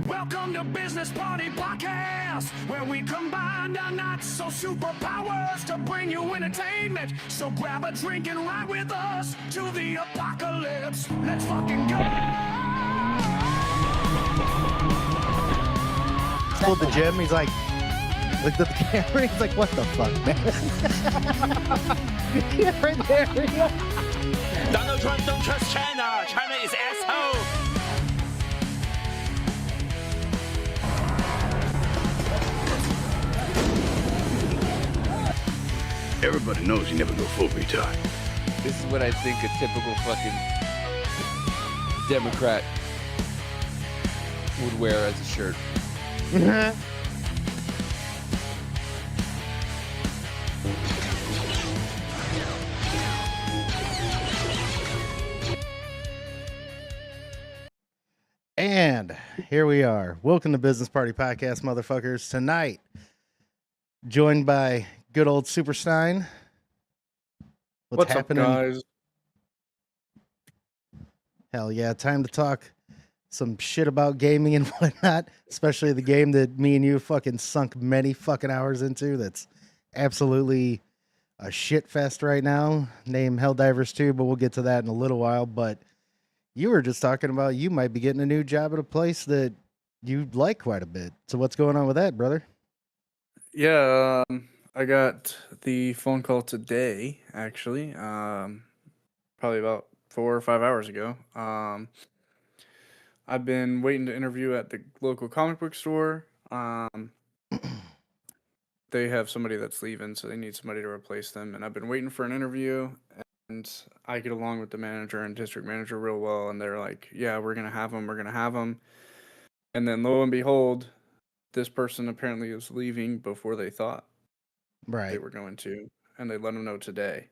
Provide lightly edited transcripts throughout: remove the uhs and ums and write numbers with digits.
Welcome to Business Party Podcast, where we combine our not-so superpowers to bring you entertainment. So grab a drink and ride with us to the apocalypse. Let's fucking go! Pulled the gym. He's like, looked at the camera. He's like, what the fuck, man? Yeah, right there. Donald Trump don't trust China. China is asshole. Everybody knows you never go full retard. This is what I think a typical fucking Democrat would wear as a shirt. And here we are. Welcome to Business Party Podcast, motherfuckers. Tonight, joined by good old Superstein. What's happening? Up, guys? Hell yeah, time to talk some shit about gaming and whatnot, especially the game that me and you fucking sunk many fucking hours into that's absolutely a shit fest right now, named Helldivers 2, but we'll get to that in a little while. But you were just talking about you might be getting a new job at a place that you like quite a bit. So what's going on with that, brother? Yeah, I got the phone call today, actually, probably about 4 or 5 hours ago. I've been waiting to interview at the local comic book store. They have somebody that's leaving, so they need somebody to replace them. And I've been waiting for an interview, and I get along with the manager and district manager real well. And they're like, yeah, we're going to have them. And then lo and behold, this person apparently is leaving before they thought they Right. were going to, and they let them know today.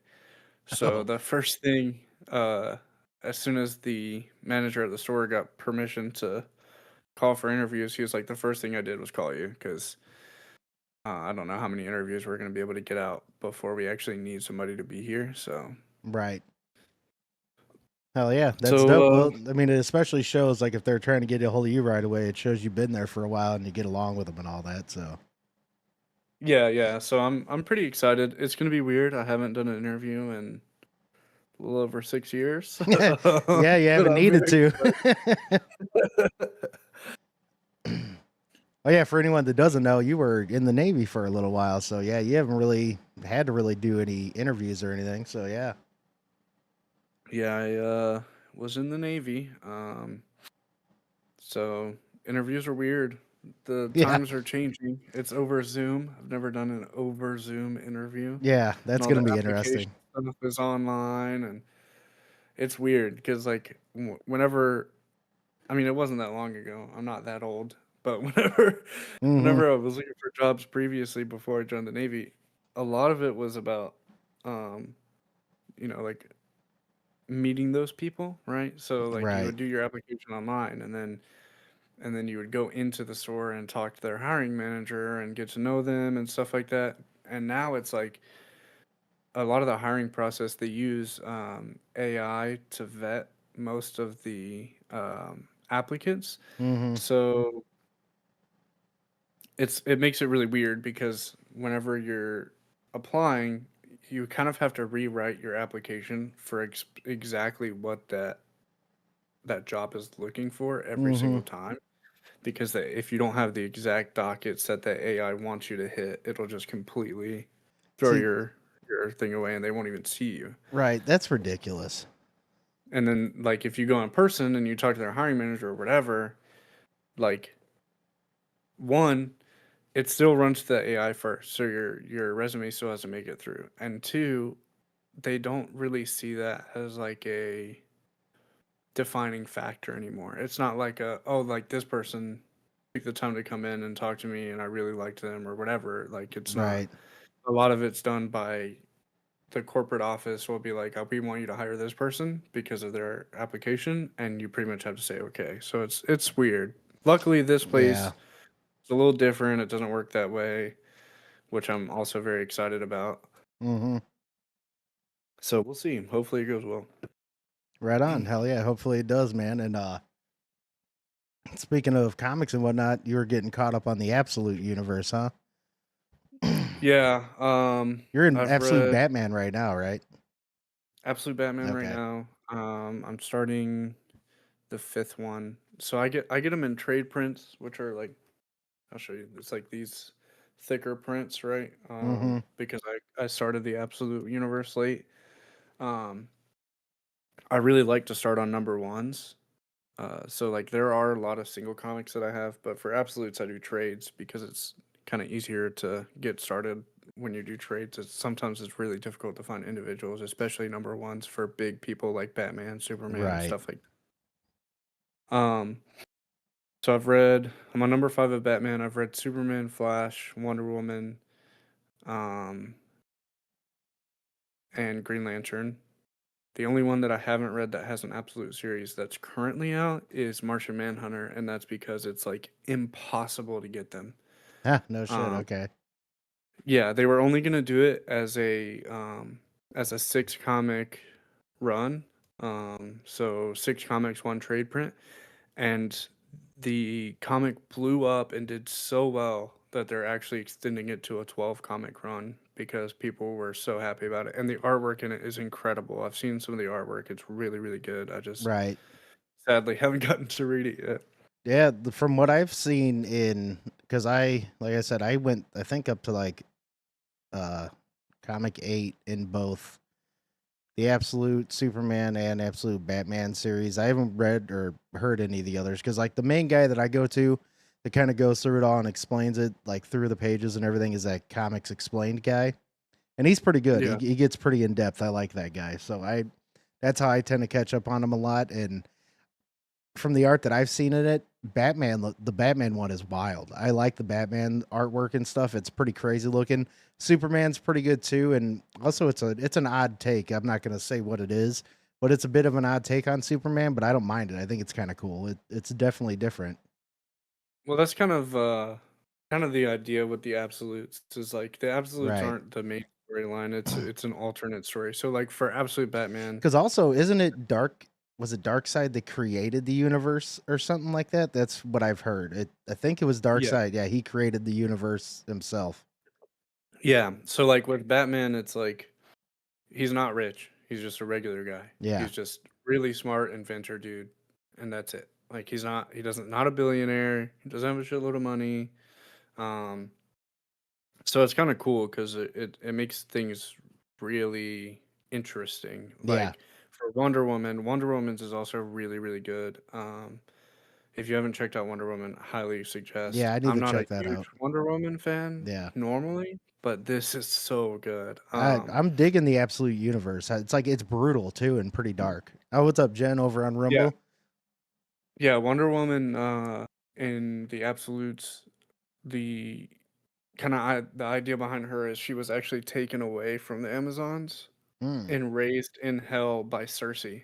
So the first thing, as soon as the manager at the store got permission to call for interviews, he was like, the first thing I did was call you, because I don't know how many interviews we're going to be able to get out before we actually need somebody to be here. So Right. Hell yeah, that's So, dope. Well, I mean, it especially shows like if they're trying to get a hold of you right away, it shows you've been there for a while and you get along with them and all that. So yeah. So I'm pretty excited. It's going to be weird. I haven't done an interview in a little over 6 years. yeah, you But haven't I'm needed very to. Oh yeah, for anyone that doesn't know, you were in the Navy for a little while, so yeah, you haven't really had to really do any interviews or anything. So yeah, Yeah, I was in the Navy. So interviews are weird. The Yeah. times are changing. It's over Zoom. I've never done an over Zoom interview. yeah, And that's all gonna the be application interesting. stuff is online, and it's weird because like whenever, I mean, it wasn't that long ago. I'm not that old, but whenever Mhm. whenever I was looking for jobs previously before I joined the Navy, a lot of it was about, like meeting those people, right? So like you Right. would do your application online, and then you would go into the store and talk to their hiring manager and get to know them and stuff like that. And now it's like a lot of the hiring process, they use AI to vet most of the applicants. Hmm. So it makes it really weird because whenever you're applying, you kind of have to rewrite your application for exactly what that job is looking for every Hmm. single time. Because if you don't have the exact dockets that the AI wants you to hit, it'll just completely throw See, your thing away, and they won't even see you. right, that's ridiculous. And then, like, if you go in person and you talk to their hiring manager or whatever, like, one, it still runs to the AI first, so your resume still has to make it through. And two, they don't really see that as like a defining factor anymore. It's not like like this person took the time to come in and talk to me and I really liked them or whatever. Like it's not. Right. A lot of it's done by the corporate office will be like, we want you to hire this person because of their application, and you pretty much have to say okay. So it's weird. Luckily, this place Yeah. is a little different. It doesn't work that way, which I'm also very excited about. Hmm. So we'll see. Hopefully, it goes well. Right on. Hell yeah. Hopefully it does, man. And Speaking of comics and whatnot, you were getting caught up on the Absolute universe, huh? Yeah. You're in I've Absolute read Batman right now, right? Absolute Batman right Okay. now. I'm starting the 5th one. So I get them in trade prints, which are like, I'll show you. It's like these thicker prints, right? Mm-hmm. Because I started the Absolute universe late. Um, I really like to start on number ones. So like there are a lot of single comics that I have, but for absolutes I do trades because it's kind of easier to get started when you do trades. Sometimes it's really difficult to find individuals, especially number ones for big people like Batman, Superman, Right. stuff like that. So I'm on number 5 of Batman. I've read Superman, Flash, Wonder Woman, um, and Green Lantern. The only one that I haven't read that has an absolute series that's currently out is Martian Manhunter, and that's because it's like impossible to get them. Ah, no shit. Um, Okay. yeah, they were only gonna do it as a 6 comic run. So 6 comics, 1 trade print, and the comic blew up and did so well that they're actually extending it to a 12 comic run because people were so happy about it. And the artwork in it is incredible. I've seen some of the artwork. It's really, really good. I just Right. sadly haven't gotten to read it yet. Yeah, from what I've seen because like I said, I went, I think up to like comic 8 in both the Absolute Superman and Absolute Batman series. I haven't read or heard any of the others because like the main guy that I go to that kind of goes through it all and explains it like through the pages and everything is that Comics Explained guy. And he's pretty good. Yeah. He gets pretty in depth. I like that guy. So that's how I tend to catch up on him a lot. And from the art that I've seen in it, the Batman one is wild. I like the Batman artwork and stuff. It's pretty crazy looking. Superman's pretty good too, and also it's an odd take. I'm not gonna say what it is, but it's a bit of an odd take on Superman. But I don't mind it. I think it's kind of cool. It's definitely different. Well, that's kind of the idea with the absolutes is like the absolutes Right. aren't the main storyline. It's an alternate story. So like for Absolute Batman, Because also, isn't it Dark? Was it Darkseid that created the universe or something like that? That's what I've heard. I think it was yeah. Darkseid. Yeah, he created the universe himself. Yeah. So like with Batman, it's like he's not rich. He's just a regular guy. Yeah. He's just really smart inventor dude, and that's it. Like he doesn't not a billionaire. He doesn't have a shitload of money. So it's kind of cool because it makes things really interesting. Yeah. Like for Wonder Woman's is also really, really good. If you haven't checked out Wonder Woman, highly suggest. Yeah, I need I'm to not a check that huge out. Wonder Woman fan Yeah. normally, but this is so good. I'm digging the Absolute Universe. It's like it's brutal too and pretty dark. Oh, what's up, Jen, over on Rumble? Yeah, Wonder Woman in the Absolutes, the the idea behind her is she was actually taken away from the Amazons and raised in hell by Cersei.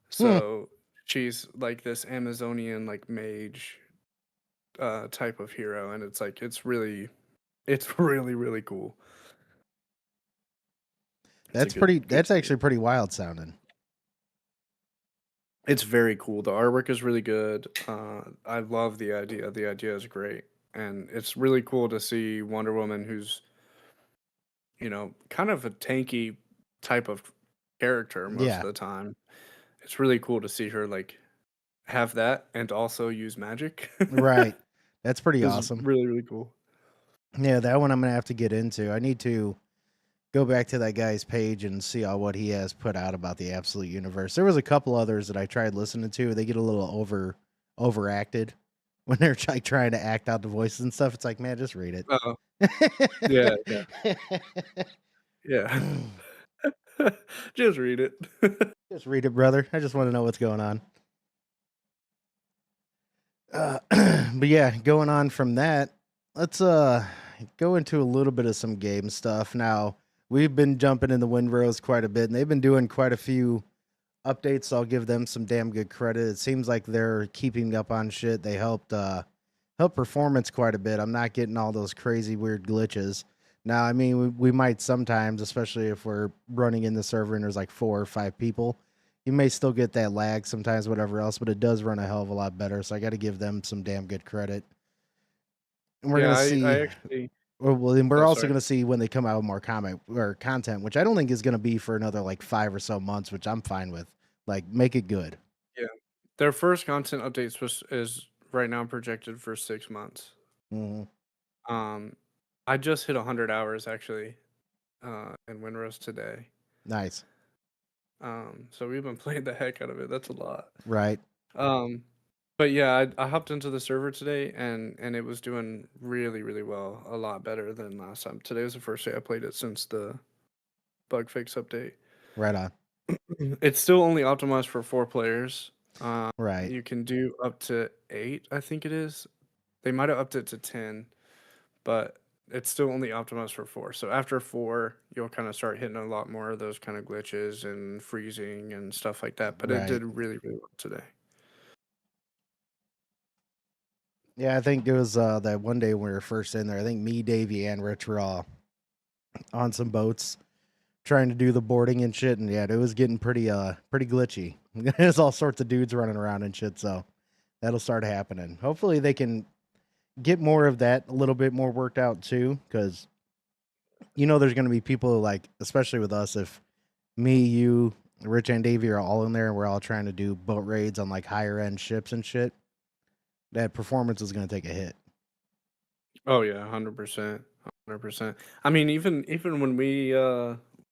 So she's like this Amazonian like mage type of hero, and it's really really cool. That's actually pretty wild sounding. It's very cool. The artwork is really good. I love the idea. The idea is great, and it's really cool to see Wonder Woman, who's kind of a tanky type of character most of the time. It's really cool to see her like have that and also use magic. Right. That's pretty It's awesome. really, really cool. Yeah, that one I'm gonna have to get into. I need to go back to that guy's page and see all what he has put out about the Absolute Universe. There was a couple others that I tried listening to. They get a little overacted when they're like trying to act out the voices and stuff. It's like, man, just read it. Uh-oh. Yeah, yeah. Just read it. Just read it, brother. I just want to know what's going on. But yeah, going on from that, let's go into a little bit of some game stuff. Now, we've been jumping in the Windrose quite a bit, and they've been doing quite a few updates. So I'll give them some damn good credit. It seems like they're keeping up on shit. They helped performance quite a bit. I'm not getting all those crazy weird glitches. Now, I mean, we might sometimes, especially if we're running in the server and there's like 4 or 5 people, You may still get that lag sometimes, whatever else, but it does run a hell of a lot better. So I got to give them some damn good credit. And we're Yeah, gonna I see. actually. Well, then we're Oh, also sorry. gonna see when they come out with more comic or content, which I don't think is gonna be for another like 5 or so months, which I'm fine with. Like, make it good. Yeah, their first content update is right now projected for 6 months. Mhm. Um, I just hit 100 hours actually, in Windrose today. Nice. So we've been playing the heck out of it. That's a lot. Right. Um, but yeah, I hopped into the server today and it was doing really, really well. A lot better than last time. Today was the first day I played it since the bug fix update. Right on. It's still only optimized for 4 players. Right. You can do up to 8, I think it is. They might have upped it to 10, but it's still only optimized for 4. So after 4, you'll kind of start hitting a lot more of those kind of glitches and freezing and stuff like that. But it Right. did really, really well today. Yeah, I think it was that one day when we were first in there. I think me, Davey, and Rich were all on some boats trying to do the boarding and shit, and yeah, it was getting pretty glitchy. There's all sorts of dudes running around and shit, so that'll start happening. Hopefully they can get more of that a little bit more worked out too, because there's going to be people like, especially with us, if me, you, Rich, and Davey are all in there and we're all trying to do boat raids on like higher end ships and shit, that performance is going to take a hit. Oh yeah, 100%. 100%. I mean, even when we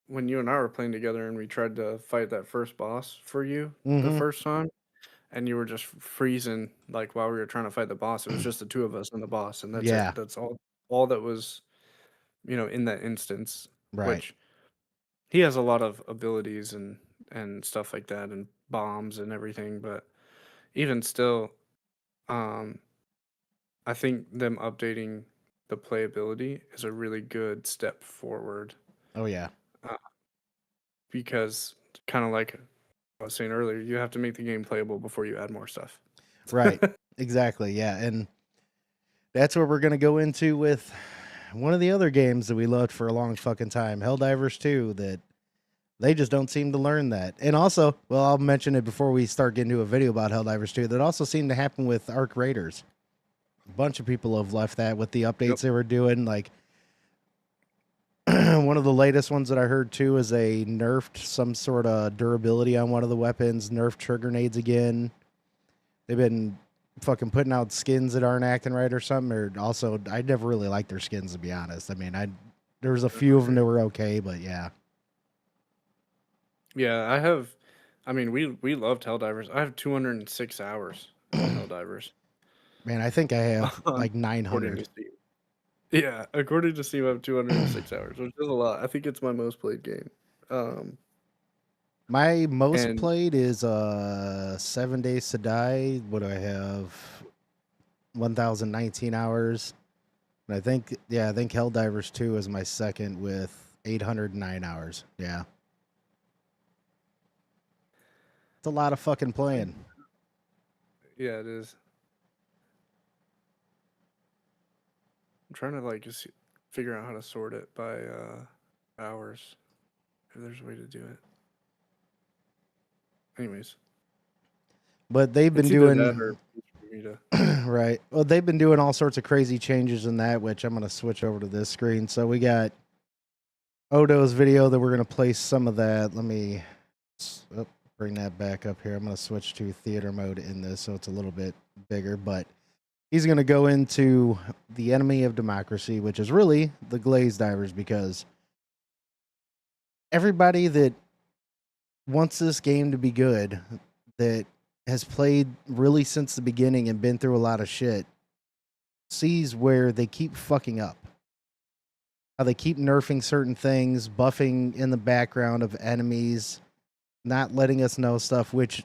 when you and I were playing together and we tried to fight that first boss for you the first time, and you were just freezing like while we were trying to fight the boss. It was just the two of us and the boss, and that's Yeah, it. That's all that was, in that instance. right. Which he has a lot of abilities and stuff like that, and bombs and everything. But even still, um, I think them updating the playability is a really good step forward, Oh yeah, uh, because kind of like I was saying earlier, you have to make the game playable before you add more stuff. right. Exactly. Yeah, and that's what we're gonna go into with one of the other games that we loved for a long fucking time, Helldivers 2, that they just don't seem to learn that. And also, well, I'll mention it before we start getting to a video about Helldivers 2, that also seemed to happen with Arc Raiders. A bunch of people have left that with the updates Yep. they were doing. Like, one of the latest ones that I heard too is they nerfed some sort of durability on one of the weapons, nerfed trigger grenades again. They've been fucking putting out skins that aren't acting right or something. Or also, I never really liked their skins, to be honest. I mean, there was a few of them that were okay, but yeah. Yeah, I mean, we loved Helldivers. I have 206 hours in Helldivers. Man, I think I have like According 900. to Steam. Yeah, according to Steam, I have 206 hours, which is a lot. I think it's my most played game. My most And played is 7 Days to Die. What do I have? 1,019 hours. And I think Helldivers 2 is my second with 809 hours. Yeah. It's a lot of fucking playing. yeah, it is. I'm trying to like just figure out how to sort it by hours. If there's a way to do it. Anyways, But they've been it's either that doing or Vita. right. Well, they've been doing all sorts of crazy changes in that, which I'm going to switch over to this screen. So we got Odo's video that we're going to place some of that. Let me bring that back up here. I'm going to switch to theater mode in this so it's a little bit bigger, but he's going to go into the enemy of democracy, which is really the Glaze Divers, because everybody that wants this game to be good, that has played really since the beginning and been through a lot of shit, sees where they keep fucking up. How they keep nerfing certain things, buffing in the background of enemies, not letting us know stuff, which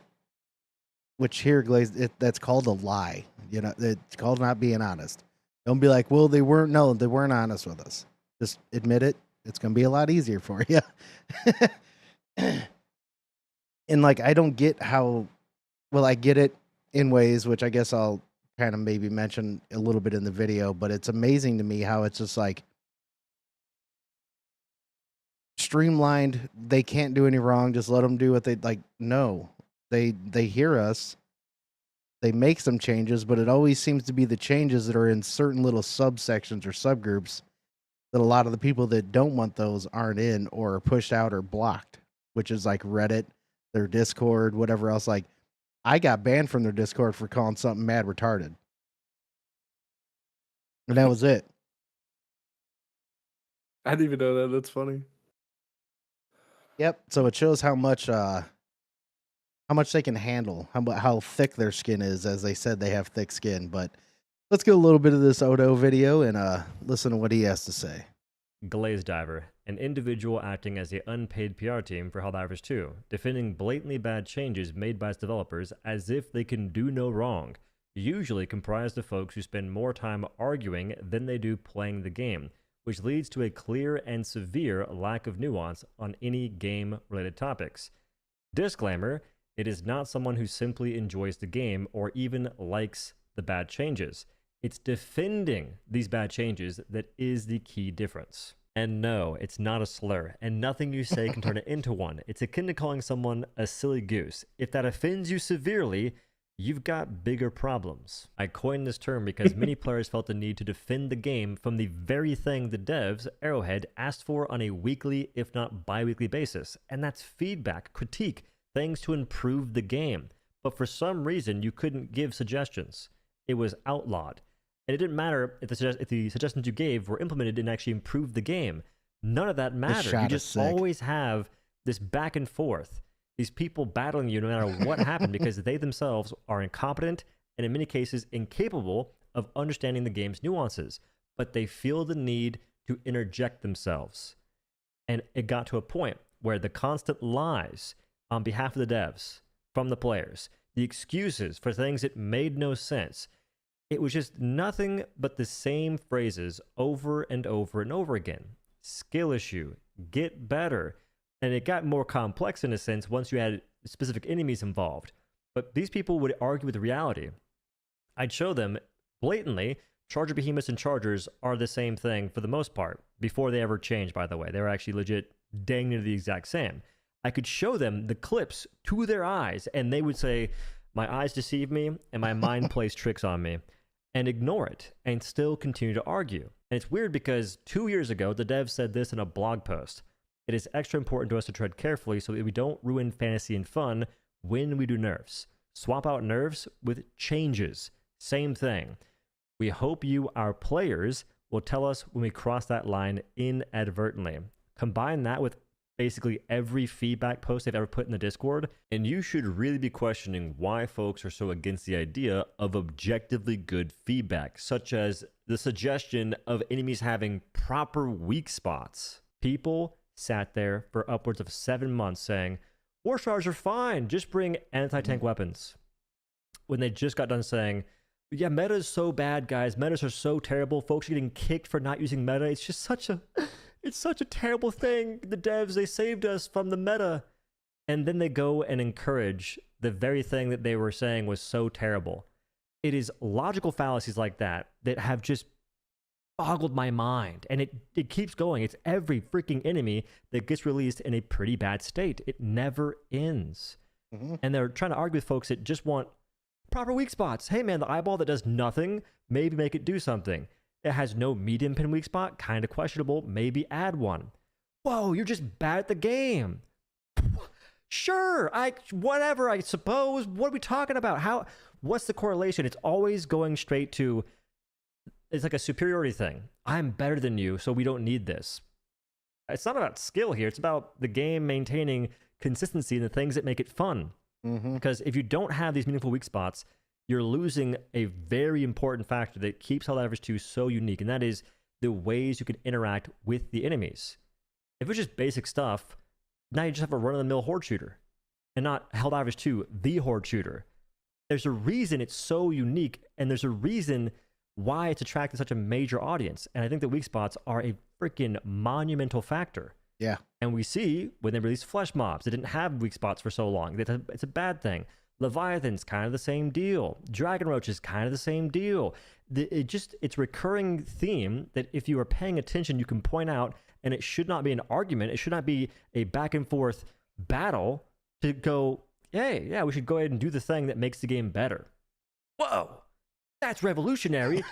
here, Glaze, that's called a lie. It's called not being honest. Don't be like, well, they weren't honest with us. Just admit it. It's going to be a lot easier for you. And like, I don't get how, well, I get it in ways, which I guess I'll kind of maybe mention a little bit in the video, but it's amazing to me how it's just like, streamlined. They can't do any wrong. Just let them do what they like. No, they hear us. They make some changes, but it always seems to be the changes that are in certain little subsections or subgroups that a lot of the people that don't want those aren't in or are pushed out or blocked, which is like Reddit, their Discord, whatever else. Like, I got banned from their Discord for calling something mad retarded. And that was it. I didn't even know that. That's funny. Yep. So it shows how much they can handle, how thick their skin is. As they said, they have thick skin. But let's get a little bit of this Odo video and listen to what he has to say. Glaze Diver, an individual acting as the unpaid PR team for Helldivers 2, defending blatantly bad changes made by its developers as if they can do no wrong, usually comprised of folks who spend more time arguing than they do playing the game, which leads to a clear and severe lack of nuance on any game-related topics. Disclaimer, it is not someone who simply enjoys the game or even likes the bad changes. It's defending these bad changes that is the key difference. And no, it's not a slur, and nothing you say can turn it into one. It's akin to calling someone a silly goose. If that offends you severely, you've got bigger problems. I coined this term because many players felt the need to defend the game from the very thing the devs, Arrowhead, asked for on a weekly, if not bi-weekly basis, and that's feedback, critique, things to improve the game. But for some reason, you couldn't give suggestions. It was outlawed. And it didn't matter if the suggestions you gave were implemented and actually improved the game. None of that mattered. You just always have this back and forth. These people battling you no matter what happened because they themselves are incompetent and in many cases incapable of understanding the game's nuances. But they feel the need to interject themselves. And it got to a point where the constant lies on behalf of the devs from the players, the excuses for things that made no sense, it was just nothing but the same phrases over and over and over again. Skill issue, get better. And it got more complex in a sense once you had specific enemies involved. But these people would argue with reality. I'd show them blatantly, Charger Behemoths and Chargers are the same thing for the most part, before they ever changed, by the way. They were actually legit dang near the exact same. I could show them the clips to their eyes, and they would say, my eyes deceive me, and my mind plays tricks on me, and ignore it, and still continue to argue. And it's weird because 2 years ago, the devs said this in a blog post. It is extra important to us to tread carefully so that we don't ruin fantasy and fun when we do nerfs. Swap out nerfs with changes. Same thing. We hope you, our players, will tell us when we cross that line inadvertently. Combine that with basically every feedback post they've ever put in the Discord, and you should really be questioning why folks are so against the idea of objectively good feedback, such as the suggestion of enemies having proper weak spots. People sat there for upwards of 7 months saying, war stars are fine, just bring anti-tank weapons. When they just got done saying, yeah, meta is so bad, guys, metas are so terrible, folks are getting kicked for not using meta, it's just such a terrible thing. The devs, they saved us from the meta. And then they go and encourage the very thing that they were saying was so terrible. It is logical fallacies like that that have just boggled my mind. And it keeps going. It's every freaking enemy that gets released in a pretty bad state. It never ends. And they're trying to argue with folks that just want proper weak spots. Hey man, the eyeball that does nothing, maybe make it do something. It has no medium pin weak spot, kind of questionable, maybe add one. Whoa, you're just bad at the game. Sure, whatever, I suppose. What are we talking about? What's the correlation? It's always going straight to, it's like a superiority thing. I'm better than you, so we don't need this. It's not about skill here. It's about the game maintaining consistency and the things that make it fun. Because if you don't have these meaningful weak spots, you're losing a very important factor that keeps Helldivers 2 so unique, and that is the ways you can interact with the enemies. If it's just basic stuff, now you just have a run-of-the-mill horde shooter, and not Helldivers 2, the horde shooter. There's a reason it's so unique, and there's a reason why it's attracted such a major audience, and I think the weak spots are a freaking monumental factor. Yeah. And we see when they release flesh mobs, they didn't have weak spots for so long. It's a bad thing. Leviathan's kind of the same deal. Dragon Roach is kind of the same deal. It's recurring theme that if you are paying attention, you can point out and it should not be an argument. It should not be a back and forth battle to go, hey, yeah, we should go ahead and do the thing that makes the game better. Whoa, that's revolutionary.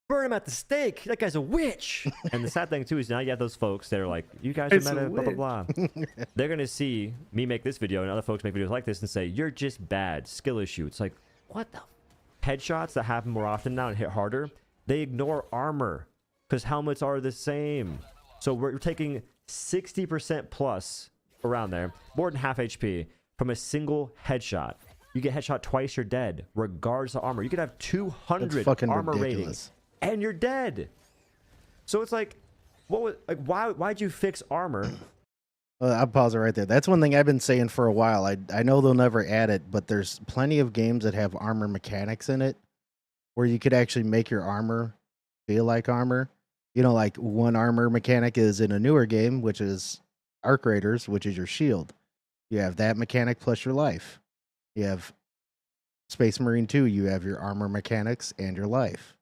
Burn him at the stake. That guy's a witch. And the sad thing too is now you have those folks that are like, you guys are It's a meta, blah blah blah. They're gonna see me make this video and other folks make videos like this and say, you're just bad, skill issue. It's like, what the headshots that happen more often now and hit harder, they ignore armor because helmets are the same. So we're taking 60% plus around there, more than half HP from a single headshot. You get headshot twice, you're dead, regardless of armor. You could have 200 fucking armor ridiculous. ratings and you're dead. So it's like, what was like? Why'd you fix armor? I'll pause it right there. That's one thing I've been saying for a while. I know they'll never add it, but there's plenty of games that have armor mechanics in it where you could actually make your armor feel like armor. You know, like one armor mechanic is in a newer game, which is Arc Raiders, which is your shield. You have that mechanic plus your life. You have Space Marine 2, you have your armor mechanics and your life.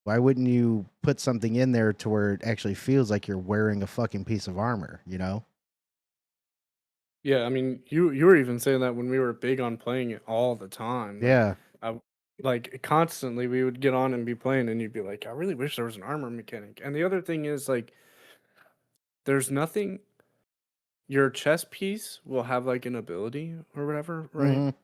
Why wouldn't you put something in there to where it actually feels like you're wearing a fucking piece of armor, you know? Yeah, I mean, you were even saying that when we were big on playing it all the time. Yeah. Like constantly we would get on and be playing and you'd be like, I really wish there was an armor mechanic. And the other thing is like there's nothing, your chest piece will have like an ability or whatever, right?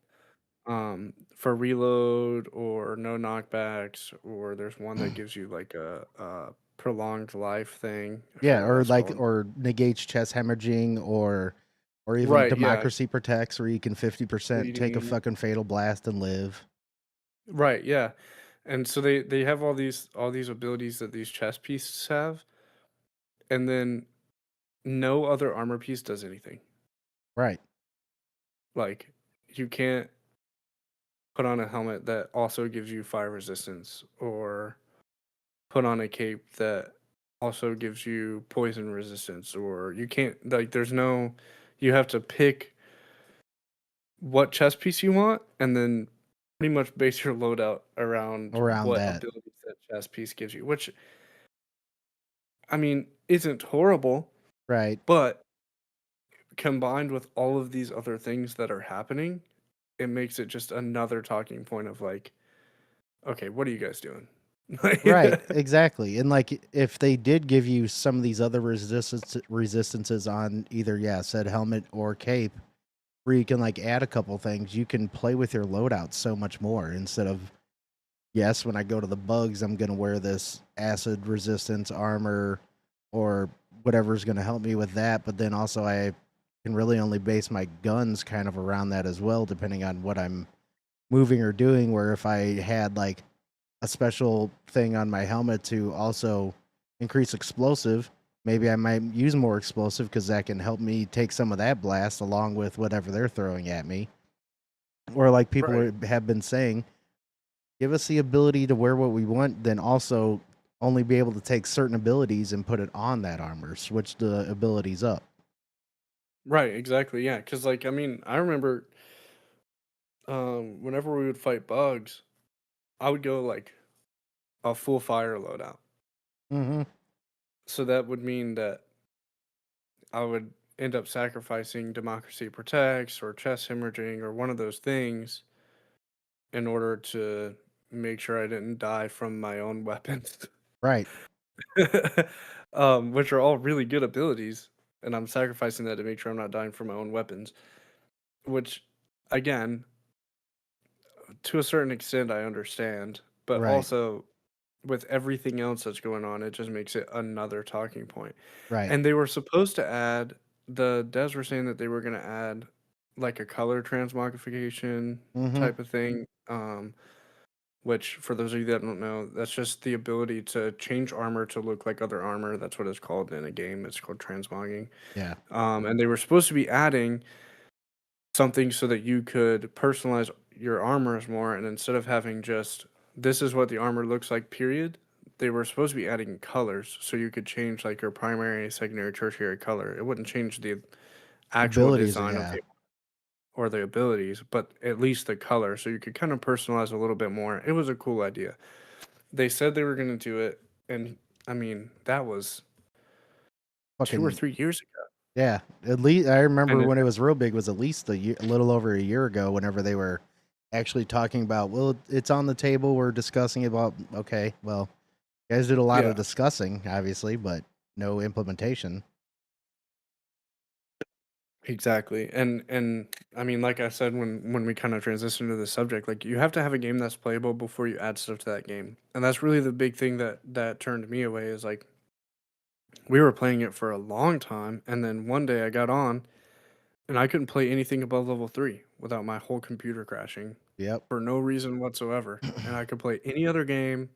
Mhm. For reload or no knockbacks, or there's one that gives you like a prolonged life thing. I Yeah, forget what or it's like called. or negates chest hemorrhaging or even Right, yeah, democracy protects where you can 50% take a bleeding. fucking fatal blast and live. Right, yeah. And so they have all these abilities that these chest pieces have, and then no other armor piece does anything. Right. Like you can't put on a helmet that also gives you fire resistance or put on a cape that also gives you poison resistance, or you can't like there's no, you have to pick what chest piece you want and then pretty much base your loadout around Around what that. abilities that chest piece gives you, which I mean isn't horrible, Right. but combined with all of these other things that are happening, it makes it just another talking point of like, okay, what are you guys doing? Right, exactly. And like if they did give you some of these other resistances on either said helmet or cape, where you can like add a couple things, you can play with your loadout so much more instead of when I go to the bugs, I'm gonna wear this acid resistance armor or whatever's gonna help me with that, but then also I can really only base my guns kind of around that as well, depending on what I'm moving or doing, where if I had like a special thing on my helmet to also increase explosive, maybe I might use more explosive because that can help me take some of that blast along with whatever they're throwing at me. Or like people Right. have been saying, give us the ability to wear what we want, then also only be able to take certain abilities and put it on that armor, switch the abilities up. Right, exactly. Yeah, because like I mean, I remember whenever we would fight bugs, I would go like a full fire loadout. Mm-hmm. So that would mean that I would end up sacrificing Democracy Protects or chest hemorrhaging or one of those things in order to make sure I didn't die from my own weapons. Right. Which are all really good abilities, and I'm sacrificing that to make sure I'm not dying from my own weapons. Which, again, to a certain extent, I understand, but Right. also with everything else that's going on, it just makes it another talking point. Right. And they were supposed to add, the devs were saying that they were going to add like a color transmogrification Mm-hmm. type of thing. Which, for those of you that don't know, that's just the ability to change armor to look like other armor. That's what it's called in a game. It's called transmogging. Yeah. And they were supposed to be adding something so that you could personalize your armors more. And instead of having just, this is what the armor looks like, period, they were supposed to be adding colors so you could change like your primary, secondary, tertiary color. It wouldn't change the actual Abilities, design of yeah. the or the abilities, but at least the color, so you could kind of personalize a little bit more. It was a cool idea. They said they were going to do it, and I mean, that was 2 or fucking 3 years ago. yeah. At least I remember And it when it was real big was at least a little over a year ago. Whenever they were actually talking about, well, it's on the table. We're discussing about. Okay, well, you guys did a lot Yeah. of discussing, obviously, but no implementation. Exactly. And I mean, like I said when we kind of transitioned to the subject, like you have to have a game that's playable before you add stuff to that game. And that's really the big thing that turned me away is like we were playing it for a long time and then one day I got on and I couldn't play anything above level 3 without my whole computer crashing Yep. for no reason whatsoever. And I could play any other game,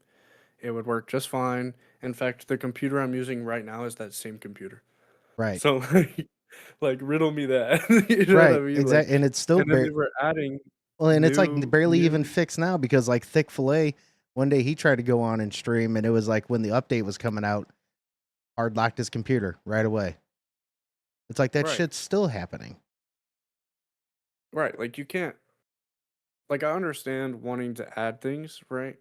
it would work just fine. In fact, the computer I'm using right now is that same computer. Right. So like riddle me that. You know what I Right. mean? Like, Exactly. And it's still and then they were adding well, and it's like new barely even new fixed now because like Thick Fillet, one day he tried to go on and stream, and it was like when the update was coming out, hard locked his computer right away. It's like that right, shit's still happening. right. Like you can't like I understand wanting to add things, right?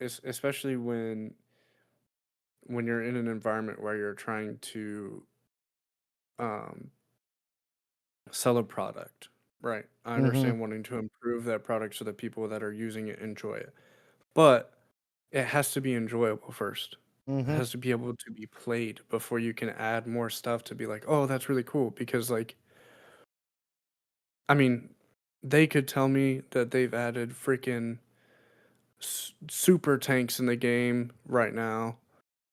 Especially when you're in an environment where you're trying to um sell a product, right? I Mm-hmm. understand wanting to improve that product so that people that are using it enjoy it. But it has to be enjoyable first. It Mm-hmm. has to be able to be played before you can add more stuff to be like, "Oh, that's really cool." Because like I mean, they could tell me that they've added freaking super tanks in the game right now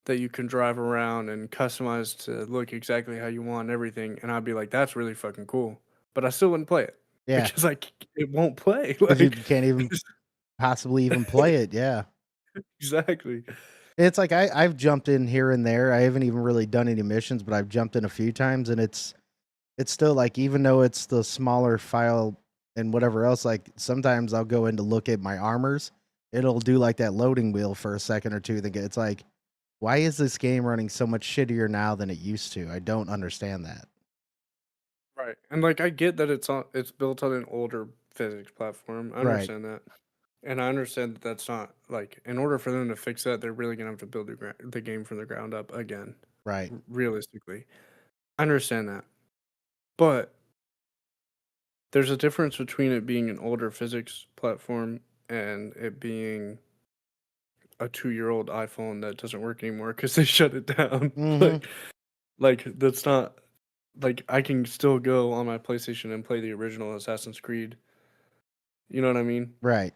that you can drive around and customize to look exactly how you want and everything, and I'd be like, "That's really fucking cool." But I still wouldn't play it Yeah. because it won't play. Because you Like can't even possibly even play it. Yeah. exactly. It's like I've jumped in here and there. I haven't even really done any missions, but I've jumped in a few times, and it's still like even though it's the smaller file and whatever else, like sometimes I'll go in to look at my armors. It'll do like that loading wheel for a second or two. It's like, why is this game running so much shittier now than it used to? I don't understand that. Right. And like I get that it's built on an older physics platform. I Right, understand that. And I understand that that's not like in order for them to fix that, they're really gonna have to build the game from the ground up again, right. realistically. I understand that. But there's a difference between it being an older physics platform and it being a 2-year-old iPhone that doesn't work anymore because they shut it down. Mm-hmm. Like that's not like I can still go on my PlayStation and play the original Assassin's Creed. You know what I mean? Right.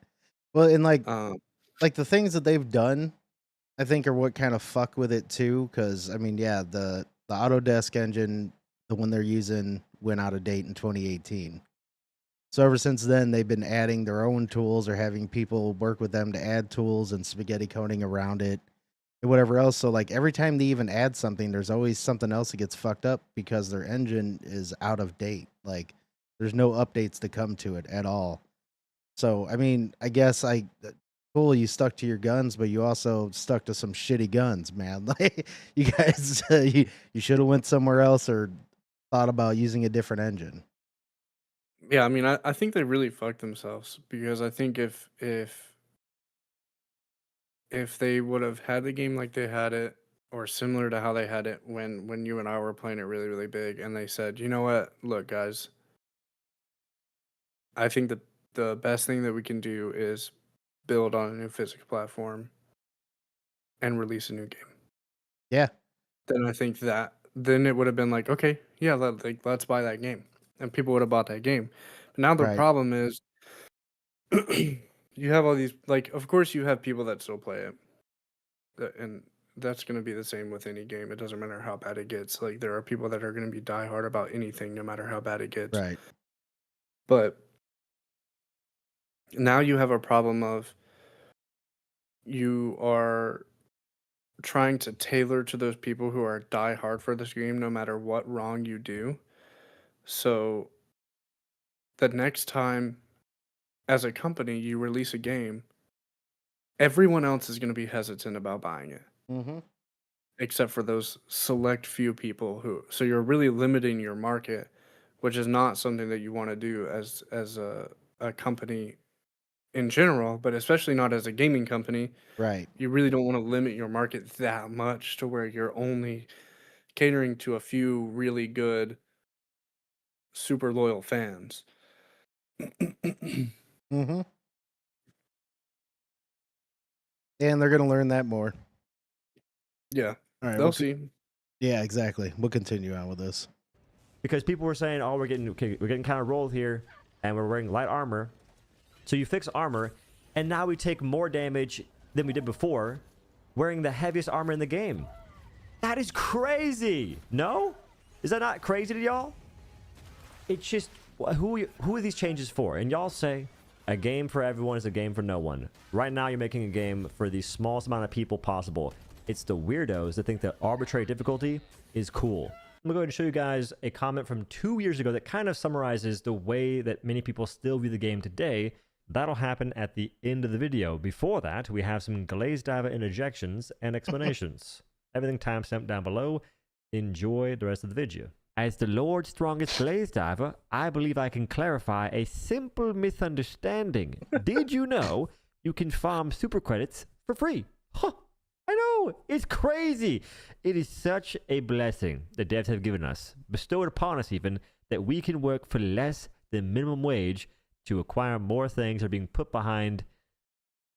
Well, and Um, like the things that they've done, I think are what kind of fuck with it too. Because I mean, yeah, the Autodesk engine, the one they're using, went out of date in 2018. So ever since then, they've been adding their own tools or having people work with them to add tools and spaghetti coding around it and whatever else. So like every time they even add something, there's always something else that gets fucked up because their engine is out of date. Like there's no updates to come to it at all. So I mean, I guess cool you stuck to your guns, but you also stuck to some shitty guns, man. Like you guys, you should have went somewhere else or thought about using a different engine. yeah, I mean, I think they really fucked themselves because I think if they would have had the game like they had it or similar to how they had it when you and I were playing it really really big, and they said, you know what, look guys, I think that the best thing that we can do is build on a new physics platform and release a new game. Yeah, Then I think that then it would have been like, okay, yeah, let's buy that game, and people would have bought that game. But now the right. problem is, you have all these like, of course, you have people that still play it, and that's gonna be the same with any game. It doesn't matter how bad it gets. Like there are people that are gonna be diehard about anything, no matter how bad it gets. Right. But now you have a problem of you are trying to tailor to those people who are die hard for this game no matter what wrong you do. So the next time as a company you release a game, everyone else is going to be hesitant about buying it Mm-hmm. except for those select few people who so you're really limiting your market, which is not something that you want to do as a company in general, but especially not as a gaming company. Right. You really don't want to limit your market that much to where you're only catering to a few really good, super loyal fans. Mm-hmm. And they're gonna learn that more. Yeah, All right. they'll see. Yeah, exactly. We'll continue on with this. Because people were saying, "Oh, we're getting kind of rolled here, and we're wearing light armor." So you fix armor, and now we take more damage than we did before, wearing the heaviest armor in the game. That is crazy. No, is that not crazy to y'all? It's just who are these changes for? And y'all say a game for everyone is a game for no one. Right now, you're making a game for the smallest amount of people possible. It's the weirdos that think that arbitrary difficulty is cool. I'm going to go ahead and show you guys a comment from 2 years ago that kind of summarizes the way that many people still view the game today. That'll happen at the end of the video. Before that, we have some Glazed Diver interjections and explanations. Everything timestamped down below. Enjoy the rest of the video. As the Lord's strongest Glazed Diver, I believe I can clarify a simple misunderstanding. Did you know you can farm super credits for free? Huh. I know, it's crazy. It is such a blessing the devs have given us, bestowed upon us even, that we can work for less than minimum wage to acquire more things that are being put behind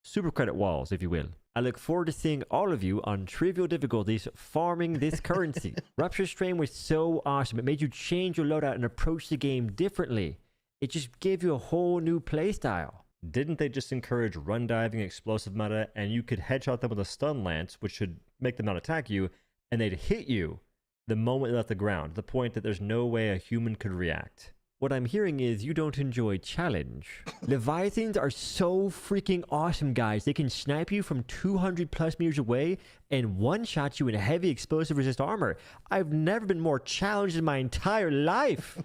super credit walls, if you will. I look forward to seeing all of you on trivial difficulties farming this currency. Rupture Strain was so awesome. It made you change your loadout and approach the game differently. It just gave you a whole new playstyle. Didn't they just encourage run diving explosive meta, and you could headshot them with a stun lance, which should make them not attack you, and they'd hit you the moment they left the ground, to the point that there's no way a human could react. What I'm hearing is you don't enjoy challenge. Leviathans are so freaking awesome, guys. They can snipe you from 200 plus meters away and one-shot you in heavy explosive resist armor. I've never been more challenged in my entire life.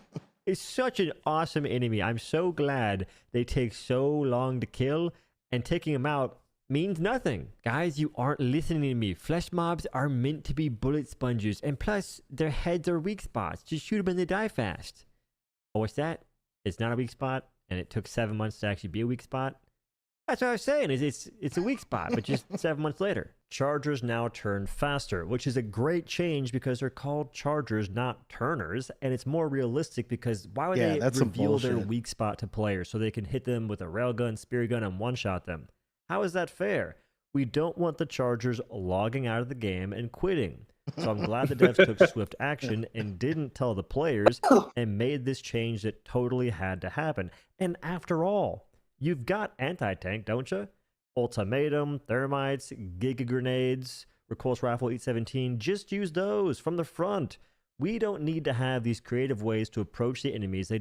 It's such an awesome enemy. I'm so glad they take so long to kill, and taking them out means nothing. Guys, you aren't listening to me. Flesh mobs are meant to be bullet sponges, and plus, their heads are weak spots. Just shoot them and they die fast. Oh, what's that? It's not a weak spot, and it took 7 months to actually be a weak spot? That's what I was saying, is it's a weak spot, but just 7 months later. Chargers now turn faster, which is a great change because they're called chargers, not turners, and it's more realistic because why would they reveal their weak spot to players so they can hit them with a railgun, spear gun, and one-shot them? How is that fair? We don't want the chargers logging out of the game and quitting. So I'm glad the devs took swift action and didn't tell the players and made this change that totally had to happen. And after all, you've got anti-tank, don't you? Ultimatum, thermites, giga grenades, recourse rifle E17. Just use those from the front. We don't need to have these creative ways to approach the enemies. They're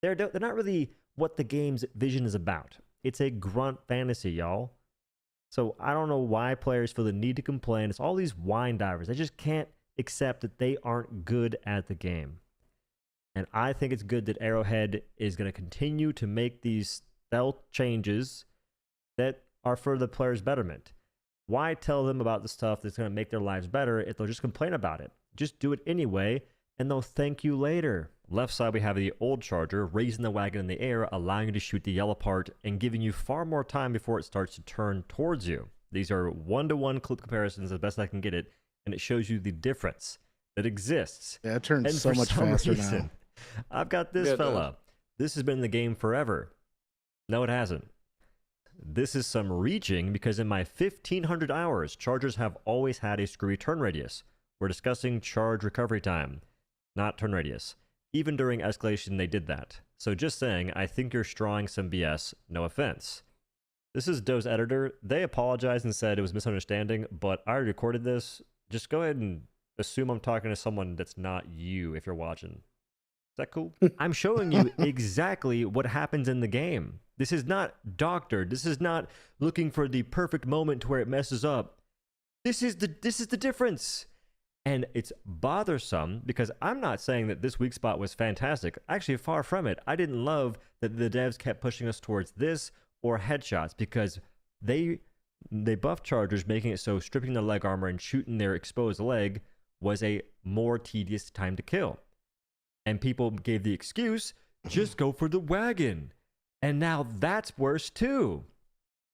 not really what the game's vision is about. It's a grunt fantasy, y'all. So I don't know why players feel the need to complain. It's all these wine divers. They just can't accept that they aren't good at the game. And I think it's good that Arrowhead is going to continue to make these stealth changes that are for the player's betterment. Why tell them about the stuff that's going to make their lives better if they'll just complain about it? Just do it anyway, and they'll thank you later. Left side, we have the old charger, raising the wagon in the air, allowing you to shoot the yellow part, and giving you far more time before it starts to turn towards you. These are one-to-one clip comparisons as best I can get it, and it shows you the difference that exists. Yeah, it turns so much faster now. I've got this fella. This has been in the game forever. No, it hasn't. This is some reaching because in my 1500 hours, chargers have always had a screwy turn radius. We're discussing charge recovery time, not turn radius. Even during escalation, they did that. So just saying, I think you're strawing some BS, no offense. This is Doe's editor. They apologized and said it was misunderstanding, but I already recorded this. Just go ahead and assume I'm talking to someone that's not you if you're watching. Is that cool? I'm showing you exactly what happens in the game. This is not doctored. This is not looking for the perfect moment to where it messes up. This is the difference. And it's bothersome because I'm not saying that this weak spot was fantastic. Actually, far from it. I didn't love that the devs kept pushing us towards this or headshots because they buffed chargers, making it so stripping the leg armor and shooting their exposed leg was a more tedious time to kill. And people gave the excuse, just go for the wagon. And now that's worse too.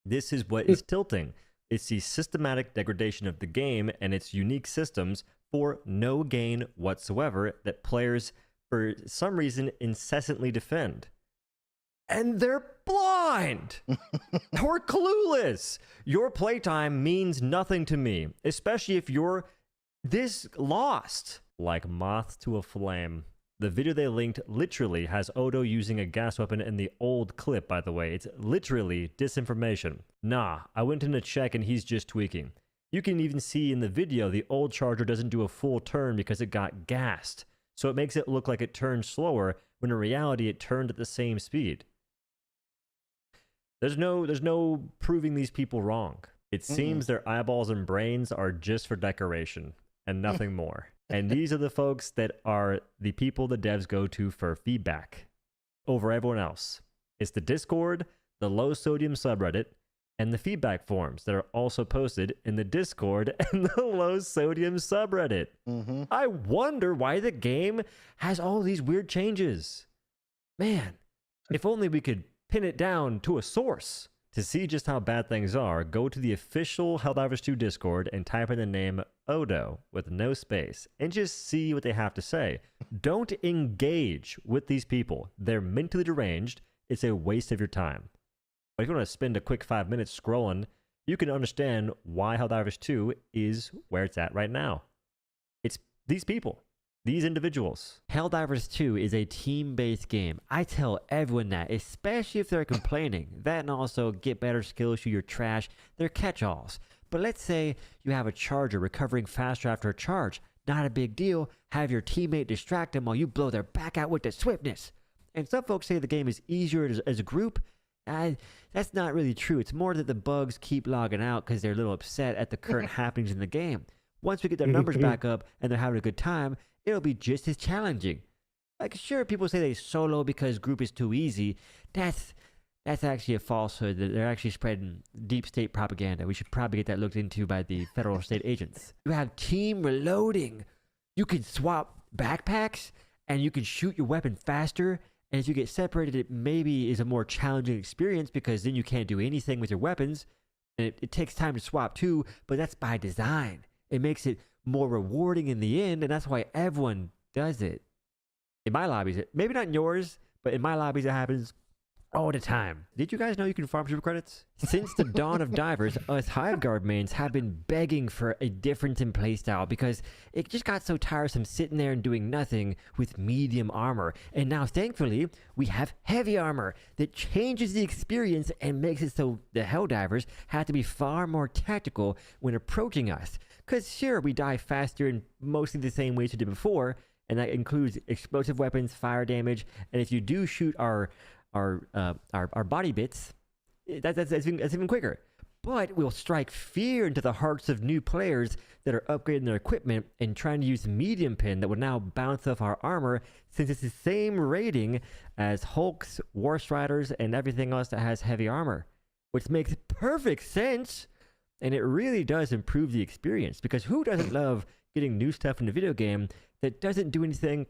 This is what is tilting. It's the systematic degradation of the game and its unique systems for no gain whatsoever that players, for some reason, incessantly defend. And they're blind or clueless. Your playtime means nothing to me, especially if you're this lost. Like moth to a flame. The video they linked literally has Odo using a gas weapon in the old clip, by the way. It's literally disinformation. Nah, I went in to check and he's just tweaking. You can even see in the video the old charger doesn't do a full turn because it got gassed. So it makes it look like it turned slower when in reality it turned at the same speed. There's no proving these people wrong. It seems their eyeballs and brains are just for decoration and nothing more. And these are the folks that are the people the devs go to for feedback over everyone else. It's the Discord, the low sodium subreddit, and the feedback forums that are also posted in the Discord and the low sodium subreddit. I wonder why the game has all these weird changes. Man, if only we could pin it down to a source. To see just how bad things are, go to the official Helldivers 2 Discord and type in the name Odo with no space and just see what they have to say. Don't engage with these people. They're mentally deranged. It's a waste of your time. But if you want to spend a quick 5 minutes scrolling, you can understand why Helldivers 2 is where it's at right now. It's these people. These individuals. Helldivers 2 is a team-based game. I tell everyone that, especially if they're complaining. That and also get better skills, shoot your trash. They're catch-alls. But let's say you have a charger recovering faster after a charge. Not a big deal. Have your teammate distract them while you blow their back out with the swiftness. And some folks say the game is easier as a group. That's not really true. It's more that the bugs keep logging out because they're a little upset at the current happenings in the game. Once we get their numbers back up and they're having a good time, it'll be just as challenging. Like, sure, people say they solo because group is too easy. That's actually a falsehood. They're actually spreading deep state propaganda. We should probably get that looked into by the federal state agents. You have team reloading. You can swap backpacks, and you can shoot your weapon faster. And if you get separated, it maybe is a more challenging experience because then you can't do anything with your weapons. And it takes time to swap too, but that's by design. It makes it more rewarding in the end, and that's why everyone does it. In my lobbies, maybe not in yours, but in my lobbies it happens all the time. Did you guys know you can farm super credits? Since the dawn of Divers, us Hiveguard mains have been begging for a difference in playstyle because it just got so tiresome sitting there and doing nothing with medium armor. And now, thankfully, we have heavy armor that changes the experience and makes it so the Helldivers have to be far more tactical when approaching us. Because sure, we die faster in mostly the same ways we did before, and that includes explosive weapons, fire damage, and if you do shoot our body bits, that's even quicker. But we'll strike fear into the hearts of new players that are upgrading their equipment and trying to use medium pin that will now bounce off our armor, since it's the same rating as Hulks, War Striders, and everything else that has heavy armor, which makes perfect sense. And it really does improve the experience, because who doesn't love getting new stuff in a video game that doesn't do anything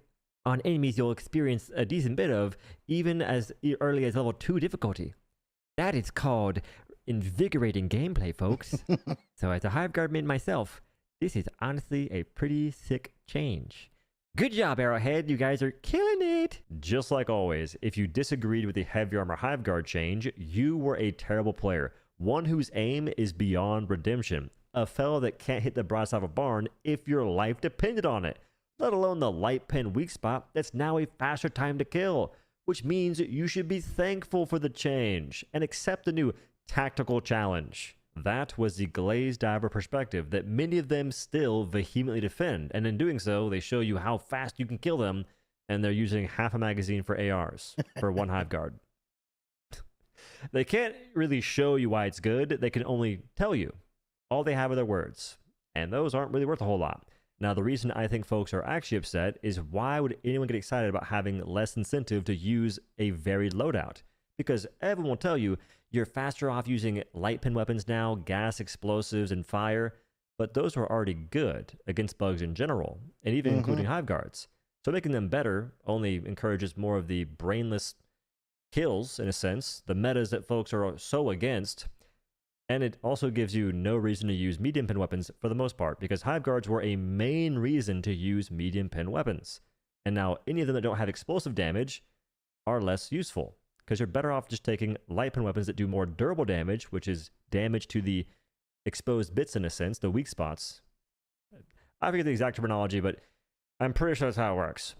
on enemies you'll experience a decent bit of, even as early as level 2 difficulty? That is called invigorating gameplay, folks. So as a Hiveguard main myself, this is honestly a pretty sick change. Good job, Arrowhead. You guys are killing it. Just like always, if you disagreed with the heavy armor Hiveguard change, you were a terrible player. One whose aim is beyond redemption. A fellow that can't hit the broadside of a barn if your life depended on it. Let alone the light pin weak spot that's now a faster time to kill. Which means you should be thankful for the change and accept the new tactical challenge. That was the glazed diver perspective that many of them still vehemently defend. And in doing so, they show you how fast you can kill them. And they're using half a magazine for ARs for one Hiveguard. They can't really show you why it's good. They can only tell you. All they have are their words. And those aren't really worth a whole lot. Now, the reason I think folks are actually upset is why would anyone get excited about having less incentive to use a varied loadout? Because everyone will tell you you're faster off using light pin weapons now, gas, explosives, and fire. But those are already good against bugs in general, and even including Hiveguards. So making them better only encourages more of the brainless kills, in a sense, the metas that folks are so against. And it also gives you no reason to use medium pen weapons for the most part, because Hive Guards were a main reason to use medium pen weapons. And now any of them that don't have explosive damage are less useful, because you're better off just taking light pen weapons that do more durable damage, which is damage to the exposed bits in a sense, the weak spots. I forget the exact terminology, but I'm pretty sure that's how it works.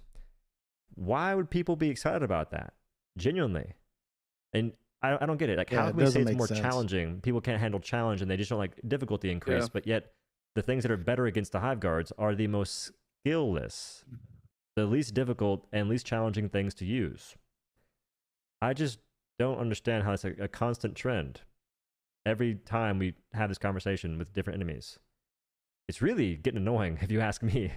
Why would people be excited about that? Genuinely. And I don't get it. Like, Yeah, how it can we say doesn't it's make more sense. challenging? People can't handle challenge and they just don't like difficulty increase, Yeah. but yet the things that are better against the Hive Guards are the most skillless, the least difficult and least challenging things to use. I just don't understand how it's a constant trend. Every time we have this conversation with different enemies, it's really getting annoying if you ask me.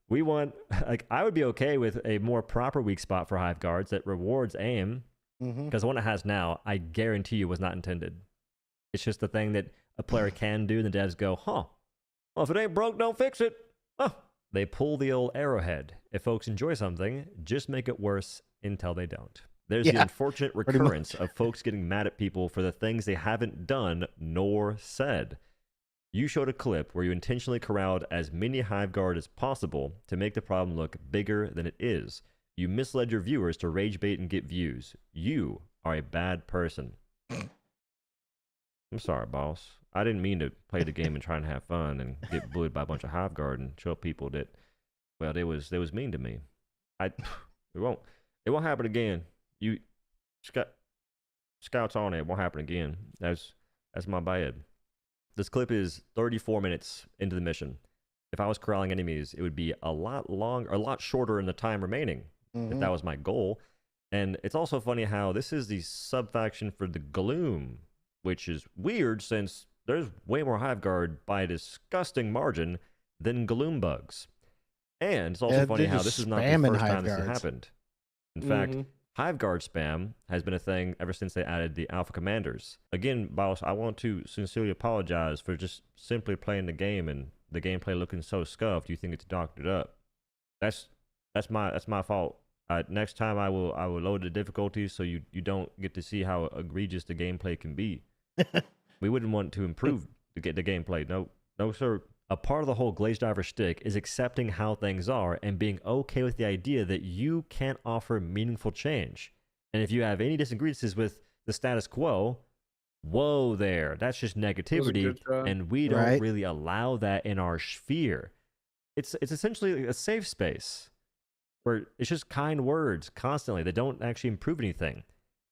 We want, like, I would be okay with a more proper weak spot for Hive Guards that rewards aim, Mm-hmm. because the one it has now, I guarantee you, was not intended. It's just the thing that a player can do, and the devs go, huh, well, if it ain't broke, don't fix it. Oh, they pull the old arrowhead. If folks enjoy something, just make it worse until they don't. There's the Yeah, unfortunate pretty recurrence of folks getting mad at people for the things they haven't done nor said. You showed a clip where you intentionally corralled as many Hive Guard as possible to make the problem look bigger than it is. You misled your viewers to rage bait and get views. You are a bad person. I'm sorry, boss. I didn't mean to play the game and try and have fun and get bullied by a bunch of Hive Guard and show people that, well, they was mean to me. It won't happen again. You scouts on it. It won't happen again. That's my bad. This clip is 34 minutes into the mission. If I was corralling enemies, it would be a lot shorter in the time remaining, if that was my goal. And it's also funny how this is the sub-faction for the Gloom, which is weird since there's way more Hive Guard by a disgusting margin than Gloom bugs. And it's also Yeah, funny they're how just this is not the spamming first Hive time this has Guards. happened. In fact, Hive Guard spam has been a thing ever since they added the Alpha Commanders. Again, boss, I want to sincerely apologize for just simply playing the game and the gameplay looking so scuffed you think it's doctored up. That's my fault. Next time I will lower the difficulty so you don't get to see how egregious the gameplay can be. We wouldn't want to improve the gameplay. No, sir. A part of the whole Glaze Diver shtick is accepting how things are and being okay with the idea that you can't offer meaningful change. And if you have any disagreements with the status quo, whoa there, that's just negativity, good try. and we don't Right. really allow that in our sphere. It's essentially a safe space where it's just kind words constantly. They don't actually improve anything.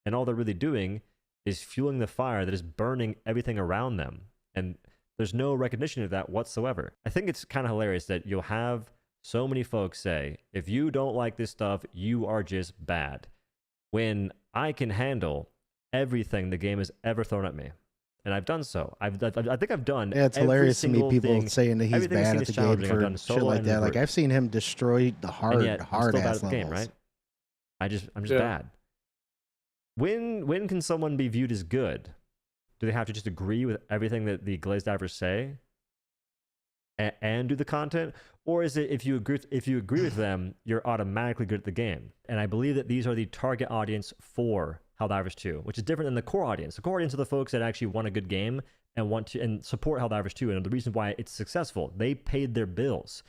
And all they're really doing is fueling the fire that is burning everything around them. And there's no recognition of that whatsoever. I think it's kind of hilarious that you'll have so many folks say, if you don't like this stuff, you are just bad. When I can handle everything the game has ever thrown at me. And I've done so. I think I've done Yeah, it's every hilarious to me single people thing. saying that he's Everything I've bad seen at is the game challenging. I've for done shit solo like and that. Like group. I've seen him destroy the And yet, I'm hard still bad ass at the game, levels. right? I'm just Yeah. bad. When can someone be viewed as good? Do they have to just agree with everything that the Glaze Divers say and do the content, or is it if you agree with them, you're automatically good at the game? And I believe that these are the target audience for Helldivers 2, which is different than the core audience. The core audience are the folks that actually want a good game and want to and support Helldivers 2, and the reason why it's successful. They paid their bills.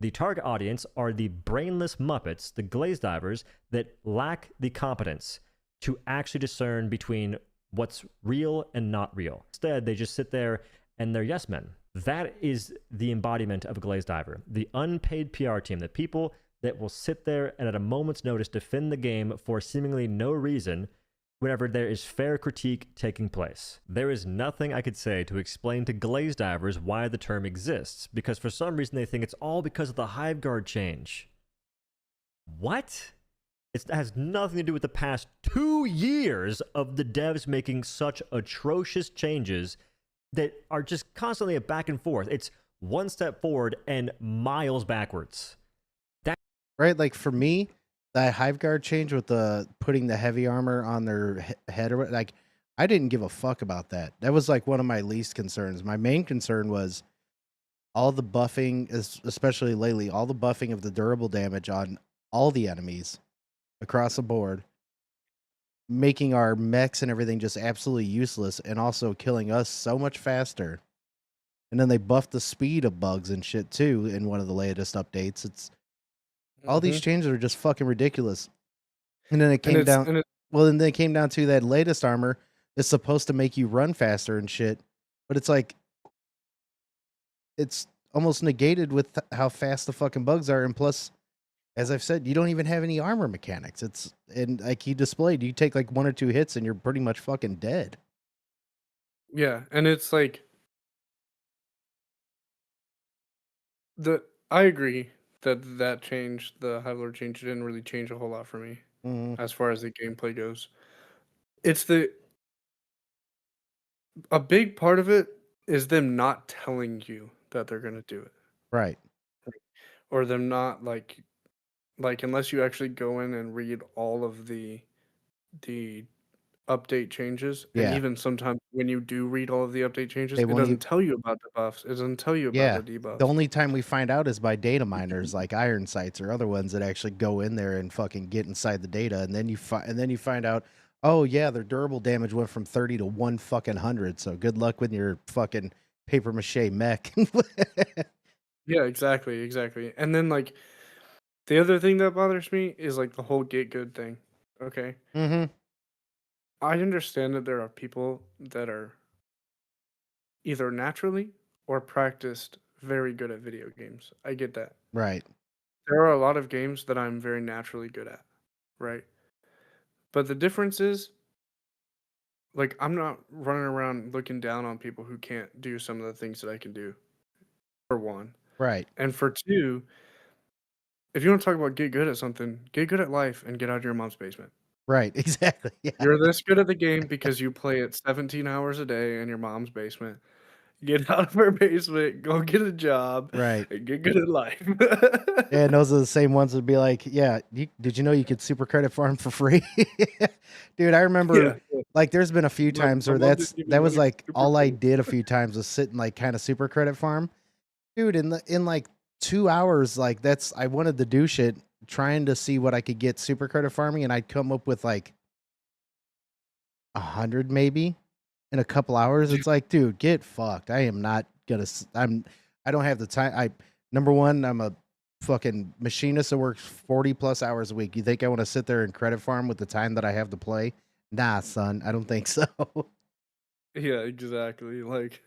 The target audience are the brainless Muppets, the Glaze Divers, that lack the competence to actually discern between what's real and not real. Instead, they just sit there and they're yes men. That is the embodiment of a Glaze Diver. The unpaid PR team, the people that will sit there and at a moment's notice defend the game for seemingly no reason whenever there is fair critique taking place. There is nothing I could say to explain to Glaze Divers why the term exists, because for some reason they think it's all because of the Hive Guard change. What? It has nothing to do with the past 2 years of the devs making such atrocious changes that are just constantly a back and forth. It's one step forward and miles backwards. Right? Like for me, that Hive Guard change with the putting the heavy armor on their head or like I didn't give a fuck about that. That was like one of my least concerns. My main concern was all the buffing, especially lately, all the buffing of the durable damage on all the enemies across the board. making our mechs and everything just absolutely useless, and also killing us so much faster. And then they buffed the speed of bugs and shit too in one of the latest updates. It's all these Mhm. changes are just fucking ridiculous. And then it And came it's down. and it Well, then they came down to that latest armor is supposed to make you run faster and shit, but it's like it's almost negated with how fast the fucking bugs are, and plus, as I've said, you don't even have any armor mechanics. It's and like he displayed, you take like 1 or 2 hits and you're pretty much fucking dead. yeah, and it's like I agree that change, the High Lord change, didn't really change a whole lot for me Mhm. as far as the gameplay goes. It's a big part of it is them not telling you that they're gonna do it, Right. or them not like unless you actually go in and read all of the update changes, and Yeah. even sometimes when you do read all of the update changes, They it won't doesn't even. tell you about the buffs. It doesn't tell you about Yeah. the The debuffs. only time we find out is by data miners like Iron Sights or other ones that actually go in there and fucking get inside the data, and then you find out, oh yeah, their durable damage went from 30 to 1 fucking 100. So good luck with your fucking paper mache mech. Yeah, exactly. And then like the other thing that bothers me is like the whole get good thing. Okay. Mhm. I understand that there are people that are either naturally or practiced very good at video games. I get that. Right. There are a lot of games that I'm very naturally good at, right? But the difference is, like, I'm not running around looking down on people who can't do some of the things that I can do, for one. Right. And for two, if you want to talk about get good at something, get good at life and get out of your mom's basement. Right. Exactly. Yeah. You're this good at the game because you play it 17 hours a day in your mom's basement. Get out of her basement, go get a job, Right. and get good at life. And those are the same ones that would be like, yeah, did you know you could super credit farm for free? Dude, I remember Yeah. like there's been a few My times my where mom didn't even that know was you could like super all I credit. did a few times was sit and like kind of super credit farm. Dude, in like 2 hours, like I wanted to do shit trying to see what I could get super credit farming, and I'd come up with like 100 maybe in a couple hours. It's like, dude, get fucked. I am not gonna. I don't have the time. Number one, I'm a fucking machinist that works 40 plus hours a week. You think I want to sit there and credit farm with the time that I have to play? Nah, son, I don't think so. Yeah, exactly. Like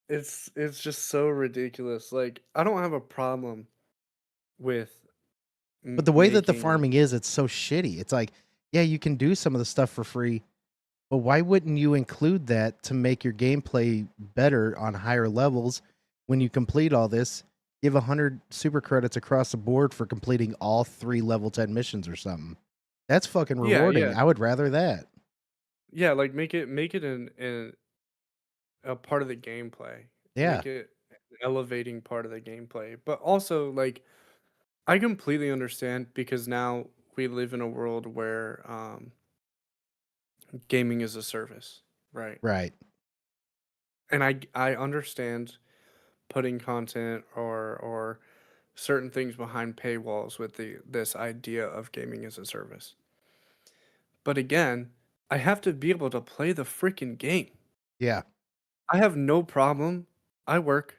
it's just so ridiculous. Like I don't have a problem with But the way that the making farming is, it's so shitty. It's like, yeah, you can do some of the stuff for free, but why wouldn't you include that to make your gameplay better on higher levels when you complete all this? Give 100 super credits across the board for completing all 3 level 10 missions or something. That's fucking yeah, rewarding. yeah. I would rather that. Yeah, like make it an a part of the gameplay. Yeah. Make it an elevating part of the gameplay. But also like I completely understand because now we live in a world where gaming is a service, right? Right. And I understand putting content or certain things behind paywalls with this idea of gaming as a service. But again, I have to be able to play the freaking game. Yeah. I have no problem. I work,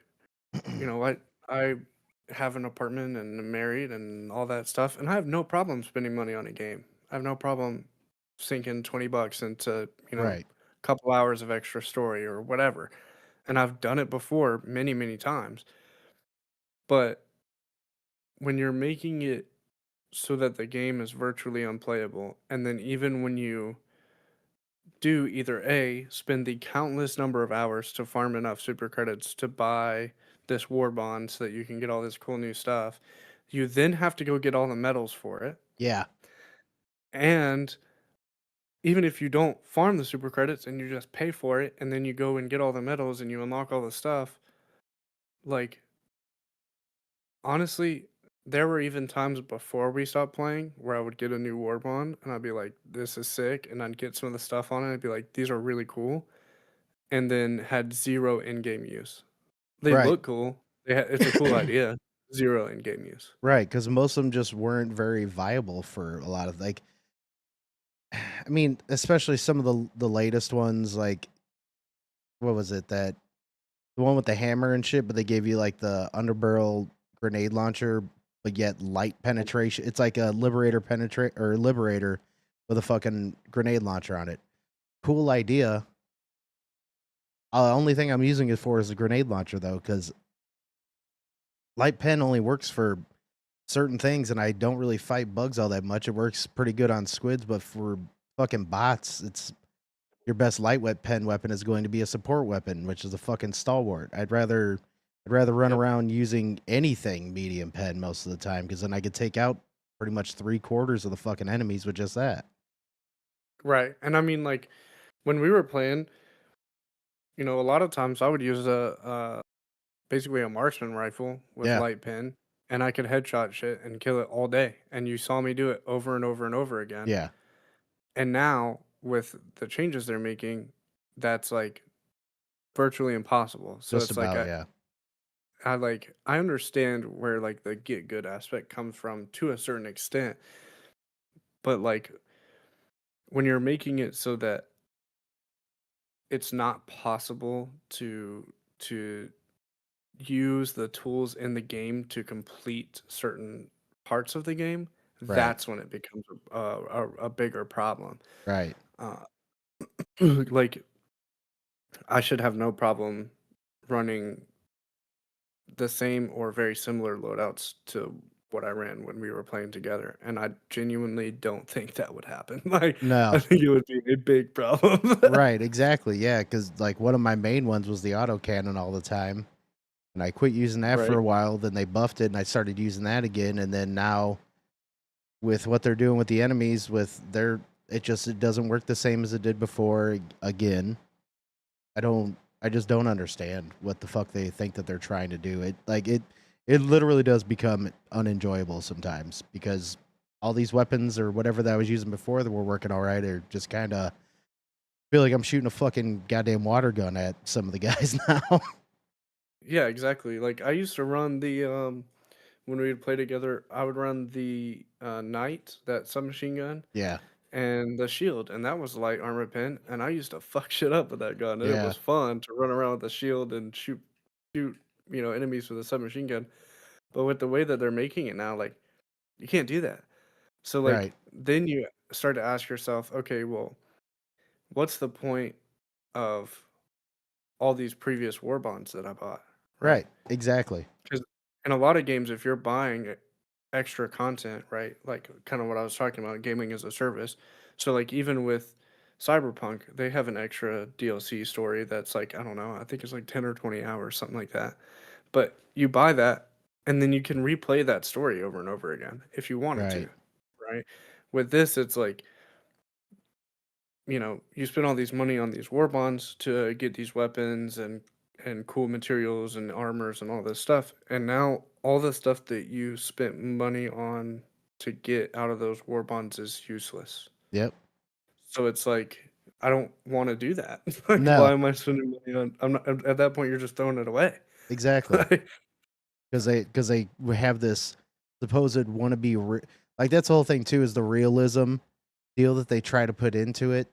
I have an apartment and I'm married and all that stuff, and I have no problem spending money on a game. I have no problem sinking $20 into, Right. a couple hours of extra story or whatever. And I've done it before many, many times. But when you're making it so that the game is virtually unplayable, and then even when you do either A, spend the countless number of hours to farm enough super credits to buy this war bond so that you can get all this cool new stuff, you then have to go get all the medals for it. Yeah. And even if you don't farm the super credits and you just pay for it and then you go and get all the medals and you unlock all the stuff, like honestly, there were even times before we stopped playing where I would get a new war bond and I'd be like, this is sick. And I'd get some of the stuff on it. I'd be like, these are really cool. And then had zero in-game use. They Right. look cool. It's a cool idea. Zero in-game use. Right, because most of them just weren't very viable for a lot of like I mean, especially some of the latest ones, like what was it that the one with the hammer and shit, but they gave you like the underbarrel grenade launcher, but yet light penetration. It's like a Liberator penetrate or Liberator with a fucking grenade launcher on it. Cool idea. Only thing I'm using it for is a grenade launcher though, because light pen only works for certain things, and I don't really fight bugs all that much. It works pretty good on squids, but for fucking bots, it's your best lightweight pen weapon is going to be a support weapon, which is a fucking stalwart. I'd rather run Yep. around using anything medium pen most of the time, because then I could take out pretty much 3/4 of the fucking enemies with just that. Right. And I mean, like, when we were playing, a lot of times I would use basically a marksman rifle with Yeah, light pin, and I could headshot shit and kill it all day. And you saw me do it over and over and over again. yeah, And now with the changes they're making, that's like virtually impossible. So just it's like about, yeah. I understand where like the get good aspect comes from to a certain extent, but like when you're making it so that it's not possible to use the tools in the game to complete certain parts of the game, Right, that's when it becomes a bigger problem. right, Uh, like I should have no problem running the same or very similar loadouts to what I ran when we were playing together, and I genuinely don't think that would happen. Like, I no, think it would be a big problem. right, exactly, yeah, because like one of my main ones was the autocannon all the time, and I quit using that for Right. a while. Then they buffed it, and I started using that again, and then now with what they're doing with the enemies, it doesn't work the same as it did before. Again, I just don't understand what the fuck they think that they're trying to do. It literally does become unenjoyable sometimes, because all these weapons or whatever that I was using before that were working all right are just kind of feel like I'm shooting a fucking goddamn water gun at some of the guys now. Yeah, exactly. Like I used to run the when we would play together, I would run the knight, that submachine gun, Yeah, and the shield, and that was light armor pin, and I used to fuck shit up with that gun, and it yeah, was fun to run around with the shield and shoot, enemies with a submachine gun. But with the way that they're making it now, like you can't do that. So like right, then you start to ask yourself, okay, well, what's the point of all these previous war bonds that I bought, right? right, exactly. Because in a lot of games, if you're buying extra content, right, like kind of what I was talking about, gaming as a service. So like even with Cyberpunk, they have an extra DLC story that's like, I don't know, I think it's like 10 or 20 hours, something like that. But you buy that and then you can replay that story over and over again if you wanted to, Right, right? With this, it's like, you spend all these money on these war bonds to get these weapons and cool materials and armors and all this stuff. And now all the stuff that you spent money on to get out of those war bonds is useless. yep, So it's like I don't want to do that. Like why no, am I spending money on I'm not at that point you're just throwing it away. exactly. Like, Because they have this supposed wannabe like that's the whole thing too, is the realism deal that they try to put into it,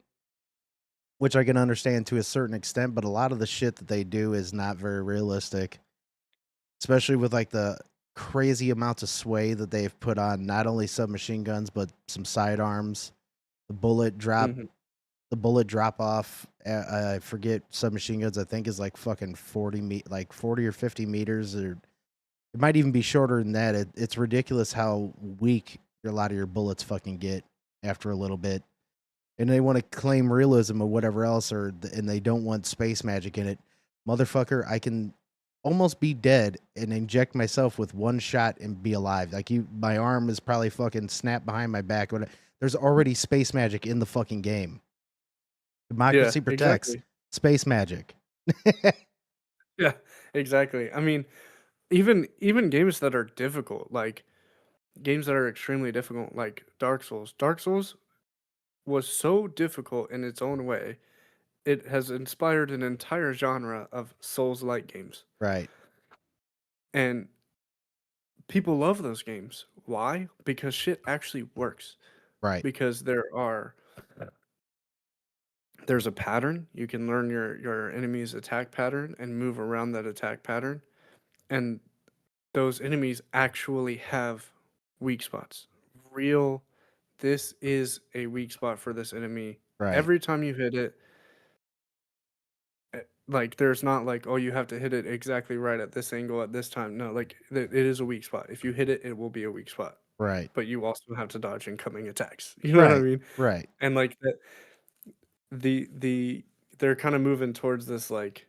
which I can understand to a certain extent, but a lot of the shit that they do is not very realistic, especially with like the crazy amounts of sway that they've put on not only submachine guns but some sidearms. The bullet drop, mhm. the bullet drop off. I forget, submachine guns I think is like fucking 40 or 50 meters, or it might even be shorter than that. It's ridiculous how weak a lot of your bullets fucking get after a little bit. And they want to claim realism or whatever else, and they don't want space magic in it. Motherfucker, I can almost be dead and inject myself with one shot and be alive. Like my arm is probably fucking snapped behind my back. But there's already space magic in the fucking game. Yeah, Democracy protects exactly. space magic. Yeah, exactly. I mean, even games that are difficult, like games that are extremely difficult, like Dark Souls. Dark Souls was so difficult in its own way. It has inspired an entire genre of Souls-like games. Right, And people love those games. Why? Because shit actually works. right, Because there are there's a pattern. You can learn your enemy's attack pattern and move around that attack pattern. And those enemies actually have weak spots. Real, this is a weak spot for this enemy. Right. Every time you hit it, like there's not like, oh, you have to hit it exactly right at this angle at this time. No, like it is a weak spot. If you hit it, it will be a weak spot. Right. But you also have to dodge incoming attacks. You know what I Right. mean? Right. And like that, they're kind of moving towards this like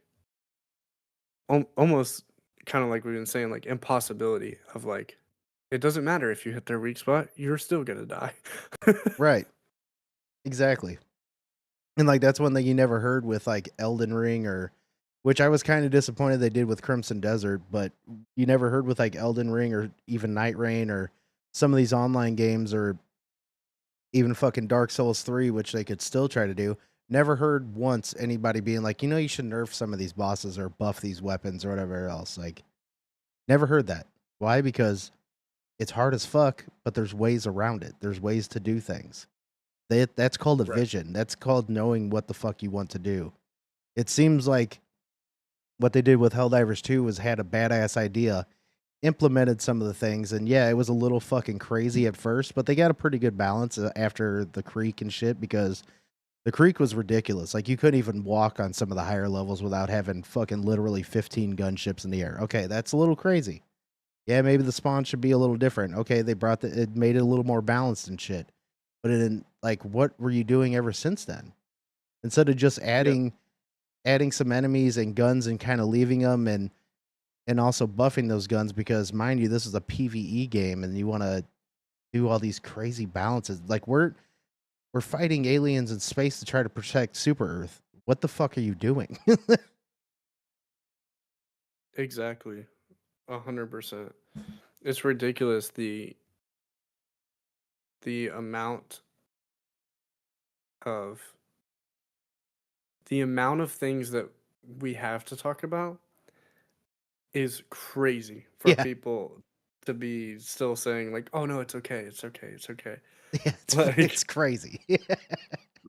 almost kind of like we've been saying, like impossibility of like it doesn't matter if you hit their weak spot, you're still gonna die. Right. Exactly. And like that's one thing you never heard with like Elden Ring, or which I was kind of disappointed they did with Crimson Desert, but you never heard with like Elden Ring or even Night Rain or some of these online games, or even fucking Dark Souls 3, which they could still try to do. Never heard once anybody being like, you know, you should nerf some of these bosses or buff these weapons or whatever else. Like, never heard that. Why? Because it's hard as fuck, but there's ways around it. There's ways to do things. That's called a Right. vision. That's called knowing what the fuck you want to do. It seems like what they did with Helldivers 2 was had a badass idea, implemented some of the things, and yeah, it was a little fucking crazy at first, but they got a pretty good balance after the creek and shit, because the creek was ridiculous. Like, you couldn't even walk on some of the higher levels without having fucking literally 15 gunships in the air. Okay, that's a little crazy. Yeah, maybe the spawn should be a little different. Okay, they brought it made it a little more balanced and shit. But it didn't, like, what were you doing ever since then? Instead of just adding some enemies and guns and kind of leaving them, and also buffing those guns, because mind you, this is a PvE game and you want to do all these crazy balances. Like, we're fighting aliens in space to try to protect Super Earth. What the fuck are you doing? Exactly. 100%. It's ridiculous the amount of things that we have to talk about is crazy for Yeah. people to be still saying like, oh no, it's okay, it's okay, it's okay. Yeah, Like- it's crazy.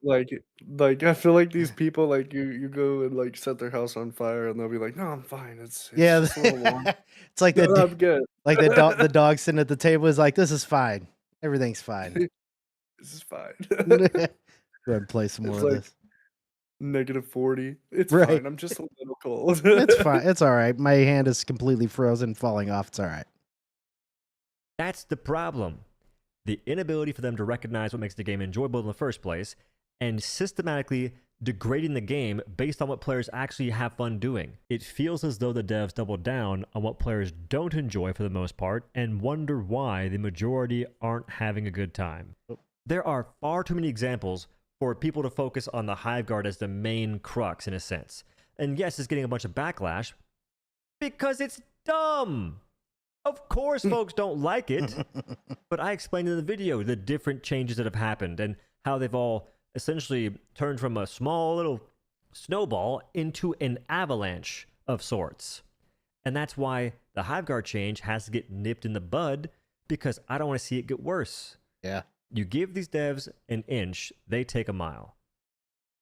Like I feel like these people, like you go and like set their house on fire and they'll be like, no, I'm fine. It's Yeah, just a little warm. it's like No, that. I'm good. Like the dog sitting at the table is like, this is fine. Everything's fine. This is fine. Go ahead and play some more It's of like- this. -40. It's Right. fine. I'm just a little cold. It's fine. It's all right. My hand is completely frozen, falling off. It's all right. That's the problem. The inability for them to recognize what makes the game enjoyable in the first place, and systematically degrading the game based on what players actually have fun doing. It feels as though the devs double down on what players don't enjoy for the most part and wonder why the majority aren't having a good time. There are far too many examples for people to focus on the Hive Guard as the main crux in a sense. And yes, it's getting a bunch of backlash because it's dumb. Of course, folks don't like it, but I explained in the video the different changes that have happened and how they've all essentially turned from a small little snowball into an avalanche of sorts. And that's why the Hive Guard change has to get nipped in the bud, because I don't want to see it get worse. Yeah. You give these devs an inch, they take a mile.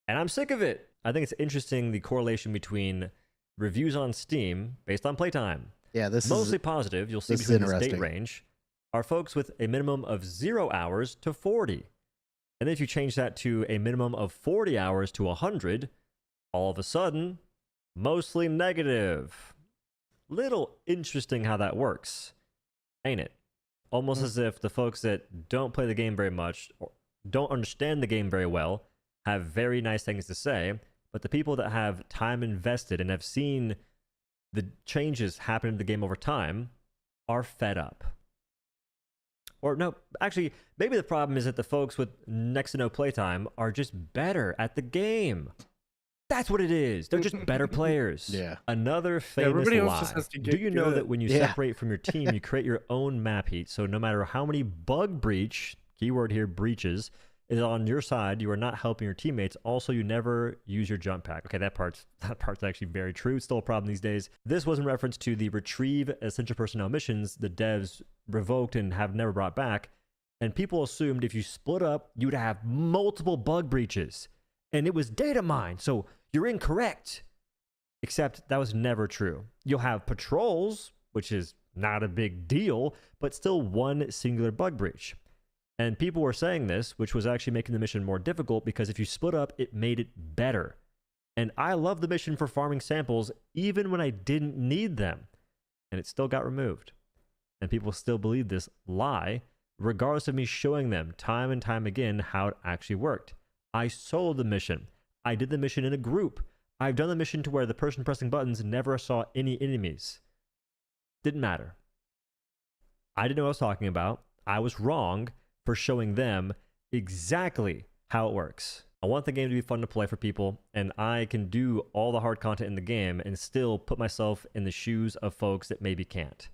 And I'm sick of it. I think it's interesting the correlation between reviews on Steam based on playtime. Yeah, this Mostly is positive, you'll see this is between this date interesting. range, are folks with a minimum of 0 hours to 40. And then if you change that to a minimum of 40 hours to 100, all of a sudden, mostly negative. Little interesting how that works, ain't it? Almost as if the folks that don't play the game very much, or don't understand the game very well, have very nice things to say, but the people that have time invested and have seen the changes happen in the game over time are fed up. Or no, actually, maybe the problem is that the folks with next to no playtime are just better at the game. That's what it is. They're just better players. Yeah. Another famous everybody else lie. just has to Do get you know good. that when you Yeah. separate from your team, you create your own map heat? So no matter how many bug breach, keyword here, breaches, is on your side, you are not helping your teammates. Also, you never use your jump pack. Okay, that part's actually very true. It's still a problem these days. This was in reference to the retrieve essential personnel missions the devs revoked and have never brought back. And people assumed if you split up, you'd have multiple bug breaches. And it was data mined, so you're incorrect. Except that was never true. You'll have patrols, which is not a big deal, but still one singular bug breach. And people were saying this, which was actually making the mission more difficult because if you split up, it made it better. And I love the mission for farming samples even when I didn't need them. And it still got removed. And people still believe this lie, regardless of me showing them time and time again how it actually worked. I soloed the mission. I did the mission in a group. I've done the mission to where the person pressing buttons never saw any enemies. Didn't matter. I didn't know what I was talking about. I was wrong for showing them exactly how it works. I want the game to be fun to play for people, and I can do all the hard content in the game and still put myself in the shoes of folks that maybe can't.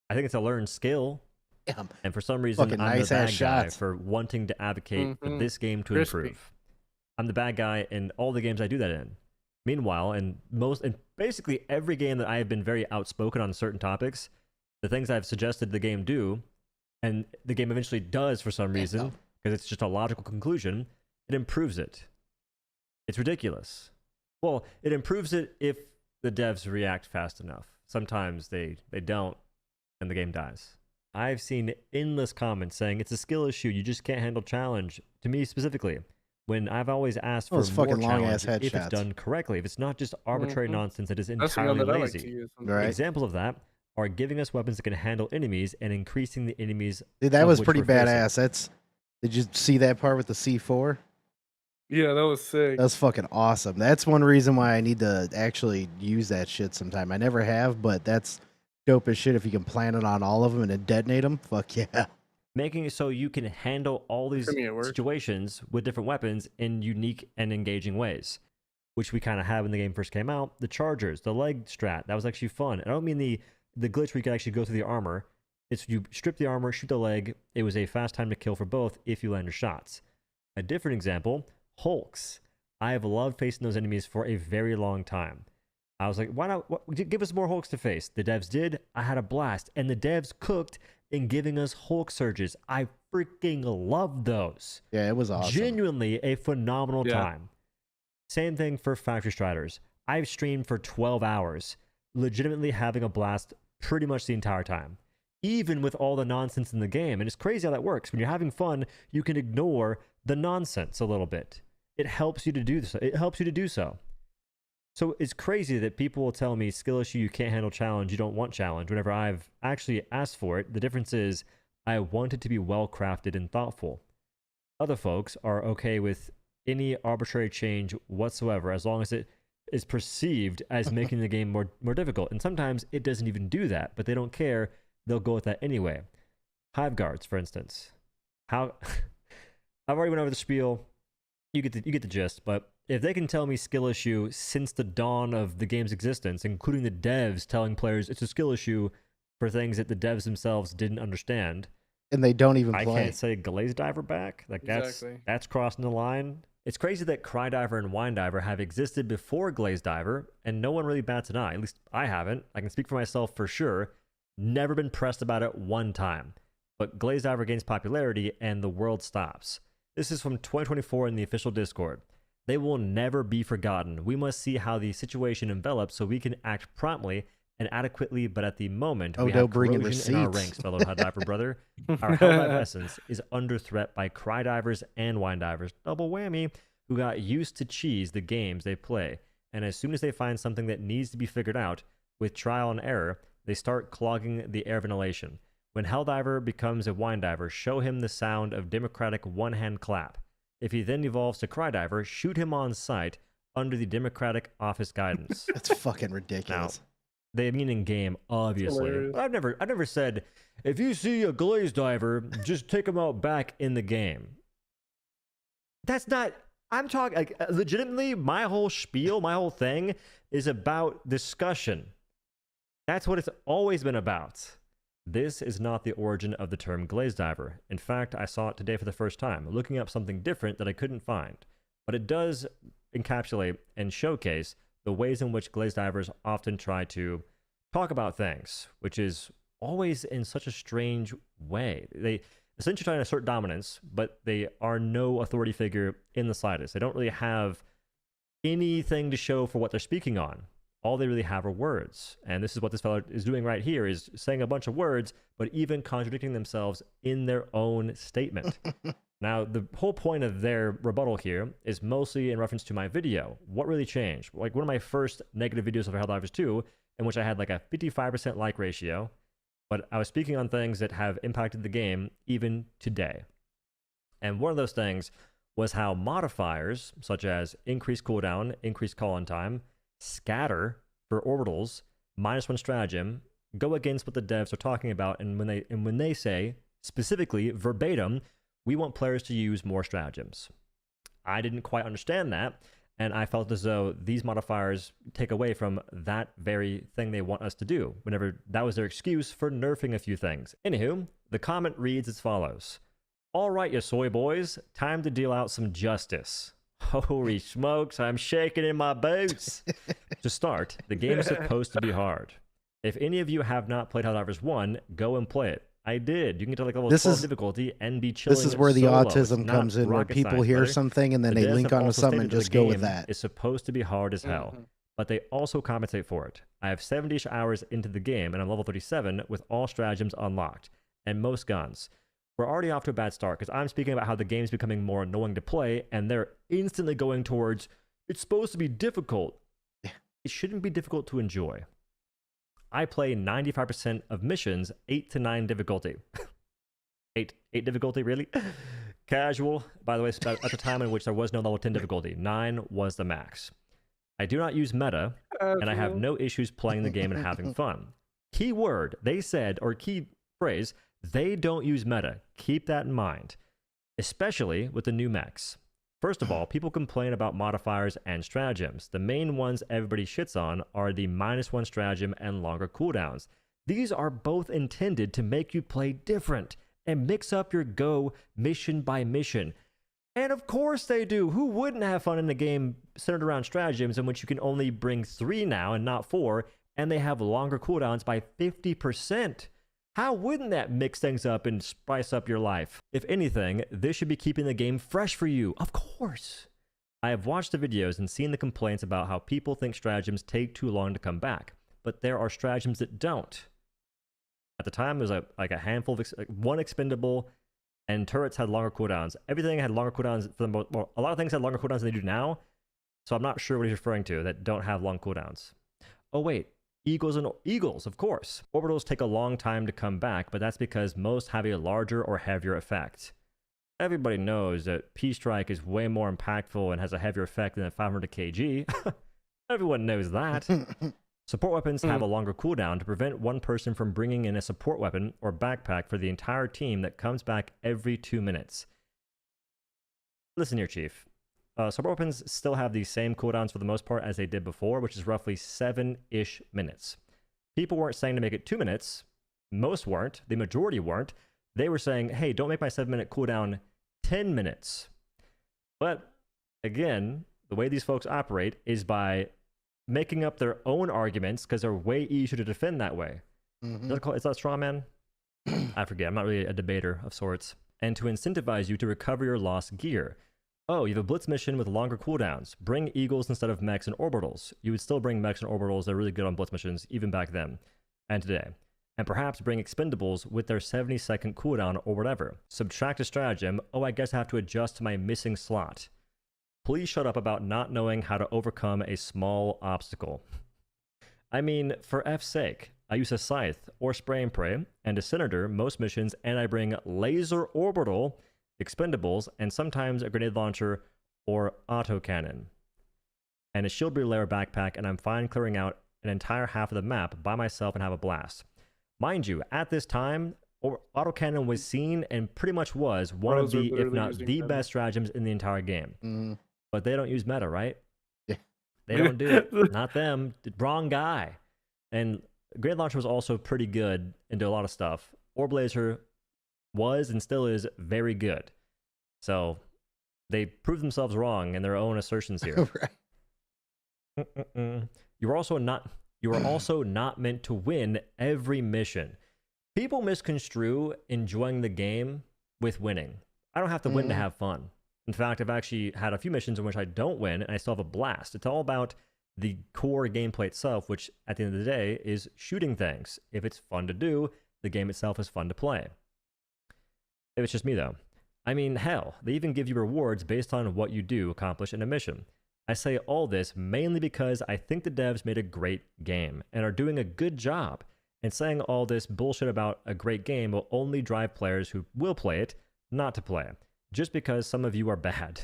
I think it's a learned skill, Damn. and for some reason, Fucking I'm nice the ass bad guy shots. for wanting to advocate for this game to Crispy. improve. I'm the bad guy in all the games I do that in. Meanwhile, in basically every game that I have been very outspoken on certain topics, the things I've suggested the game do, and the game eventually does for some reason, because it's just a logical conclusion, it improves it. It's ridiculous. Well, it improves it if the devs react fast enough. Sometimes they don't, and the game dies. I've seen endless comments saying it's a skill issue, you just can't handle challenge. To me specifically, when I've always asked for Those more fucking long-ass challenge if it's headshots. done correctly, if it's not just arbitrary nonsense that is That's the gun entirely that I like to lazy. use. Right. Examples of that are giving us weapons that can handle enemies and increasing the enemies. Dude, that of was which pretty we're facing. badass. Did you see that part with the C4? Yeah, that was sick. That's fucking awesome. That's one reason why I need to actually use that shit sometime. I never have, but that's dope as shit if you can plant it on all of them and then detonate them. Fuck yeah. Making it so you can handle all these For me, it worked. situations with different weapons in unique and engaging ways, which we kind of have when the game first came out. The chargers, the leg strat, that was actually fun. I don't mean the glitch where you could actually go through the armor. It's you strip the armor, shoot the leg. It was a fast time to kill for both if you land your shots. A different example, Hulks. I have loved facing those enemies for a very long time. I was like, why not give us more Hulks to face? The devs did. I had a blast. And the devs cooked in giving us Hulk surges. I freaking love those. Yeah, it was awesome. Genuinely a phenomenal Yeah. time. Same thing for Factory Striders. I've streamed for 12 hours, legitimately having a blast pretty much the entire time, even with all the nonsense in the game. And it's crazy how that works. When you're having fun, you can ignore the nonsense a little bit. It helps you to do so. It helps you to do so. So it's crazy that people will tell me, skill issue, you can't handle challenge, you don't want challenge, whenever I've actually asked for it. The difference is I want it to be well crafted and thoughtful. Other folks are okay with any arbitrary change whatsoever as long as it is perceived as making the game more difficult. And sometimes it doesn't even do that, but they don't care. They'll go with that anyway. Hive guards, for instance. How I've already went over the spiel. You get the gist, but if they can tell me skill issue since the dawn of the game's existence, including the devs telling players it's a skill issue for things that the devs themselves didn't understand, And they don't even I play. can't say Glaze Diver back. Like Exactly. that's crossing the line. It's crazy that Cry Diver and Wine Diver have existed before Glaze Diver, and no one really bats an eye. At least I haven't. I can speak for myself for sure. Never been pressed about it one time. But Glaze Diver gains popularity, and the world stops. This is from 2024 in the official Discord. They will never be forgotten. We must see how the situation envelops so we can act promptly and adequately, but at the moment, Oh, we they'll have bring in corrosion in our receipts. ranks, fellow Diver brother. Our Helldive essence is under threat by Cry Divers and Wine Divers, double whammy, who got used to cheese the games they play. And as soon as they find something that needs to be figured out, with trial and error, they start clogging the air ventilation. When Helldiver becomes a Wine Diver, show him the sound of democratic one-hand clap. If he then evolves to Cry Diver, shoot him on sight under the democratic office guidance. It's fucking ridiculous. They mean in game, obviously. hilarious. I've never said if you see a Glaze Diver, just take him out back in the game. That's not. I'm talking like legitimately. My whole spiel, my whole thing is about discussion. That's what it's always been about. This is not the origin of the term Glaze Diver. In fact, I saw it today for the first time, looking up something different that I couldn't find. But it does encapsulate and showcase the ways in which Glaze Divers often try to talk about things, which is always in such a strange way. essentially trying to assert dominance, but they are no authority figure in the slightest. They don't really have anything to show for what they're speaking on. All they really have are words. And this is what this fellow is doing right here, is saying a bunch of words, but even contradicting themselves in their own statement. Now, the whole point of their rebuttal here is mostly in reference to my video. What really changed? Like one of my first negative videos of Helldivers 2, in which I had like a 55% like ratio, but I was speaking on things that have impacted the game even today. And one of those things was how modifiers, such as increased cooldown, increased call-on time, scatter for orbitals, -1 stratagem, go against what the devs are talking about, and when they say, specifically, verbatim, we want players to use more stratagems. I didn't quite understand that, and I felt as though these modifiers take away from that very thing they want us to do, whenever that was their excuse for nerfing a few things. Anywho, the comment reads as follows. All right, you soy boys, time to deal out some justice. Holy smokes, I'm shaking in my boots. To start, the game is supposed to be hard. If any of you have not played Helldivers 1, go and play it. I did. You can get to like level 12 difficulty and be chilling. This is where the solo. autism comes in, where people hear something and then they link onto something and just go with that. It's supposed to be hard as hell, but they also compensate for it. I have 70-ish hours into the game, and I'm level 37 with all stratagems unlocked, and most guns. We're already off to a bad start, because I'm speaking about how the game's becoming more annoying to play, and they're instantly going towards, it's supposed to be difficult. It shouldn't be difficult to enjoy. I play 95% of missions 8 to 9 difficulty. 8 difficulty, really? Casual, by the way, at the time in which there was no level 10 difficulty. 9 was the max. I do not use meta, and I have no issues playing the game and having fun. Key word, they said, or key phrase, they don't use meta. Keep that in mind, especially with the new mechs. First of all, people complain about modifiers and stratagems. The main ones everybody shits on are the -1 stratagem and longer cooldowns. These are both intended to make you play different and mix up your go mission by mission. And of course they do. Who wouldn't have fun in a game centered around stratagems in which you can only bring 3 now and not 4, and they have longer cooldowns by 50%? How wouldn't that mix things up and spice up your life? If anything, this should be keeping the game fresh for you. Of course. I have watched the videos and seen the complaints about how people think stratagems take too long to come back, but there are stratagems that don't. At the time, there was like a handful of one expendable, and turrets had longer cooldowns. Everything had longer cooldowns for the most. Well, a lot of things had longer cooldowns than they do now. So I'm not sure what he's referring to that don't have long cooldowns. Oh wait. Eagles, of course. Orbitals take a long time to come back, but that's because most have a larger or heavier effect. Everybody knows that P-Strike is way more impactful and has a heavier effect than a 500 kg. Everyone knows that. Support weapons have a longer cooldown to prevent one person from bringing in a support weapon or backpack for the entire team that comes back every 2 minutes. Listen here, Chief. Support weapons still have the same cooldowns for the most part as they did before, which is roughly 7-ish minutes. People weren't saying to make it 2 minutes. Most weren't. The majority weren't. They were saying, hey, don't make my 7-minute cooldown 10 minutes. But again, the way these folks operate is by making up their own arguments because they're way easier to defend that way. Is that straw man? I forget. I'm not really a debater of sorts. And to incentivize you to recover your lost gear. Oh, you have a blitz mission with longer cooldowns. Bring eagles instead of mechs and orbitals. You would still bring mechs and orbitals. They're really good on blitz missions, even back then and today. And perhaps bring expendables with their 70-second cooldown or whatever. Subtract a stratagem. Oh, I guess I have to adjust to my missing slot. Please shut up about not knowing how to overcome a small obstacle. I mean, for F's sake, I use a scythe or spray and pray and a senator most missions, and I bring laser orbital, expendables, and sometimes a grenade launcher or autocannon. And a shield relayer backpack, and I'm fine clearing out an entire half of the map by myself and have a blast. Mind you, at this time, autocannon was seen and pretty much was one of the, if not the best stratagems in the entire game. But they don't use meta, right? Yeah. They don't do it. Not them. Wrong guy. And grenade launcher was also pretty good and do a lot of stuff. Orb laser was and still is very good. So they proved themselves wrong in their own assertions here. Right. You are also not meant to win every mission. People misconstrue enjoying the game with winning. I don't have to win to have fun. In fact, I've actually had a few missions in which I don't win and I still have a blast. It's all about the core gameplay itself, which at the end of the day is shooting things. If it's fun to do, the game itself is fun to play. If it's just me though. I mean, hell, they even give you rewards based on what you do accomplish in a mission. I say all this mainly because I think the devs made a great game and are doing a good job. And saying all this bullshit about a great game will only drive players who will play it not to play, just because some of you are bad.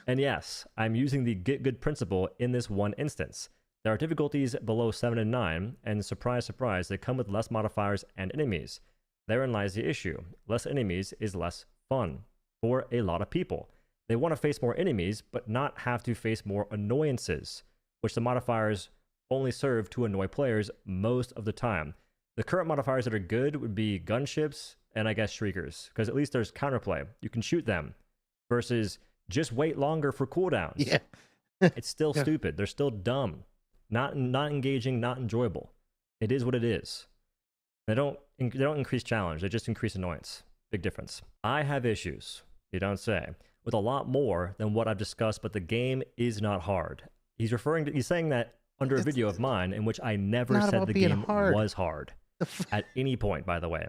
And yes, I'm using the get good principle in this one instance. There are difficulties below 7 and 9, and surprise, surprise, they come with less modifiers and enemies. Therein lies the issue. Less enemies is less fun for a lot of people. They want to face more enemies, but not have to face more annoyances, which the modifiers only serve to annoy players most of the time. The current modifiers that are good would be gunships and I guess shriekers, because at least there's counterplay. You can shoot them versus just wait longer for cooldowns. Yeah. It's still stupid. They're still dumb. Not engaging, not enjoyable. It is what it is. They don't increase challenge. They just increase annoyance. Big difference. I have issues, you don't say, with a lot more than what I've discussed, but the game is not hard. He's saying that under a video of mine in which I never said the game was hard. At any point, by the way.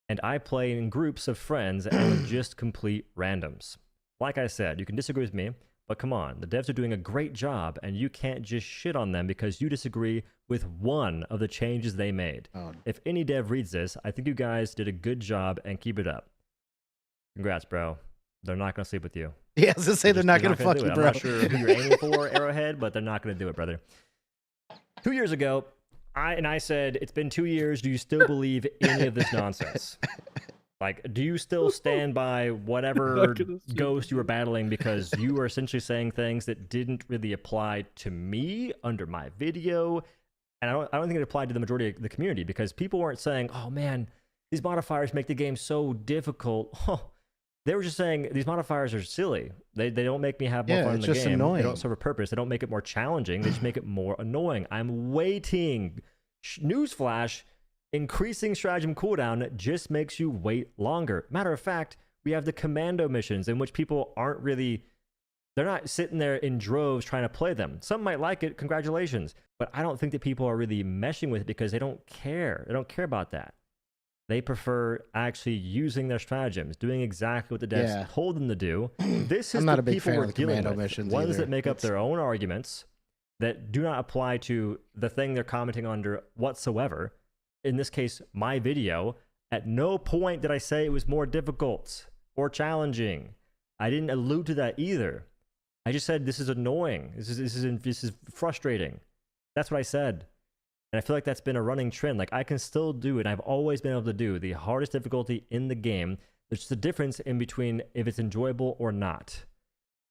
And I play in groups of friends and with just complete randoms. Like I said, you can disagree with me, but come on, the devs are doing a great job and you can't just shit on them because you disagree with one of the changes they made. If any dev reads this, I think you guys did a good job and keep it up. Congrats, bro. They're not going to sleep with you. Yeah, I was going to say they're not going to fuck you, bro. I'm not sure who you're aiming for, Arrowhead, but they're not going to do it, brother. 2 years ago, I said, it's been 2 years. Do you still believe any of this nonsense? Like, do you still stand by whatever ghost you were battling because you were essentially saying things that didn't really apply to me under my video? And I don't think it applied to the majority of the community because people weren't saying, oh man, these modifiers make the game so difficult. They were just saying these modifiers are silly. They don't make me have more fun in the game. Annoying. They don't serve a purpose. They don't make it more challenging. They just make it more annoying. I'm waiting. Newsflash, increasing stratagem cooldown just makes you wait longer. Matter of fact, we have the commando missions in which people aren't really, they're not sitting there in droves trying to play them. Some might like it, congratulations. But I don't think that people are really meshing with it because they don't care. They don't care about that. They prefer actually using their stratagems, doing exactly what the devs told them to do. This is what people were dealing with. Ones that make up their own arguments that do not apply to the thing they're commenting under whatsoever. In this case, my video. At no point did I say it was more difficult or challenging. I didn't allude to that either. I just said this is annoying. This is frustrating. That's what I said. And I feel like that's been a running trend. Like, I can still do it. I've always been able to do the hardest difficulty in the game. There's just a difference in between if it's enjoyable or not.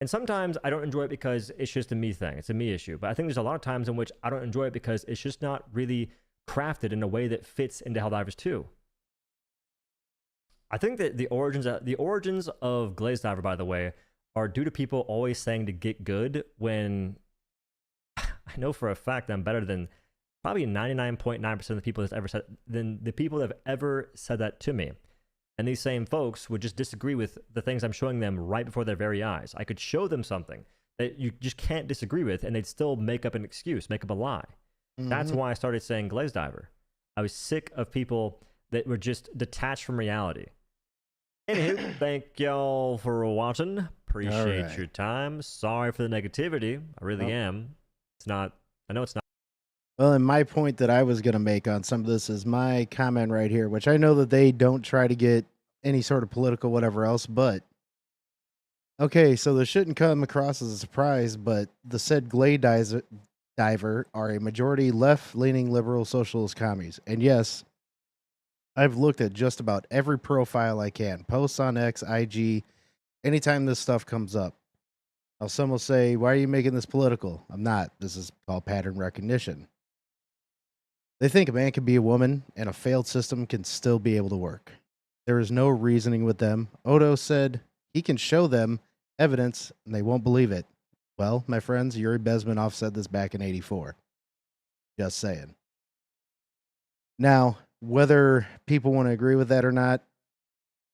And sometimes I don't enjoy it because it's just a me thing. It's a me issue. But I think there's a lot of times in which I don't enjoy it because it's just not really crafted in a way that fits into Helldivers 2. I think that the origins of Glazediver, by the way, are due to people always saying to get good when I know for a fact I'm better than probably 99.9% of the people that's ever said, than the people that have ever said that to me. And these same folks would just disagree with the things I'm showing them right before their very eyes. I could show them something that you just can't disagree with, and they'd still make up an excuse, make up a lie. That's why I started saying Glazediver. I was sick of people that were just detached from reality. Anywho, thank y'all for watching. Appreciate your time. Sorry for the negativity. I really am. It's not, I know it's not. Well, and my point that I was going to make on some of this is my comment right here, which I know that they don't try to get any sort of political whatever else, but okay, so this shouldn't come across as a surprise, but the said Glazediver are a majority left-leaning liberal socialist commies. And yes, I've looked at just about every profile I can, posts on X, IG, anytime this stuff comes up. Now, some will say, why are you making this political? I'm not. This is called pattern recognition. They think a man can be a woman and a failed system can still be able to work. There is no reasoning with them. Odo said he can show them evidence and they won't believe it. Well, my friends, Yuri Bezmenov said this back in '84. Just saying. Now, whether people want to agree with that or not,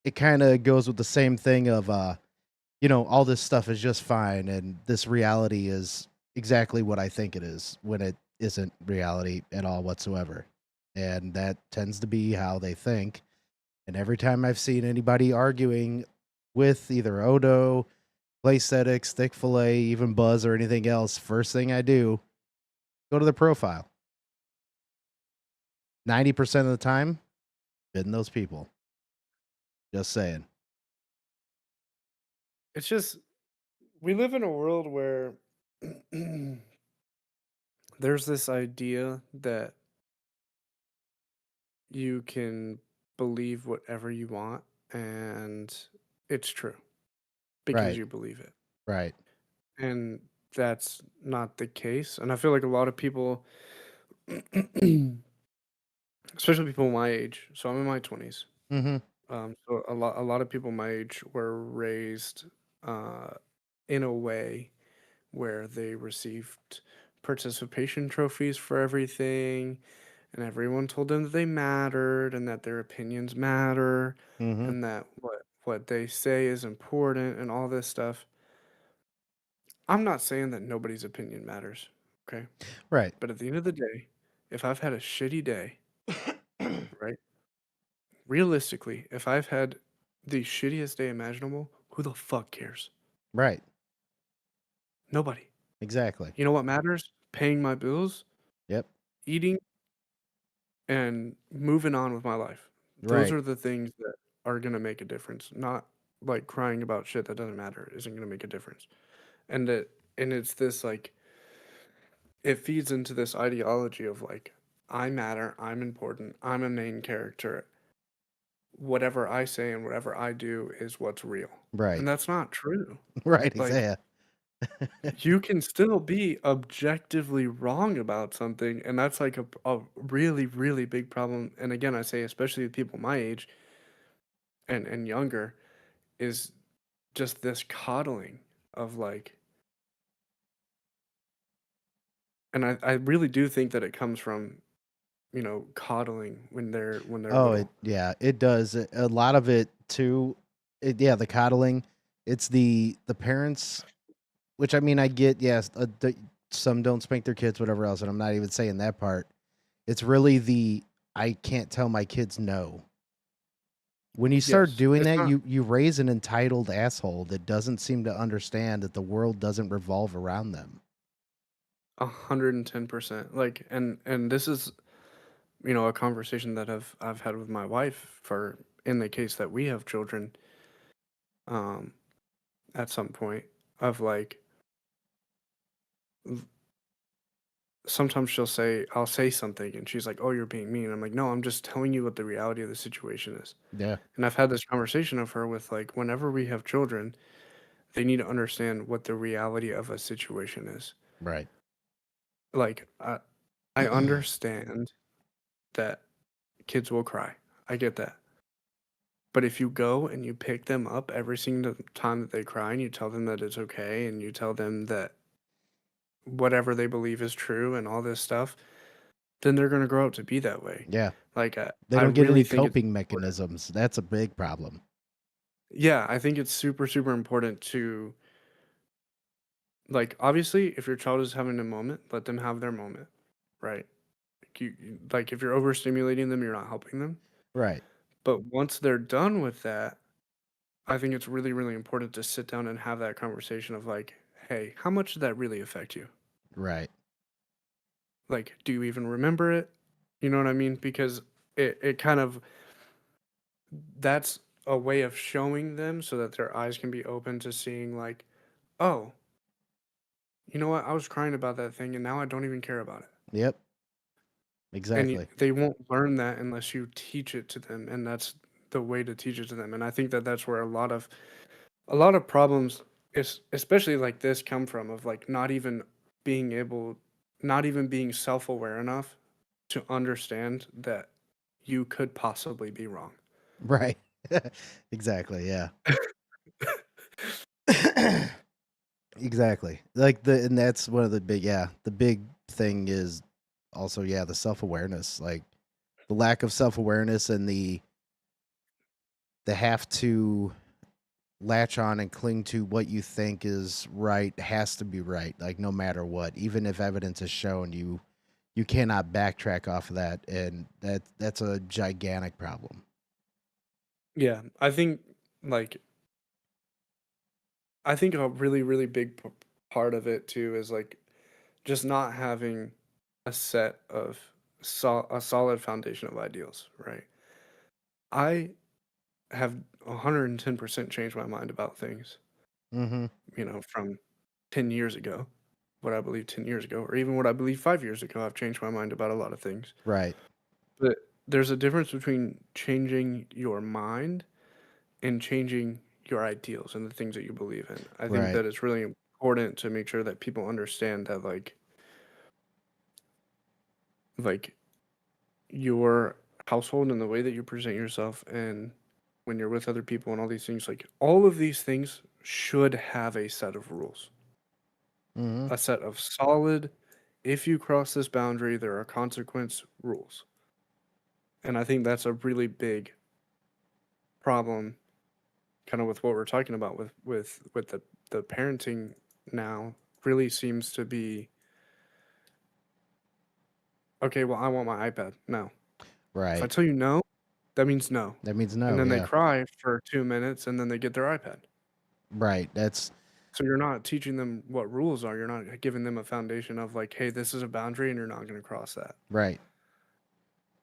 it kind of goes with the same thing of all this stuff is just fine and this reality is exactly what I think it is when it isn't reality at all whatsoever. And that tends to be how they think. And every time I've seen anybody arguing with either Odo, Playsthetics, Thick Fillet, even Buzz or anything else, first thing I do, go to their profile. 90% of the time, been those people. Just saying. It's just we live in a world where there's this idea that you can believe whatever you want and it's true because Right. you believe it. Right. And that's not the case. And I feel like a lot of people, especially people my age, so I'm in my 20s. Mm-hmm. So a lot of people my age were raised in a way where they received participation trophies for everything, and everyone told them that they mattered and that their opinions matter Mm-hmm. and that what they say is important and all this stuff. I'm not saying that nobody's opinion matters, okay? Right. But at the end of the day, if I've had a shitty day, right? Realistically, if I've had the shittiest day imaginable, who the fuck cares? Right. Nobody. Exactly. You know what matters? Paying my bills, Yep. eating, and moving on with my life. Those Right. are the things that are going to make a difference. Not like crying about shit that doesn't matter isn't going to make a difference. And it's this like it feeds into this ideology of like I matter, I'm important, I'm a main character. Whatever I say and whatever I do is what's real. Right. And that's not true. Right. Like Exactly. you can still be objectively wrong about something, and that's like a really, really big problem. And again, I say especially with people my age and younger, is just this coddling of like and I really do think that it comes from, coddling when they're Oh, little. it does. A lot of it too. The coddling. It's the parents, which I mean, I get. Yes, some don't spank their kids, whatever else, and I'm not even saying that part. It's really the I can't tell my kids no. When you start Yes, doing it's that, not you raise an entitled asshole that doesn't seem to understand that the world doesn't revolve around them. 110%. Like, and this is, a conversation that I've had with my wife for in the case that we have children, um, at some point of like sometimes I'll say something and she's like, "Oh, you're being mean." I'm like, "No, I'm just telling you what the reality of the situation is." Yeah. And I've had this conversation of her with like, whenever we have children, they need to understand what the reality of a situation is. Right. Like, I understand that kids will cry. I get that. But if you go and you pick them up every single time that they cry and you tell them that it's okay and you tell them that whatever they believe is true and all this stuff, then they're going to grow up to be that way. Yeah. Like, They I don't get really any think it's coping important. mechanisms. That's a big problem. Yeah, I think it's super, super important to, like, obviously, if your child is having a moment, let them have their moment, right? Like, if you're overstimulating them, you're not helping them. Right. But once they're done with that, I think it's really, really important to sit down and have that conversation of like, hey, how much did that really affect you? Right. Like, do you even remember it? You know what I mean? Because it kind of that's a way of showing them so that their eyes can be open to seeing like, oh, you know what? I was crying about that thing and now I don't even care about it. Yep. And Exactly. they won't learn that unless you teach it to them, and that's the way to teach it to them. And I think that that's where a lot of problems is especially like this come from of like not even being self-aware enough to understand that you could possibly be wrong. Right. Exactly. Yeah. Exactly. And that's one of the big thing is also, the self-awareness, like the lack of self-awareness and the they have to latch on and cling to what you think is right has to be right, like no matter what, even if evidence is shown, you cannot backtrack off of that, and that's a gigantic problem. Yeah, I think like I think a really really big part of it too is like just not having a set of a solid foundation of ideals, right? I have 110% changed my mind about things, Mm-hmm. from 10 years ago, what I believed 10 years ago, or even what I believed 5 years ago. I've changed my mind about a lot of things. Right. But there's a difference between changing your mind and changing your ideals and the things that you believe in. I think Right. that it's really important to make sure that people understand that like your household and the way that you present yourself and when you're with other people and all these things, like all of these things should have a set of rules, Mm-hmm. a set of solid, if you cross this boundary, there are consequence rules. And I think that's a really big problem kind of with what we're talking about with the parenting now really seems to be okay, well, I want my iPad. No. If I Right. tell you no, that means no. That means And no. then they Yeah. cry for 2 minutes and then they get their iPad. Right. That's So you're not teaching them what rules are. You're not giving them a foundation of like, hey, this is a boundary and you're not going to cross that. right.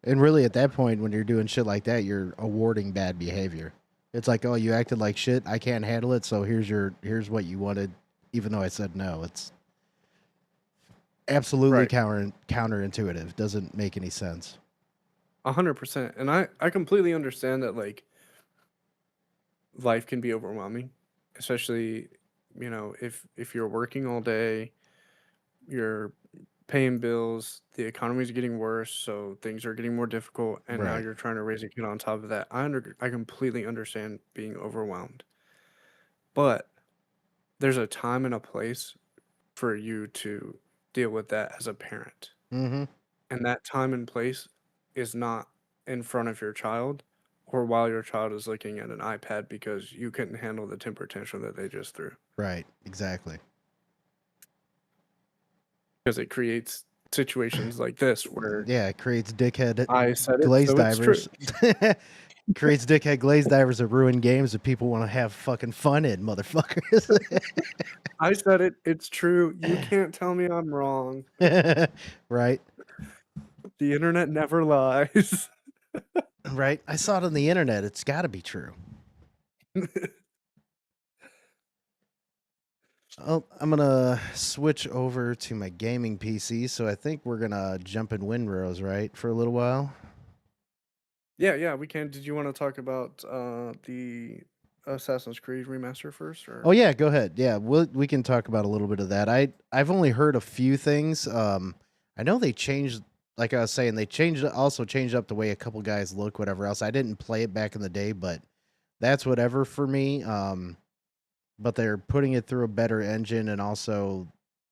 And really, at that point, when you're doing shit like that, you're awarding bad behavior. It's like, oh, you acted like shit. I can't handle it. So here's what you wanted, even though I said no. It's absolutely Right. counterintuitive. Doesn't make any sense. 100%. And I completely understand that like life can be overwhelming, especially, if you're working all day, you're paying bills, the economy's getting worse, so things are getting more difficult, and now Right. you're trying to raise a kid on top of that. I completely understand being overwhelmed. But there's a time and a place for you to deal with that as a parent. Mm-hmm. And that time and place is not in front of your child or while your child is looking at an iPad because you couldn't handle the temper tantrum that they just threw. Right. Exactly. Because it creates situations like this where Yeah. It creates dickhead I said it, glaze so it's true. divers. Creates dickhead glaze divers that ruin games that people want to have fucking fun in, motherfuckers. I said it, it's true. You can't tell me I'm wrong. Right. The internet never lies. Right. I saw it on the internet. It's got to be true. Oh, I'm gonna switch over to my gaming PC, so I think we're gonna jump in Windrose, right, for a little while. Yeah, we can. Did you want to talk about the Assassin's Creed remaster first, Oh or? yeah, go ahead. Yeah, we can talk about a little bit of that. I've only heard a few things. I know they changed, like I was saying, they also changed up the way a couple guys look, whatever else. I didn't play it back in the day, but that's whatever for me. But they're putting it through a better engine, and also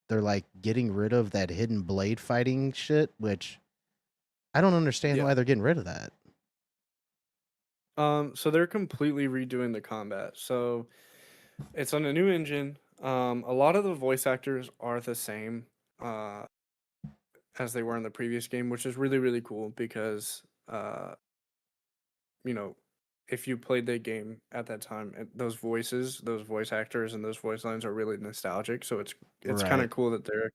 they're like getting rid of that hidden blade fighting shit, which I don't understand Yeah. why they're getting rid of that. So they're completely redoing the combat. So it's on a new engine. A lot of the voice actors are the same as they were in the previous game, which is really, really cool because you know, if you played the game at that time, those voice actors, and those voice lines are really nostalgic. So it's kind Right. of cool that they're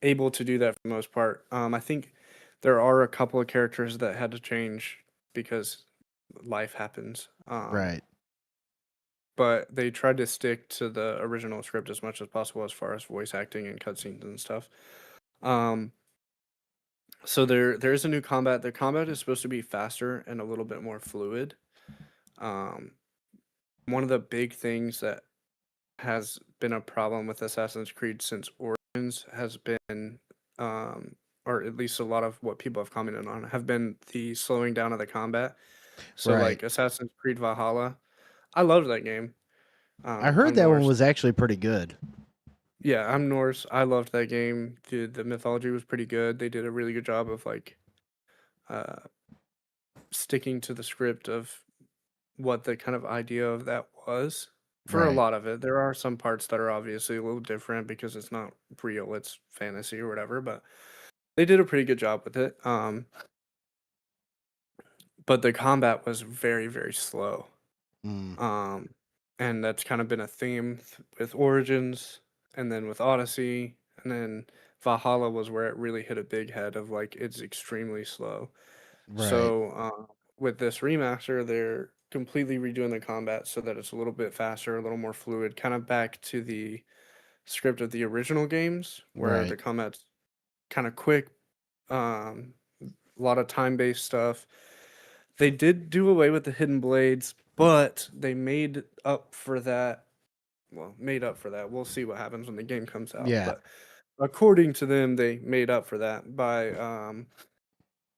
able to do that for the most part. I think there are a couple of characters that had to change because life happens. Right. But they tried to stick to the original script as much as possible as far as voice acting and cutscenes and stuff. Um, so there is a new combat. The combat is supposed to be faster and a little bit more fluid. Um, one of the big things that has been a problem with Assassin's Creed since Origins has been, or at least a lot of what people have commented on, have been the slowing down of the combat. So Right. like Assassin's Creed Valhalla, I loved that game. I heard I'm that one Norse. was actually pretty good. Yeah, I'm Norse. I loved that game. The mythology was pretty good. They did a really good job of like uh sticking to the script of what the kind of idea of that was for a Right. lot of it. There are some parts that are obviously a little different because it's not real, it's fantasy or whatever, but they did a pretty good job with it. But the combat was very, very slow. Mm. Um, and that's kind of been a theme with Origins and then with Odyssey, and then Valhalla was where it really hit a big head of like it's extremely slow. Right. So with this remaster, they're completely redoing the combat so that it's a little bit faster, a little more fluid, kind of back to the script of the original games where Right. the combat's kind of quick, a lot of time-based stuff. They did do away with the hidden blades, but they made up for that. Well, made up for that. We'll see what happens when the game comes out. Yeah. But according to them, they made up for that by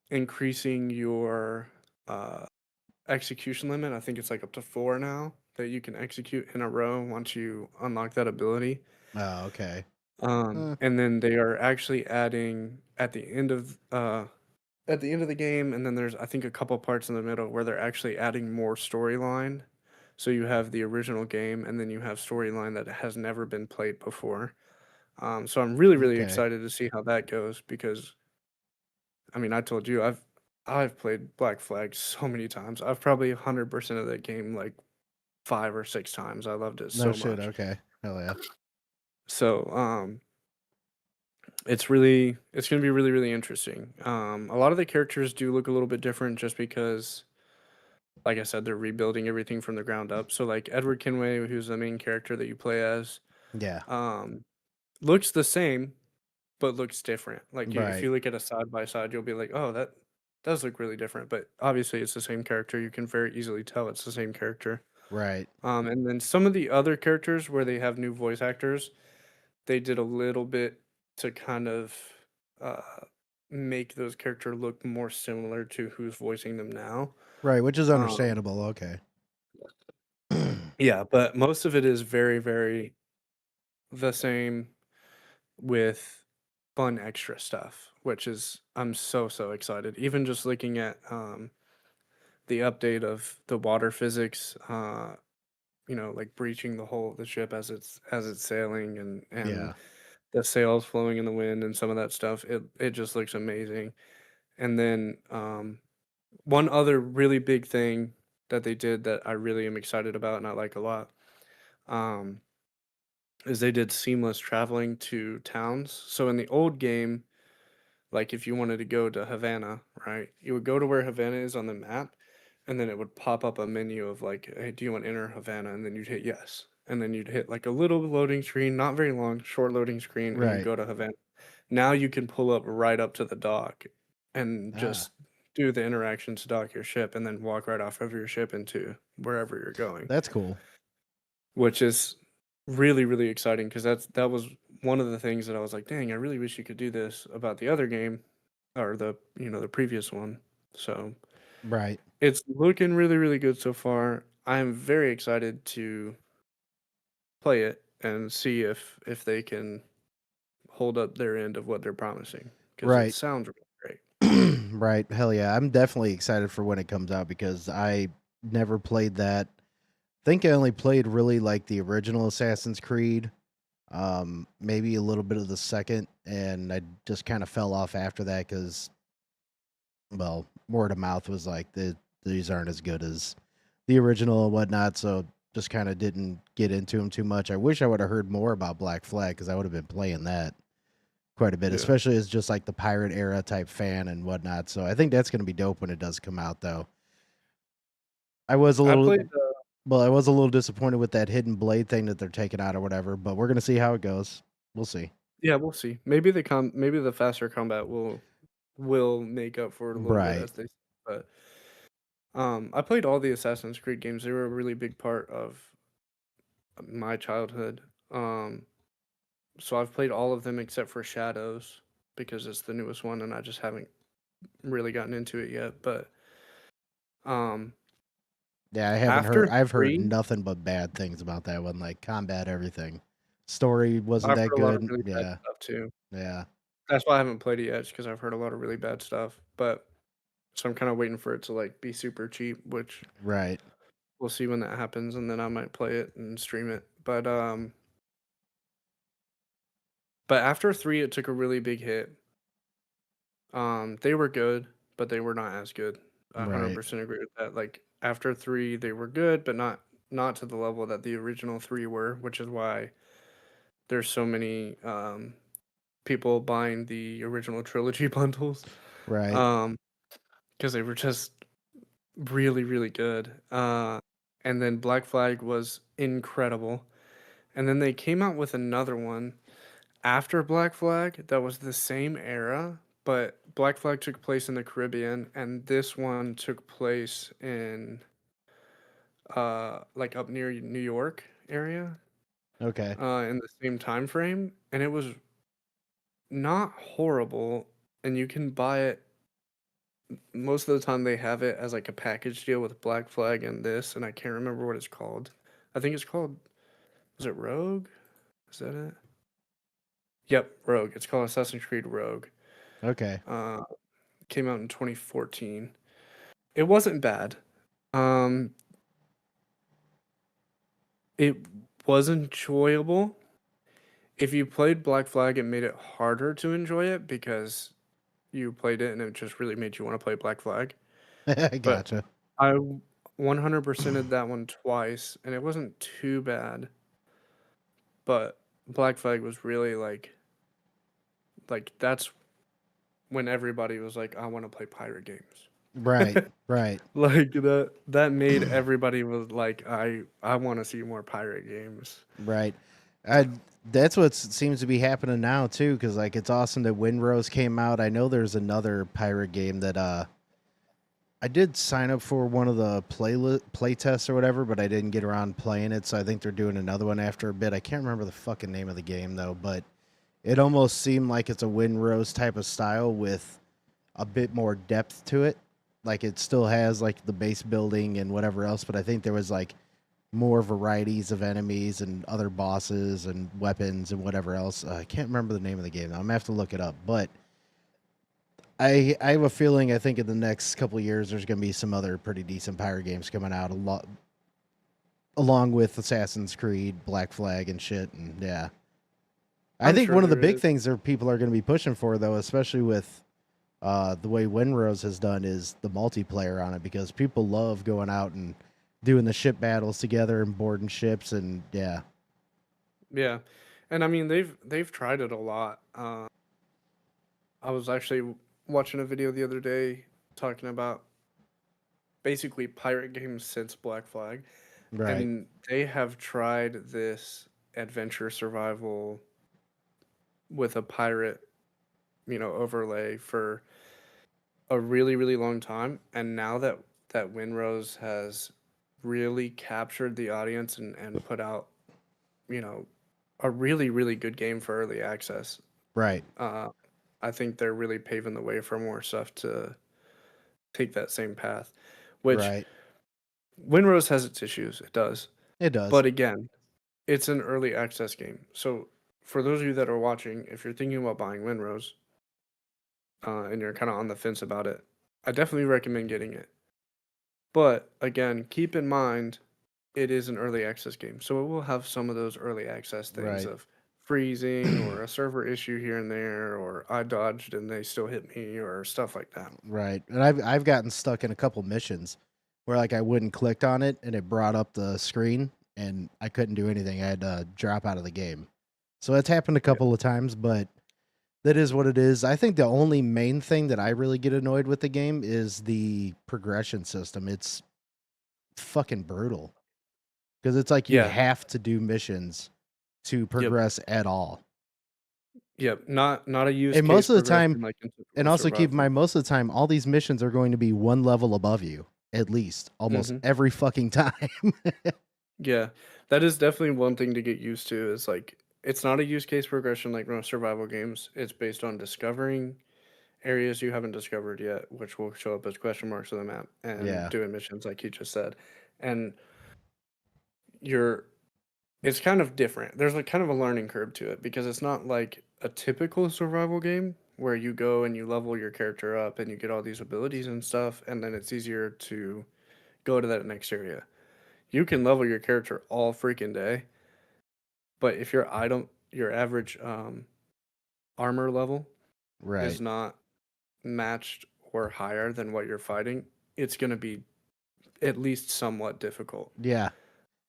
increasing your uh, execution limit. I think it's like up to 4 now that you can execute in a row once you unlock that ability. Oh, okay. And then they are actually adding at the end of the game, and then there's I think a couple parts in the middle where they're actually adding more storyline. So you have the original game, and then you have storyline that has never been played before. So I'm really, really Okay. excited to see how that goes because, I mean, I told you I've played Black Flag so many times. I've probably 100% of that game like 5 or 6 times. I loved it No so shit. much. Okay. Hell yeah. So it's gonna be really, really interesting. A lot of the characters do look a little bit different just because, like I said, they're rebuilding everything from the ground up. So like Edward Kenway, who's the main character that you play as, Yeah. um, looks the same but looks different. Like if Right. you look at a side by side, you'll be like, oh, that does look really different. But obviously, it's the same character. You can very easily tell it's the same character. Right. And then some of the other characters where they have new voice actors, they did a little bit to kind of uh, make those characters look more similar to who's voicing them now. Right. Which is Um, understandable. Okay. yeah, but most of it is very, very the same with fun extra stuff, which is I'm so so excited. Even just looking at the update of the water physics, like breaching the hull of the ship as it's sailing and Yeah. the sails flowing in the wind and some of that stuff. It just looks amazing. And then one other really big thing that they did that I really am excited about and I like a lot. Um, is they did seamless traveling to towns. So in the old game, like if you wanted to go to Havana, right? You would go to where Havana is on the map, and then it would pop up a menu of like, hey, do you want to enter Havana? And then you'd hit yes. And then you'd hit like a little loading screen, not very long, short loading screen, and you Right. go to Havana. Now you can pull up right up to the dock and Ah, just do the interaction to dock your ship and then walk right off of your ship into wherever you're going, that's cool. which is really, really exciting because that was one of the things that I was like, dang, I really wish you could do this about the other game or the previous one. So Right. it's looking really, really good so far. I'm very excited to play it and see if they can hold up their end of what they're promising because it Right. sounds really great. Right. Hell yeah. I'm definitely excited for when it comes out because I never played that. Think I only played really like the original Assassin's Creed, maybe a little bit of the second, and I just kind of fell off after that because, well, word of mouth was like these aren't as good as the original and whatnot, so just kind of didn't get into them too much. I wish I would have heard more about Black Flag because I would have been playing that quite a bit, Yeah. especially as just like the pirate era type fan and whatnot. So I think that's going to be dope when it does come out, though. I was a I little played. Well, I was a little disappointed with that hidden blade thing that they're taking out or whatever, but we're gonna see how it goes. We'll see. Yeah, we'll see. Maybe the faster combat will make up for it a little bit Right. as they. But I played all the Assassin's Creed games. They were a really big part of my childhood. So I've played all of them except for Shadows because it's the newest one and I just haven't really gotten into it yet. But um Yeah, I haven't heard. after I've heard 3, nothing but bad things about that one, like combat, everything. Story wasn't I've that heard a lot of good. really bad Yeah, stuff too. yeah, That's why I haven't played it yet, because I've heard a lot of really bad stuff. But so I'm kind of waiting for it to like be super cheap, which right. we'll see when that happens, and then I might play it and stream it. But after 3, it took a really big hit. They were good, but they were not as good. I Right. 100% agree with that. Like after 3, they were good, but not to the level that the original 3 were, which is why there's so many people buying the original trilogy bundles. Right. Because they were just really, really good. And then Black Flag was incredible. And then they came out with another one after Black Flag that was the same era, but Black Flag took place in the Caribbean, and this one took place in like up near New York area, Okay. in the same time frame, and it was not horrible, and you can buy it. Most of the time, they have it as like a package deal with Black Flag and this, and I can't remember what it's called. I think it's called. Was it Rogue? Is that it? Yep, Rogue. It's called Assassin's Creed Rogue. Okay. Came out in 2014. It wasn't bad. Um, it was enjoyable. If you played Black Flag, it made it harder to enjoy it because you played it and it just really made you want to play Black Flag. I But gotcha. I 100%ed that one twice, and it wasn't too bad. But Black Flag was really like that's when everybody was like, I want to play pirate games. Right. Right. Like that made everybody was like, I want to see more pirate games. Right. I that's what seems to be happening now too, because like it's awesome that Windrose came out. I know there's another pirate game that I did sign up for one of the play tests or whatever, but I didn't get around playing it. So I think they're doing another one after a bit. I can't remember the fucking name of the game though, but it almost seemed like it's a Windrose type of style with a bit more depth to it. Like it still has like the base building and whatever else, but I think there was like more varieties of enemies and other bosses and weapons and whatever else. I can't remember the name of the game. I'm gonna have to look it up, but I have a feeling I think in the next couple of years there's gonna be some other pretty decent pirate games coming out a lot along with Assassin's Creed, Black Flag, and shit. And yeah, I I'm think sure one of the there big is. things that people are going to be pushing for, though, especially with the way Windrose has done, is the multiplayer on it because people love going out and doing the ship battles together and boarding ships and yeah, Yeah, and I mean they've tried it a lot. I was actually watching a video the other day talking about basically pirate games since Black Flag, right, and they have tried this adventure survival with a pirate, overlay for a really, really long time. And now that Windrose has really captured the audience and put out, you know, a really, really good game for early access, right, uh, I think they're really paving the way for more stuff to take that same path. Which right. Windrose has its issues, it does. It does. But again, it's an early access game. So for those of you that are watching, if you're thinking about buying Windrose, and you're kind of on the fence about it, I definitely recommend getting it. But again, keep in mind it is an early access game, so it will have some of those early access things Right, of freezing or a server issue here and there, or I dodged and they still hit me, or stuff like that. right. And I've gotten stuck in a couple missions where like I wouldn't click on it and it brought up the screen and I couldn't do anything. I had to drop out of the game. So it's happened a Yeah. couple of times, but that is what it is. I think the only main thing that I really get annoyed with the game is the progression system. It's fucking brutal because it's like you Yeah. have to do missions to progress at all. Yep. Not a use And case most of the time, progression like in and typical also keep in survival. mind, most of the time, all these missions are going to be one level above you, at least, almost Hmm. every fucking time. Yeah, that is definitely one thing to get used to. Is like it's not a use case progression like most survival games. It's based on discovering areas you haven't discovered yet, which will show up as question marks on the map, and Yeah, doing missions like you just said. And you're it's kind of different. There's like kind of a learning curve to it because it's not like a typical survival game where you go and you level your character up and you get all these abilities and stuff, and then it's easier to go to that next area. you can level your character all freaking day, but if your average armor level Right. is not matched or higher than what you're fighting, it's gonna be at least somewhat difficult. Yeah.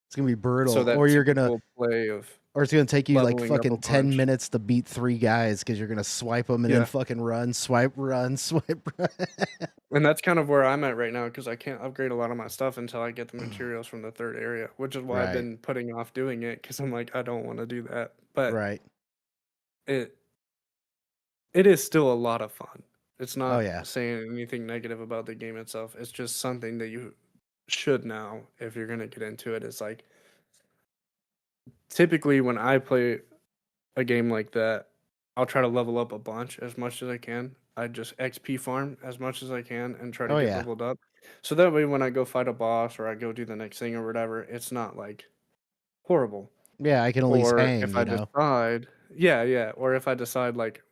It's gonna be brutal. So that Or you're gonna typical play of or it's gonna take you like leveling up a fucking 10 bunch. minutes to beat 3 guys because you're gonna swipe them and Yeah. then fucking run, swipe, run, swipe, run. And that's kind of where I'm at right now because I can't upgrade a lot of my stuff until I get the materials from the third area, which is why I've Right. been putting off doing it because I'm like, I don't want to do that. But Right. it is still a lot of fun. It's not Oh, yeah. saying anything negative about the game itself. It's just something that you should know if you're gonna get into it. It's like typically when I play a game like that, I'll try to level up a bunch as much as I can. I just XP farm as much as I can and try to Oh, get yeah. leveled up. So that way when I go fight a boss or I go do the next thing or whatever, it's not like horrible. Yeah, I can at least Or hang, if you I know. decide, yeah, or if I decide like,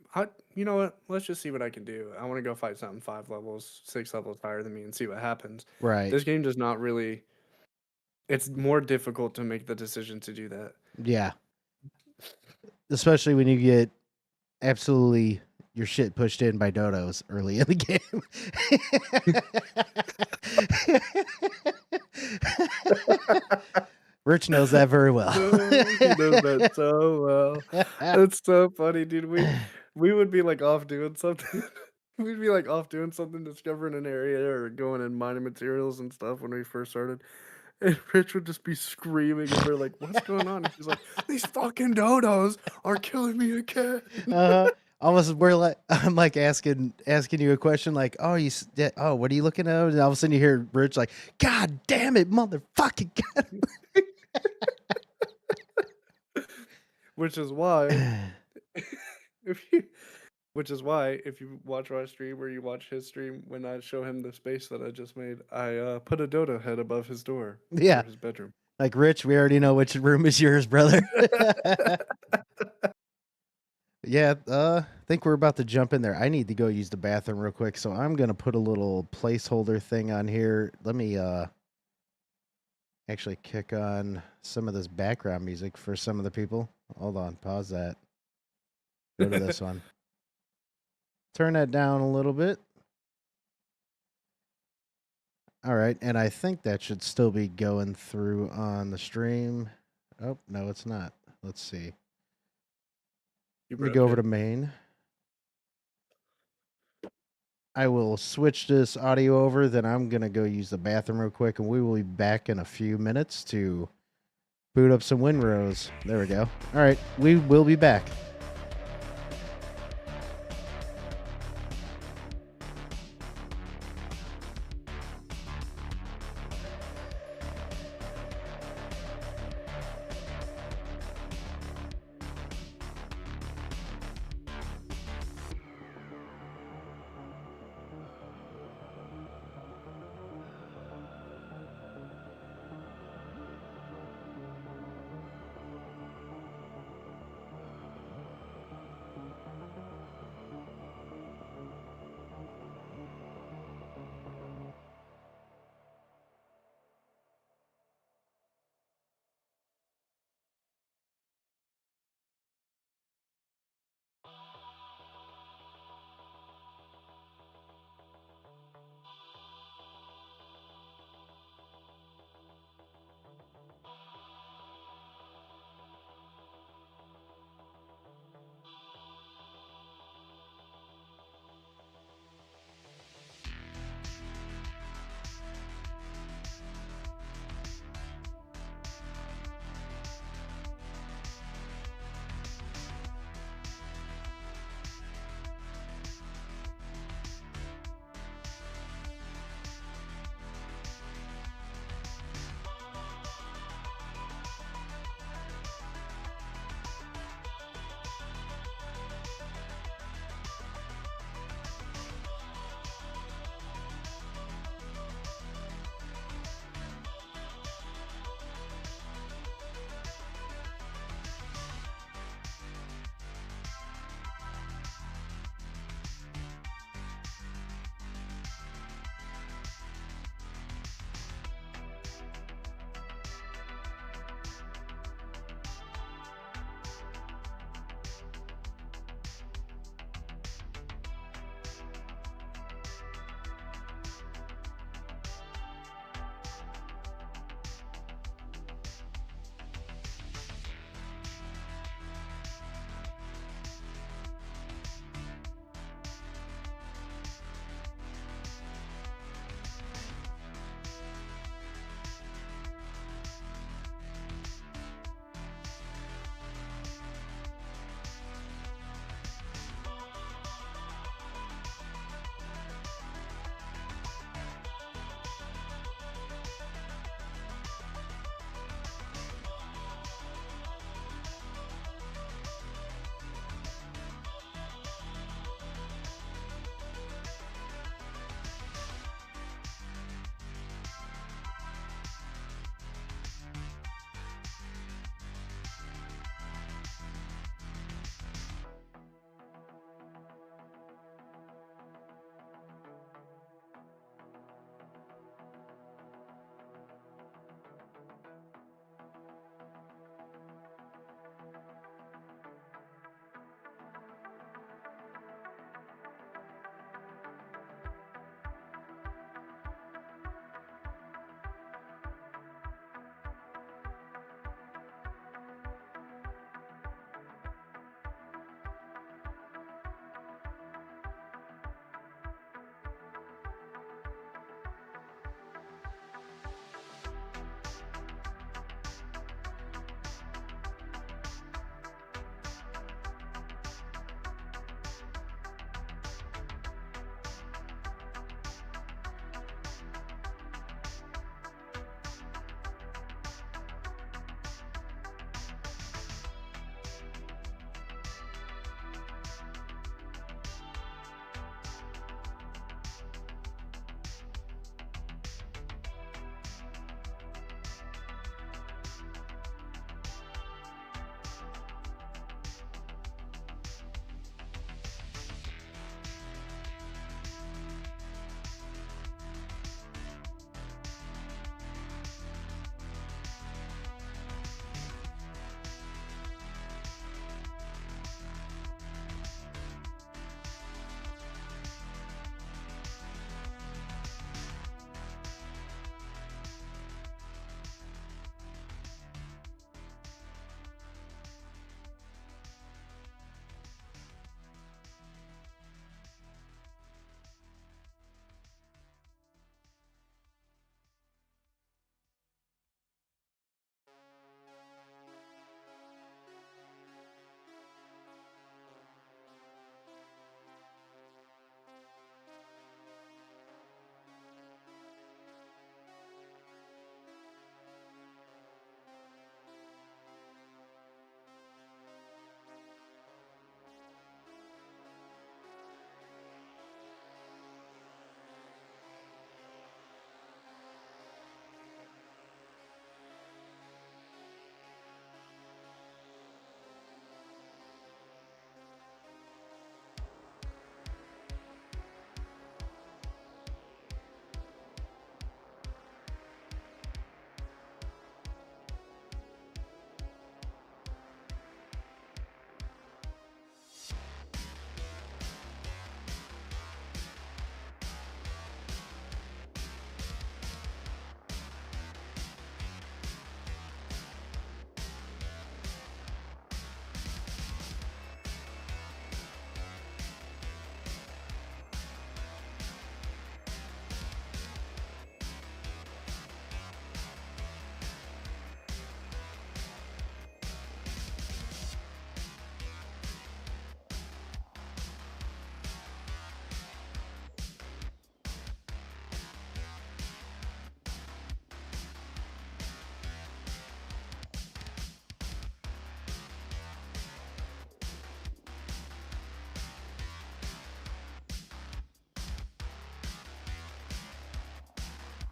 you know what, let's just see what I can do. I want to go fight something 5 levels, 6 levels higher than me and see what happens. Right. This game does not really. It's more difficult to make the decision to do that. Yeah. Especially when you get absolutely your shit pushed in by dodos early in the game. Rich knows that very well. He knows that so well. It's so funny, dude. We would be like off doing something. We'd be like off doing something, discovering an area or going and mining materials and stuff when we first started. And Rich would just be screaming, and we're like, "What's going on?" And she's like, "These fucking dodos are killing me again." Almost we're like I'm like asking you a question like, oh, what are you looking at? And all of a sudden you hear Rich like, God damn it, motherfucking God. Which is why if you watch my stream or you watch his stream, when I show him the space that I just made, I put a dodo head above his door. Yeah. For his bedroom. Like, Rich, we already know which room is yours, brother. Yeah, I think we're about to jump in there. I need to go use the bathroom real quick, so I'm gonna put a little placeholder thing on here. Let me actually kick on some of this background music for some of the people. Hold on, pause that. Go to this one. Turn that down a little bit. All right, and I think that should still be going through on the stream. Oh, no, it's not. Let's see. Let me go over to main. I will switch this audio over, then I'm going to go use the bathroom real quick, and we will be back in a few minutes to boot up some Winrows. There we go. All right, we will be back.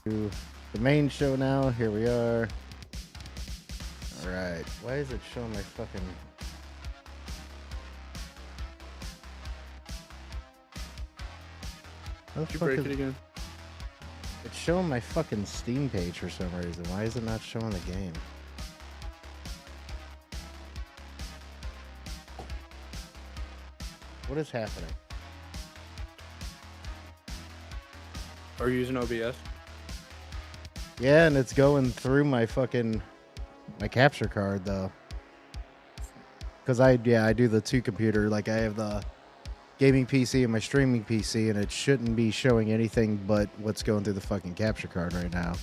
To the main show now. Here we are. All right. Why is it showing my fucking? How the Did you fuck break is- it again? It's showing my fucking Steam page for some reason. Why is it not showing the game? What is happening? Are you using OBS? Yeah, and it's going through my fucking my capture card though. Cause I do the two computer, like I have the gaming PC and my streaming PC, and it shouldn't be showing anything but what's going through the fucking capture card right now.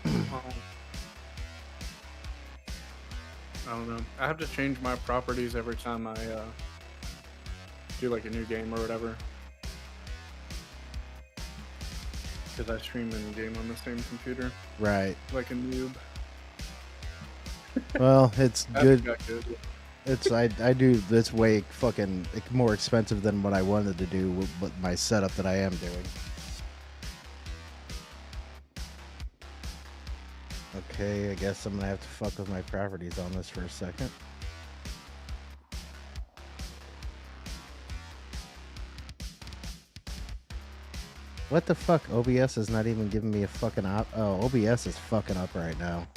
I don't know. I have to change my properties every time I do like a new game or whatever. Because I stream and game on the same computer, Right. like a noob. Well, it's That's good. got good. It's I do this way fucking more expensive than what I wanted to do with my setup that I am doing. Okay, I guess I'm gonna have to fuck with my properties on this for a second. What the fuck? OBS is not even giving me a fucking op. Oh, OBS is fucking up right now.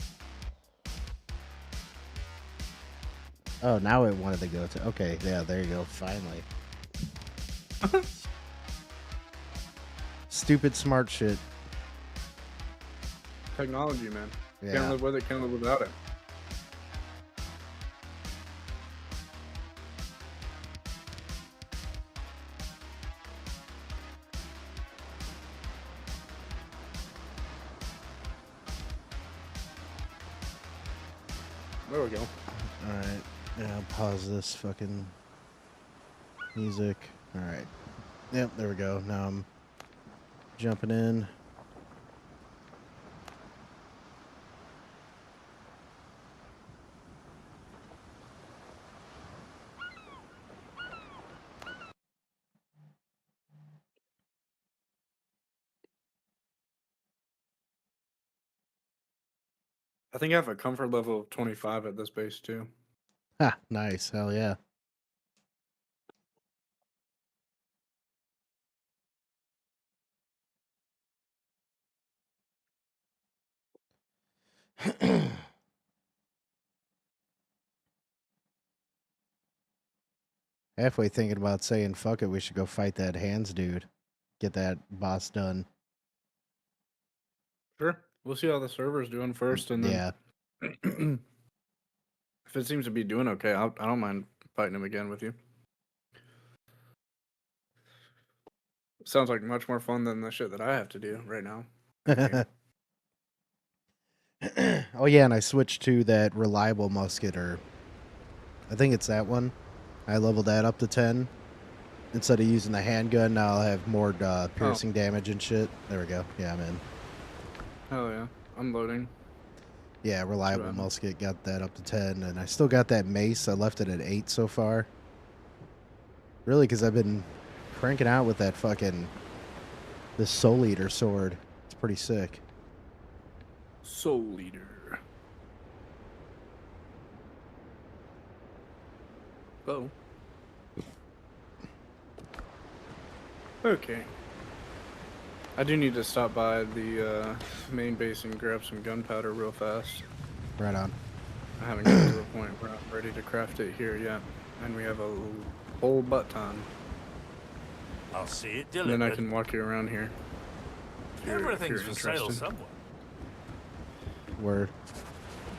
Oh, now it wanted to go to. Okay, yeah, there you go. Finally. Stupid smart shit. Technology, man. Can't Yeah. live with it, can't live without it. There we go. Alright. Yeah, I'll pause this fucking music. Alright. Yep, there we go. Now I'm jumping in. I think I have a comfort level of 25 at this base too. Ha, nice. Hell yeah. Halfway thinking about saying, fuck it, we should go fight that hands dude. Get that boss done. Sure. We'll see how the server's doing first, and then Yeah. if it seems to be doing okay, I don't mind fighting him again with you. Sounds like much more fun than the shit that I have to do right now. Oh yeah, and I switched to that reliable musket, or I think it's that one. I leveled that up to 10. Instead of using the handgun, now I'll have more piercing damage and shit. There we go. Yeah, I'm in. Hell yeah. I'm loading. Yeah, reliable Right. musket, got that up to 10, and I still got that mace. I left it at 8 so far. Really, because I've been cranking out with that fucking this Soul Eater sword. It's pretty sick. Soul Eater. Oh. Okay. I do need to stop by the main base and grab some gunpowder real fast. Right on. I haven't gotten to the point where I'm ready to craft it here yet. And we have a whole butt ton. I'll see it And then I delivered. can walk you around here. If you're Everything's for sale interested. somewhere. Word.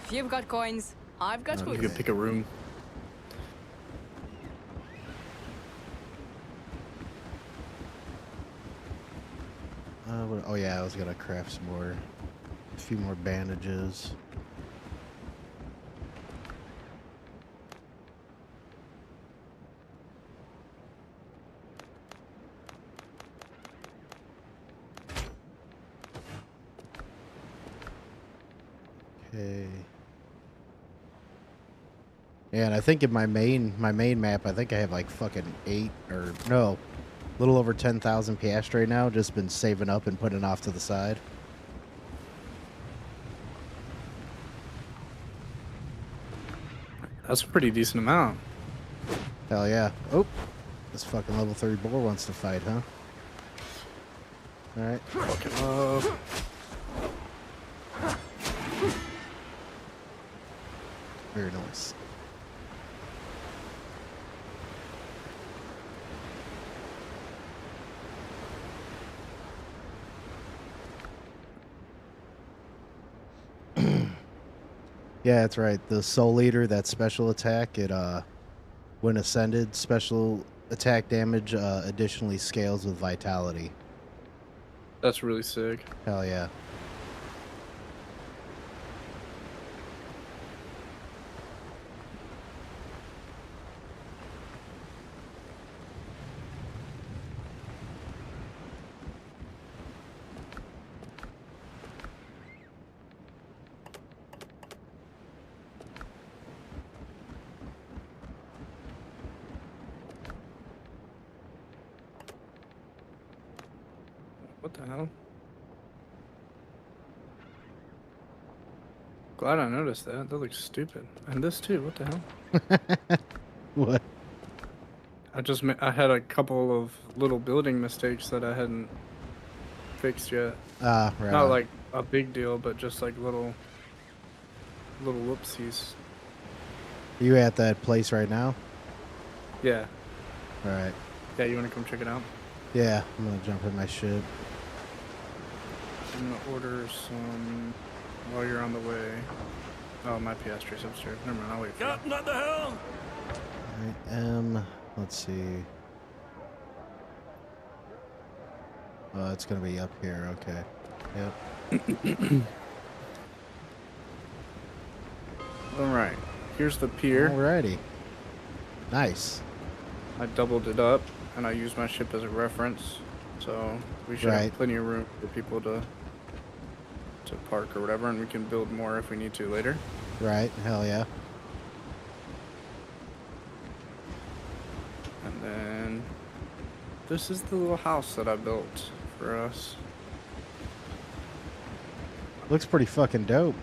If you've got coins, I've got You goods. could pick a room. Oh yeah, I was gonna craft some more, a few more bandages. Okay. Yeah, and I think in my main map, I think I have like fucking 8 or no, little over 10,000 piastre now. Just been saving up and putting off to the side. That's a pretty decent amount. Hell yeah. Oh, this fucking level 3 boar wants to fight, huh? Alright. Very nice. Yeah, that's right. The Soul Eater, that special attack, it when ascended, special attack damage additionally scales with vitality. That's really sick. Hell yeah. What the hell? Glad I noticed that. That looks stupid. And this too. What the hell? What? I had a couple of little building mistakes that I hadn't fixed yet. Ah, right. Not on. like a big deal, but just like little whoopsies. You at that place right now? Yeah. Alright. Yeah, you want to come check it out? Yeah, I'm gonna jump in my ship. I'm gonna order some while you're on the way. Oh, my piastre's upstairs. Never mind, I'll wait for you. Captain, at the helm. Alright, let's see. Oh, it's gonna be up here, okay. Yep. Alright, here's the pier. Alrighty. Nice. I doubled it up, and I used my ship as a reference, so we should Right. have plenty of room for people to park or whatever, and we can build more if we need to later. Right, hell yeah. And then this is the little house that I built for us. Looks pretty fucking dope.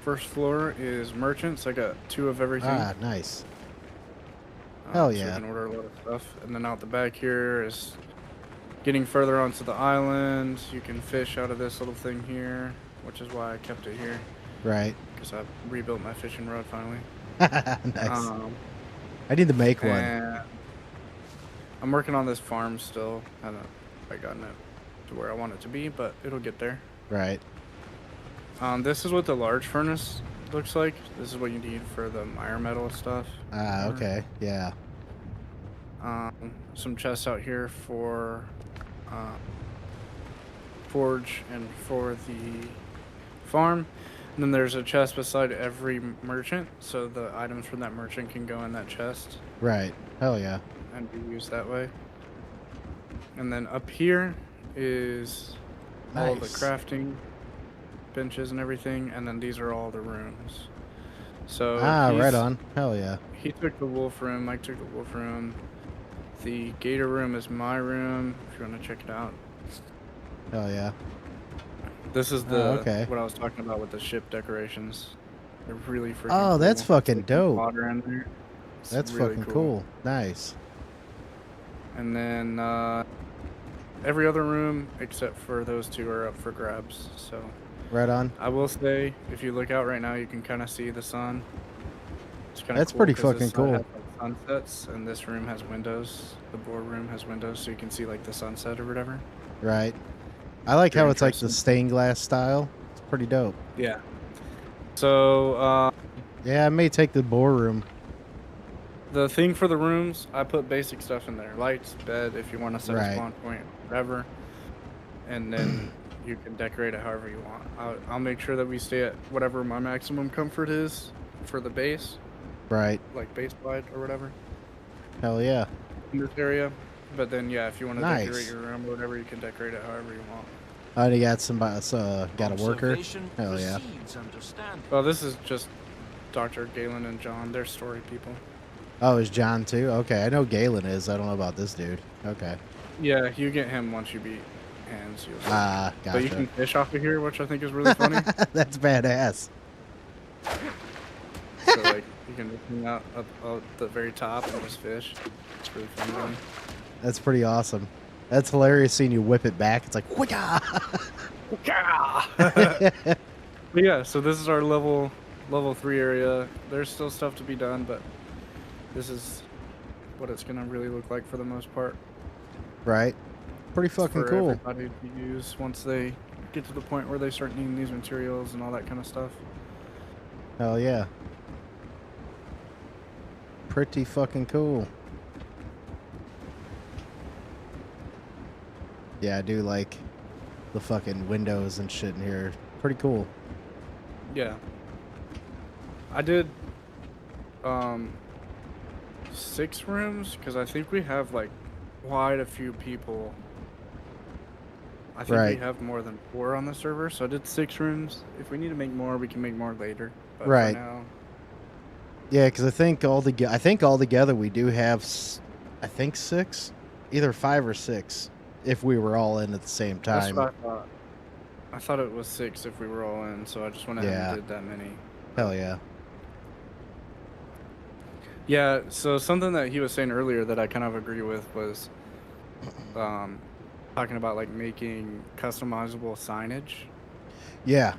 First floor is merchants. I got 2 of everything. Ah, nice. Hell So yeah. we can order a lot of stuff. And then out the back here is getting further onto the island. You can fish out of this little thing here, which is why I kept it here, Right. because I rebuilt my fishing rod finally. Nice. I need to make one. And I'm working on this farm still. I haven't quite gotten it to where I want it to be, but it'll get there. Right. This is what the large furnace looks like. This is what you need for the mire metal stuff. Ah, okay. Yeah. Some chests out here for forge and for the farm. And then there's a chest beside every merchant, so the items from that merchant can go in that chest Right. Hell yeah. and be used that way. And then up here is all the Nice. crafting benches and everything, and then these are all the rooms. So Ah, right he's- on. Hell yeah. He took the wolf room, Mike took the wolf room. The gator room is my room, if you want to check it out. Hell yeah. This is the okay. what I was talking about with the ship decorations. They're really freaking Oh, that's cool. fucking Like, dope. water in there. It's That's really fucking cool. Nice. And then every other room except for those 2 are up for grabs. So Right on. I will say, if you look out right now, you can kind of see the sun. It's kind of That's cool pretty 'cause this fucking side cool. has, like, sunsets, and this room has windows. The board room has windows, so you can see like the sunset or whatever. Right. I like how Very it's like the interesting. stained glass style. It's pretty dope. Yeah. So Yeah, I may take the boar room. the thing for the rooms, I put basic stuff in there: lights, bed, if you want to set Right. a spawn point, whatever. And then you can decorate it however you want. I'll make sure that we stay at whatever my maximum comfort is for the base, Right. like base wide or whatever, Hell yeah. in this area. But then, yeah, if you want to decorate Nice. your room or whatever, you can decorate it however you want. I already got somebody. Got a worker. Observation Hell yeah. precedes understanding. Well, this is just Dr. Galen and John. They're story people. Oh, is John too? Okay, I know Galen is. I don't know about this dude. Okay. Yeah, you get him once you beat hands. You'll see. Ah, But you gotcha. can fish off of here, which I think is really funny. That's badass. So like you can just hang out up at the very top and just fish. It's really fun. That's pretty awesome. That's hilarious seeing you whip it back. It's like, whooah! But yeah, so this is our level 3 area. There's still stuff to be done, but this is what it's gonna really look like for the most part. Right? Pretty fucking For cool. everybody to use once they get to the point where they start needing these materials and all that kind of stuff. Hell yeah. Pretty fucking cool. Yeah, I do like the fucking windows and shit in here. Pretty cool. Yeah. I did 6 rooms because I think we have like quite a few people. I think Right. we have more than 4 on the server, so I did 6 rooms. If we need to make more, we can make more later. But Right. For now, Yeah, because I think all together we do have, I think 6, either 5 or 6, if we were all in at the same that's time. what I thought. I thought it was 6 if we were all in, so I just went ahead Yeah. and did that many. Hell yeah. Yeah, so something that he was saying earlier that I kind of agree with was talking about like making customizable signage. Yeah.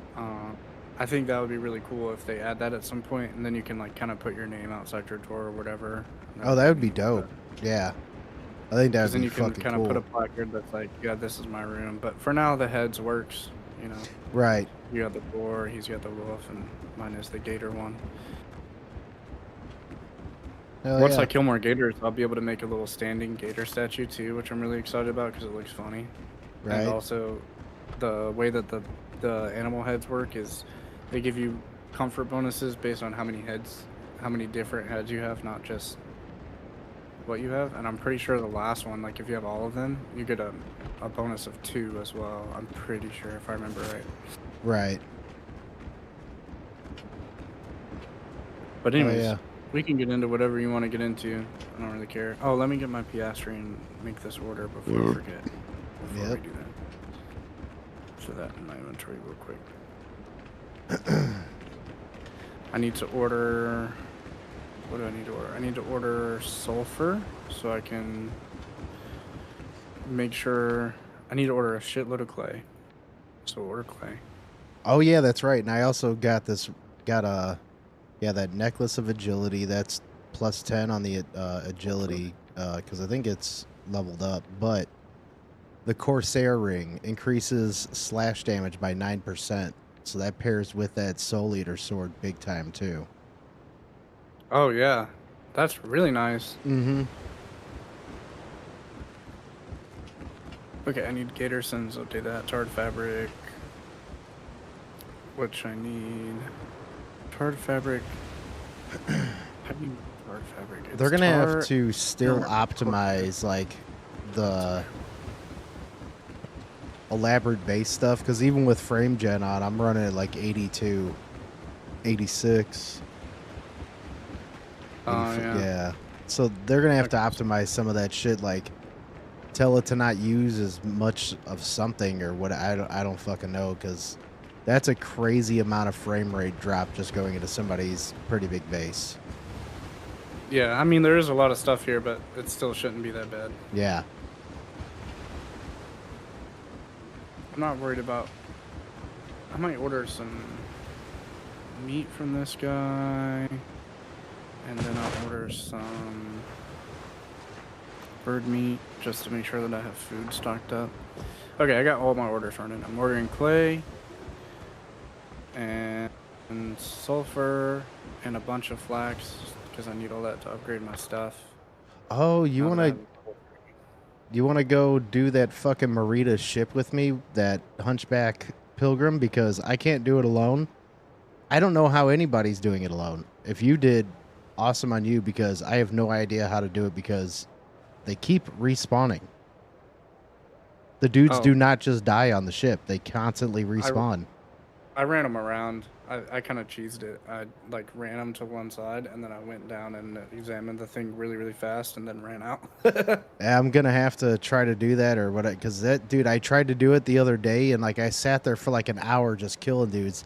I think that would be really cool if they add that at some point, and then you can like kind of put your name outside your door or whatever. Oh, that would be dope. Yeah. I think that Because would then be you can fucking kind of cool. put a placard that's like, yeah, this is my room. But for now, the heads works. You know, Right. you got the boar, he's got the wolf, and mine is the gator one. Hell Once yeah. I kill more gators, I'll be able to make a little standing gator statue too, which I'm really excited about because it looks funny. Right. And also, the way that the animal heads work is they give you comfort bonuses based on how many different heads you have, not just what you have. And I'm pretty sure the last one, like if you have all of them, you get a bonus of 2 as well. I'm pretty sure if I remember right. Right. But Oh, anyways, yeah. we can get into whatever you want to get into. I don't really care. Oh, let me get my piastre and make this order before I forget. Before Yep. we do that. Show that in my inventory real quick. I need to order. What do I need to order? I need to order sulfur so I can make sure. I need to order a shitload of clay. So order clay. Oh yeah, that's right. And I also got that necklace of agility. That's plus 10 on the agility because I think it's leveled up. But the Corsair ring increases slash damage by 9%. So that pairs with that Soul Eater sword big time too. Oh yeah, that's really nice. Mm-hmm. Okay, I need gator skins. Update that. Tarred fabric. Which I need. Tarred fabric. How do you tarred fabric? They're It's gonna have tar- to still no, optimize like the elaborate base stuff because even with frame gen on, I'm running at like 82, 86. Oh, yeah. So they're gonna have to optimize some of that shit, like tell it to not use as much of something or what. I don't fucking know because that's a crazy amount of frame rate drop just going into somebody's pretty big base. Yeah, I mean there is a lot of stuff here, but it still shouldn't be that bad. Yeah. I'm not worried about. I might order some meat from this guy, and then I'll order some bird meat just to make sure that I have food stocked up. Okay, I got all my orders running. I'm ordering clay and sulfur and a bunch of flax because I need all that to upgrade my stuff. Oh, you Now that I wanna have- you wanna go do that fucking Marita ship with me, that Hunchback Pilgrim, because I can't do it alone. I don't know how anybody's doing it alone. If you did, awesome on you, because I have no idea how to do it because they keep respawning. The dudes Oh. do not just die on the ship; they constantly respawn. I ran them around. I kind of cheesed it. I like ran him to one side, and then I went down and examined the thing really, really fast, and then ran out. Yeah, I'm gonna have to try to do that or what? Because that dude, I tried to do it the other day, and like I sat there for like an hour just killing dudes.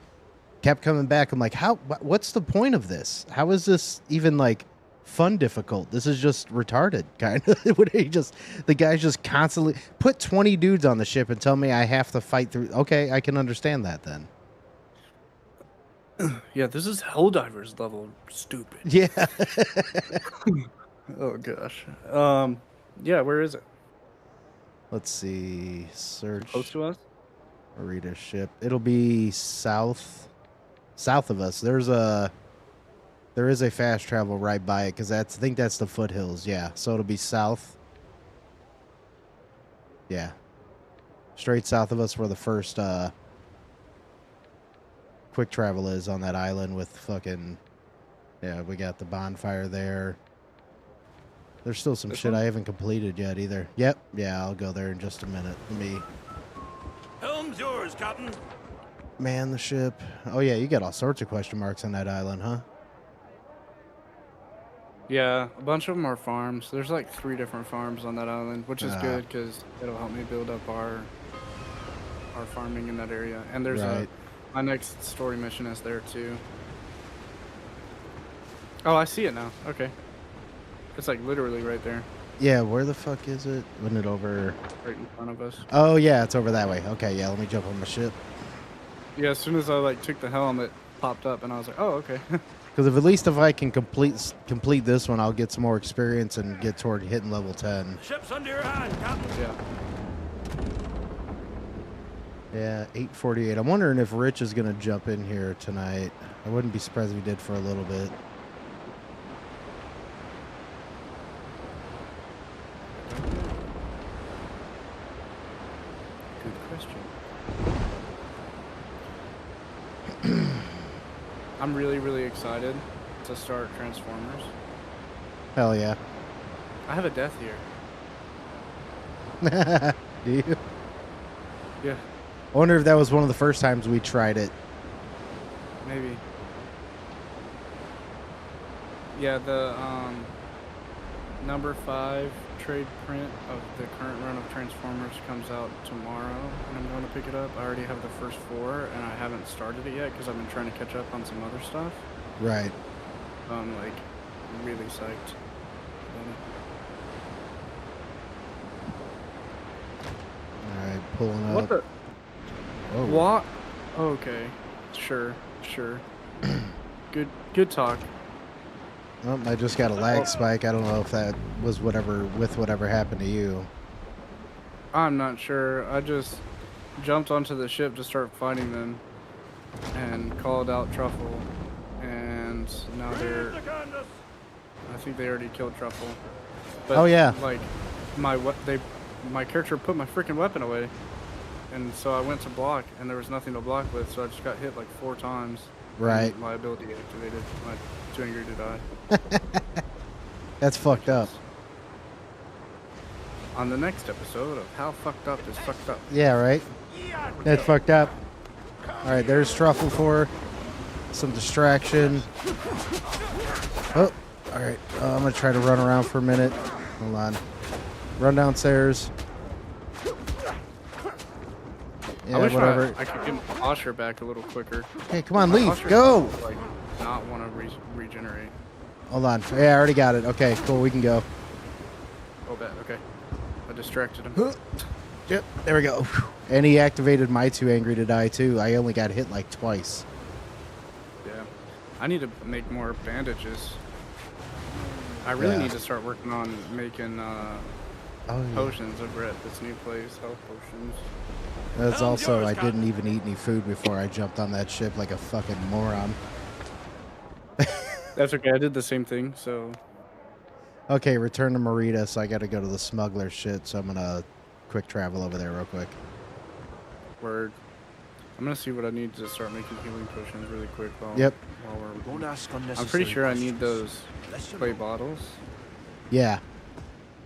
Kept coming back. I'm like, what's the point of this? How is this even like fun difficult? This is just retarded, kind of. The guys just constantly put 20 dudes on the ship and tell me I have to fight through. Okay, I can understand that then. Yeah, this is Helldivers level stupid. Yeah. Oh gosh. Yeah, where is it? Let's see. Search Close to us? Marita's ship. It'll be south of us. There is a fast travel right by it because I think that's the foothills. Yeah, so it'll be south. Yeah, straight south of us where the first quick travel is on that island with fucking. Yeah, we got the bonfire there. There's still some shit I haven't completed yet either. Yep. Yeah, I'll go there in just a minute. Let me Helm's yours, Captain. man the ship. Oh yeah, you got all sorts of question marks on that island, huh? Yeah, a bunch of them are farms. There's like 3 different farms on that island, which is Ah. good because it'll help me build up our farming in that area. And there's Right. my next story mission is there too. Oh, I see it now. Okay. It's like literally right there, Yeah, where the fuck is it? Wasn't it over? right in front of us. Oh yeah, it's over that way. Okay, yeah, let me jump on my ship. Yeah, as soon as I like took the helm, it popped up, and I was like, oh, okay. Because if I can complete this one, I'll get some more experience and get toward hitting level 10. Ship's under your hand, Captain. Yeah. Yeah, 8:48. I'm wondering if Rich is gonna jump in here tonight. I wouldn't be surprised if he did for a little bit. Good question. I'm really, really excited to start Transformers. Hell yeah. I have a death here. Do you? Yeah, I wonder if that was one of the first times we tried it. maybe. Yeah, the number 5 trade print of the current run of Transformers comes out tomorrow, and I'm going to pick it up. I already have the first 4, and I haven't started it yet because I've been trying to catch up on some other stuff. Right. I'm like really psyched about All right, pulling it. up. What the? Oh. What? Okay, sure. Good talk. Oh, I just got a lag spike. I don't know if that was whatever happened to you. I'm not sure. I just jumped onto the ship to start fighting them and called out Truffle, and now they're. I think they already killed Truffle. But, Oh, yeah. Like my character put my freaking weapon away, and so I went to block, and there was nothing to block with, so I just got hit like 4 times. Right. And my ability activated. I'm too angry to die. That's fucked up. On the next episode of How Fucked Up is Fucked Up. Yeah, right? That's fucked up. All right, there's Truffle for some distraction. Oh, all right. I'm going to try to run around for a minute. Hold on. Run downstairs. Yeah, I wish whatever. I could get my posture back a little quicker. Hey, come on, My leave. posture Go. does, like, not want to regenerate. Hold on. Yeah, I already got it. Okay, cool. We can go. Oh, bad. Okay. I distracted him. Yep, there we go. And he activated my too angry to die, too. I only got hit like twice. Yeah. I need to make more bandages. I really Yeah. need to start working on making Oh, yeah. potions over at this new place. Health potions. That's also, I didn't even eat any food before I jumped on that ship like a fucking moron. That's okay. I did the same thing, so. Okay, return to Marita, so I gotta go to the smuggler shit, so I'm gonna quick travel over there real quick. Word. I'm gonna see what I need to start making healing potions really quick while, Yep. while we're. Don't ask I'm unnecessary pretty sure I need questions. those clay bottles. Yeah.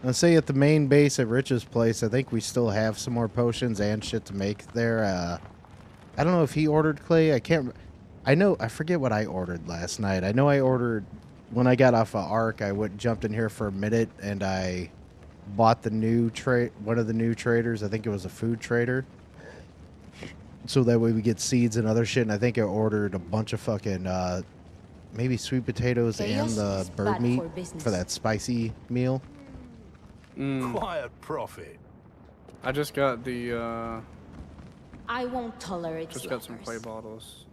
Let's say at the main base at Rich's place, I think we still have some more potions and shit to make there. I don't know if he ordered clay. I can't. I know, I forget what I ordered last night. I know I ordered, when I got off of Ark, I jumped in here for a minute and I bought the new one of the new traders. I think it was a food trader. So that way we get seeds and other shit. And I think I ordered a bunch of fucking, maybe sweet potatoes and the bird meat for that spicy meal. Quiet profit. I just got the, I won't tolerate just got some clay slackers. bottles.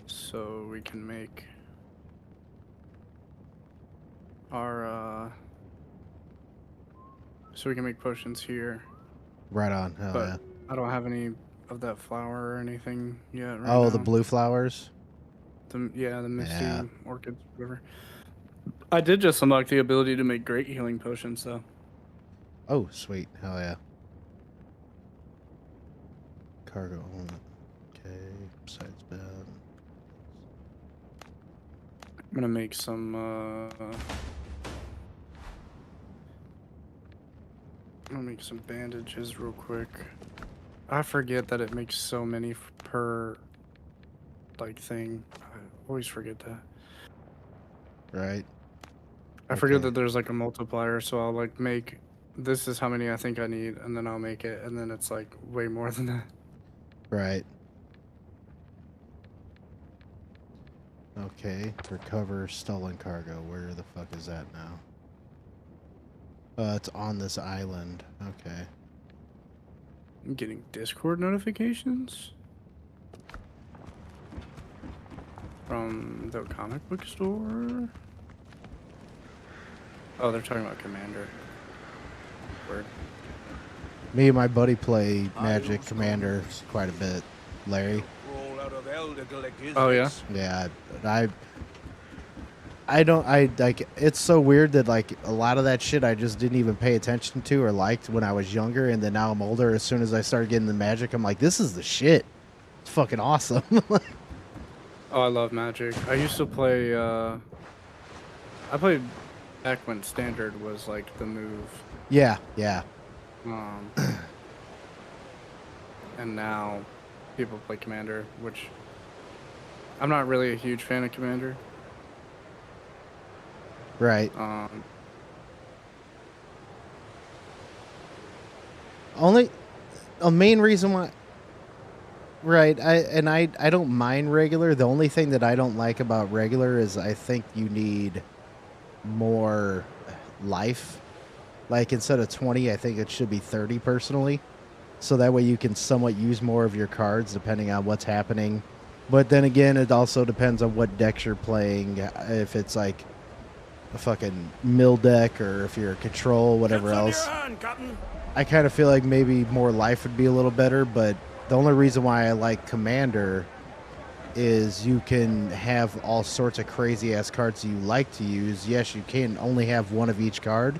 So we can make our, so we can make potions here. Right on. Hell But yeah. I don't have any of that flower or anything yet. Right Oh, now. the blue flowers? The misty Yeah. orchids, whatever. I did just unlock the ability to make great healing potions, though. Oh, sweet. Hell yeah. Cargo. Okay. Besides bed. I'm gonna make some. I'm gonna make some bandages real quick. I forget that it makes so many per like thing. I always forget that. Right. I forget Okay. that there's like a multiplier, so I'll like make. This is how many I think I need, and then I'll make it, and then it's like way more than that. Right. Okay. Recover stolen cargo. Where the fuck is that now? It's on this island. Okay. I'm getting Discord notifications from the comic book store. Oh, they're talking about Commander. Word. Me and my buddy play Magic Commander quite a bit. Larry. Roll out of Eldergully Oh yeah. Yeah, I don't, like, it's so weird that like a lot of that shit I just didn't even pay attention to or liked when I was younger, and then now I'm older. As soon as I started getting the Magic, I'm like, this is the shit. It's fucking awesome. Oh, I love Magic. I used to play. I played back when Standard was like the move. Yeah, yeah. And now people play Commander, which I'm not really a huge fan of Commander. Right. Only a main reason why. Right. I don't mind regular. The only thing that I don't like about regular is I think you need more life. Like instead of 20, I think it should be 30 personally. So that way you can somewhat use more of your cards depending on what's happening. But then again, it also depends on what decks you're playing. If it's like a fucking mill deck or if you're a control, whatever else. I kind of feel like maybe more life would be a little better, but the only reason why I like Commander is you can have all sorts of crazy ass cards you like to use. Yes, you can only have one of each card,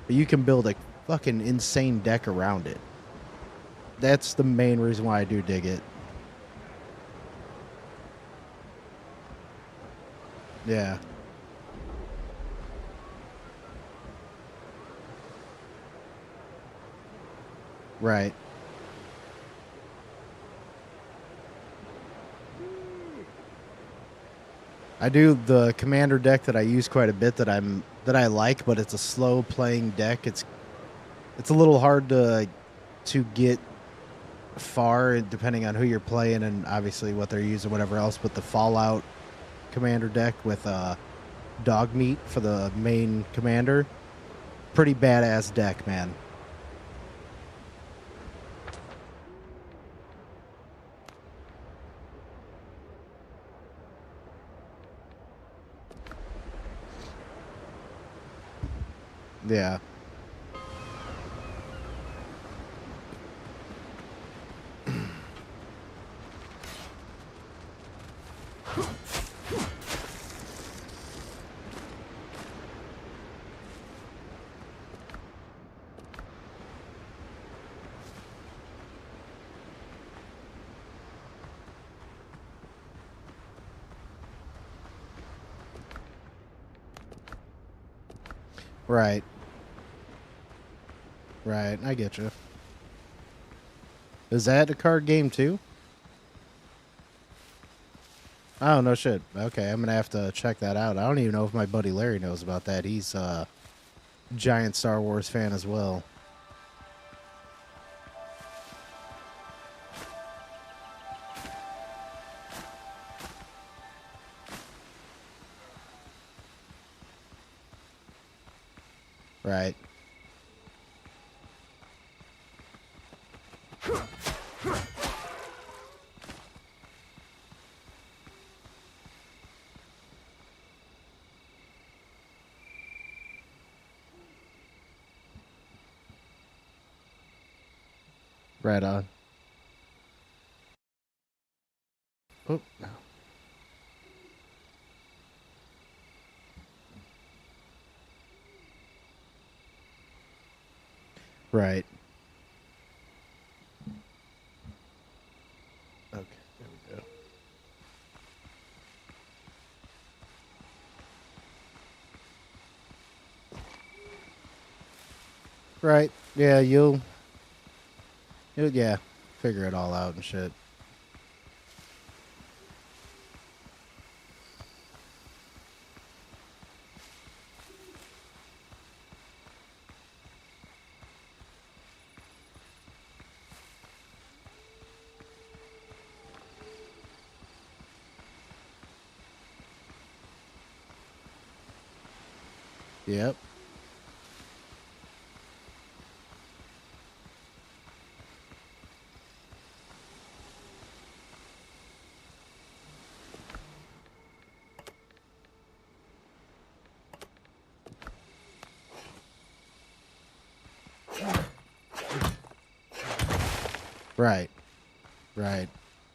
but you can build a fucking insane deck around it. That's the main reason why I do dig it. Yeah. Right. I do the Commander deck that I use quite a bit that I like, but it's a slow playing deck. It's a little hard to get far depending on who you're playing and obviously what they're using, whatever else. But the Fallout Commander deck with dog meat for the main commander, pretty badass deck, man. Yeah. Right. Right, I get you. Is that a card game too? Oh, no shit. Okay, I'm gonna have to check that out. I don't even know if my buddy Larry knows about that. He's a giant Star Wars fan as well. Right. Right on. Oh, no. Right. Okay, there we go. Right. Yeah, you'll yeah, figure it all out and shit. Yep. Right. Right.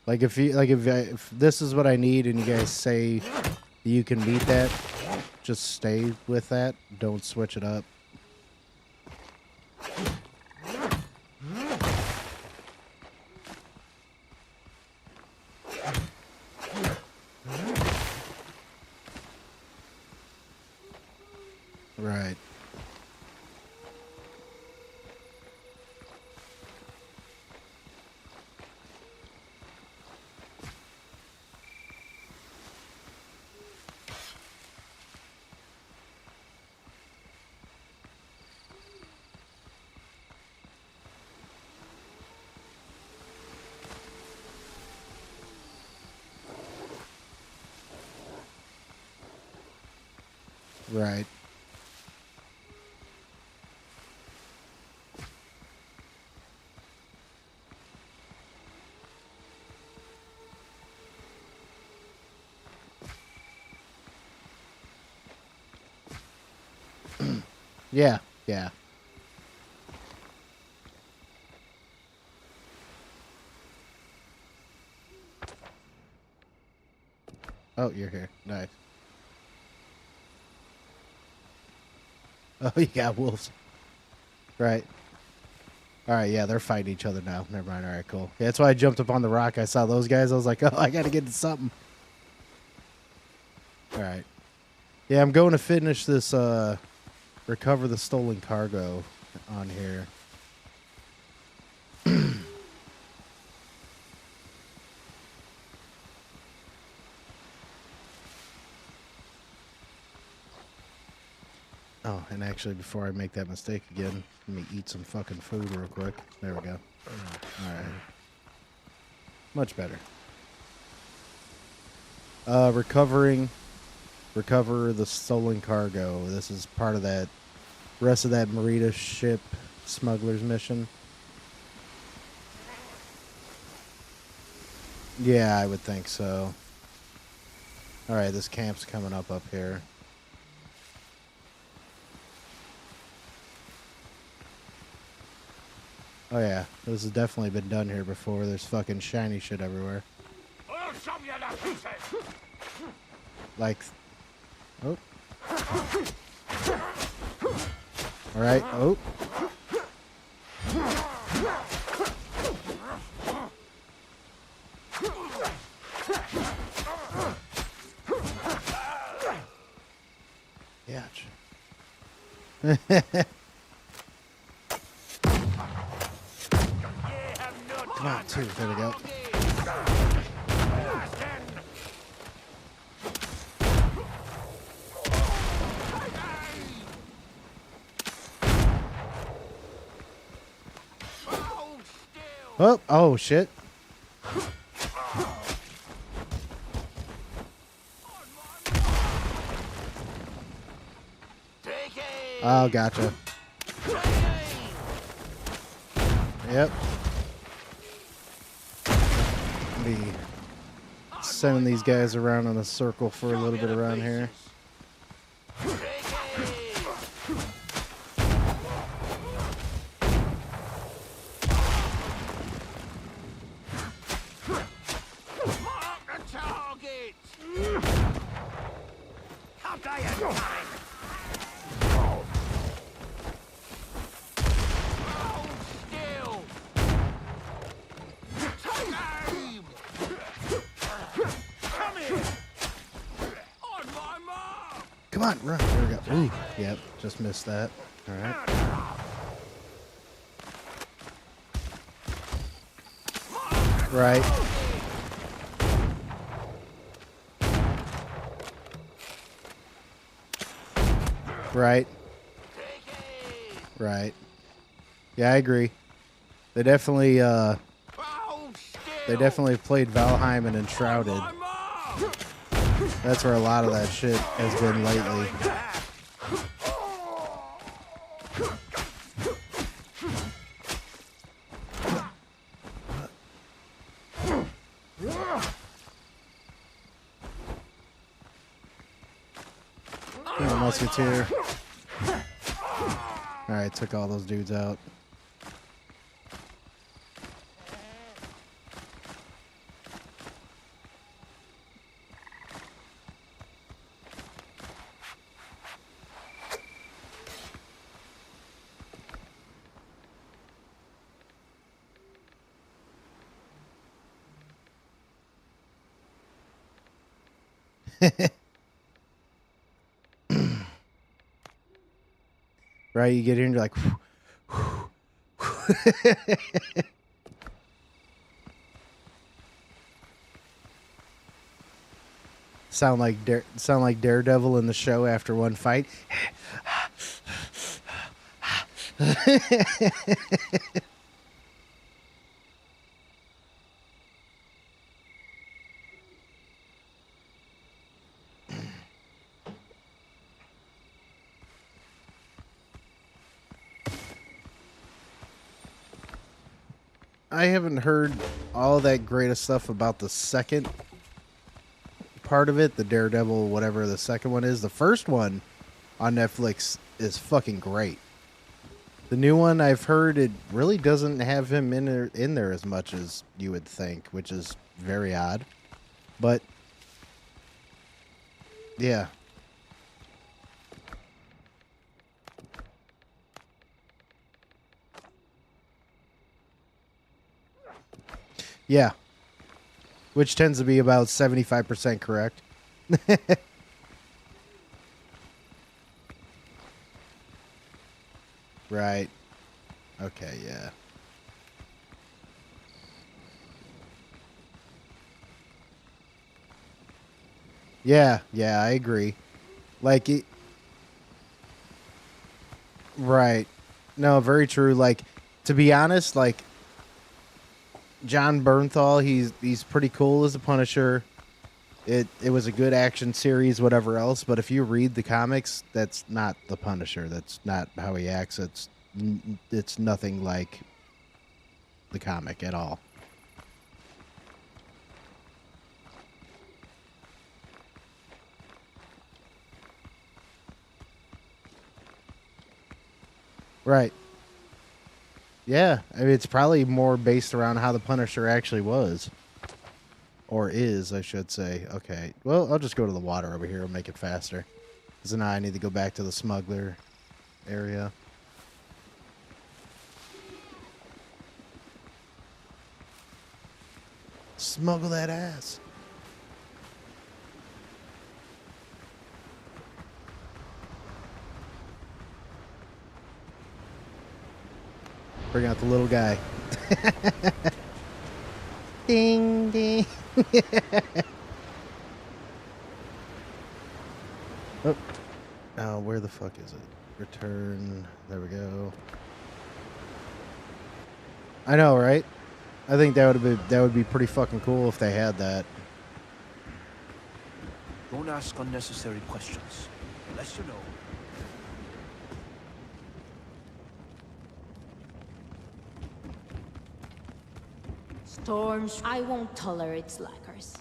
Like if this is what I need and you guys say you can meet that, just stay with that. Don't switch it up. Right. Right. Yeah, yeah. Oh, you're here. Nice. Oh, you got wolves. Right. All right, yeah, they're fighting each other now. Never mind. All right, cool. Yeah, that's why I jumped up on the rock. I saw those guys. I was like, oh, I got to get to something. All right. Yeah, I'm going to finish this, recover the stolen cargo on here. Oh, and actually, before I make that mistake again, let me eat some fucking food real quick. There we go. All right. Much better. Recover the stolen cargo. This is part of that rest of that Merida ship smuggler's mission. Yeah, I would think so. All right, this camp's coming up here. Oh yeah, this has definitely been done here before. There's fucking shiny shit everywhere. Like, oh. All right, oh. Yeah. Come on, two. There we go. Oh shit. Oh, gotcha. Yep. Be sending these guys around in a circle for a little bit around here. Come on, run. There we go. Ooh, yep, just missed that. All right. Right. Right. Right. Yeah, I agree. They definitely played Valheim and Enshrouded. That's where a lot of that shit has been lately. Come on, Musketeer. Alright, took all those dudes out. Right, you get here and you're like, sound like Daredevil in the show after one fight. I haven't heard all that great of stuff about the second part of it, the Daredevil, whatever the second one is. The first one on Netflix is fucking great. The new one, I've heard it really doesn't have him in there as much as you would think, which is very odd. But yeah. Yeah. Which tends to be about 75% correct. Right. Okay, yeah. Yeah, I agree. Like it. Right. No, very true. Like, to be honest, like John Bernthal, he's pretty cool as a Punisher. It was a good action series, whatever else. But if you read the comics, that's not the Punisher. That's not how he acts. It's nothing like the comic at all. Right. Yeah, I mean, it's probably more based around how the Punisher actually was. Or is, I should say. Okay, well, I'll just go to the water over here and make it faster. Because now I need to go back to the smuggler area. Smuggle that ass. Bring out the little guy. Ding, ding. Oh, where the fuck is it? Return. There we go. I know, right? I think that would be pretty fucking cool if they had that. Don't ask unnecessary questions. Unless you know. Storms. I won't tolerate slackers.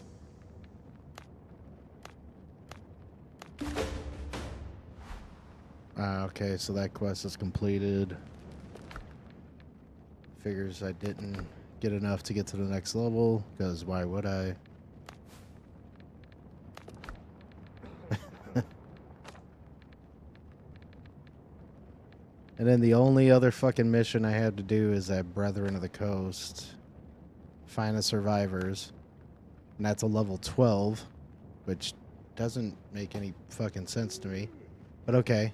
Okay, so that quest is completed. Figures I didn't get enough to get to the next level, because why would I? And then the only other fucking mission I had to do is that Brethren of the Coast. Find the survivors. And that's a level 12, which doesn't make any fucking sense to me. But okay.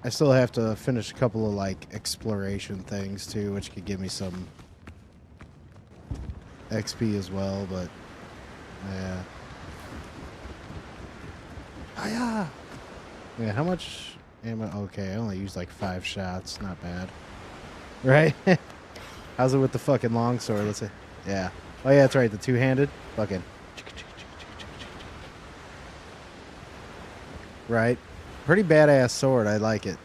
I still have to finish a couple of, like, exploration things, too, which could give me some XP as well, but... yeah. Hiya! Yeah, how much ammo? Okay, I only used, like, 5 shots. Not bad. Right? How's it with the fucking longsword? Let's see. Yeah. Oh, yeah, that's right. The two-handed. Fucking... right. Pretty badass sword. I like it.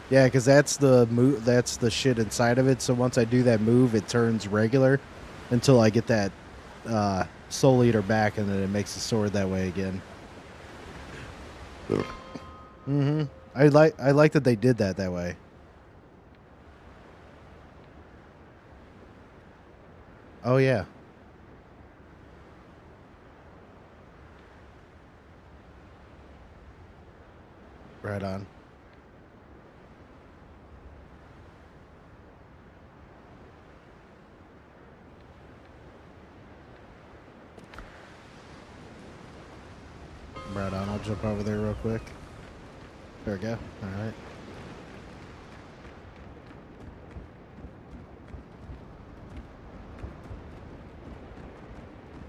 Yeah, because that's the move. That's the shit inside of it. So once I do that move, it turns regular until I get that Soul Eater back, and then it makes the sword that way again. Mm-hmm. I like that they did that way. Oh yeah. Right on. Right on. I'll jump over there real quick. There we go. All right.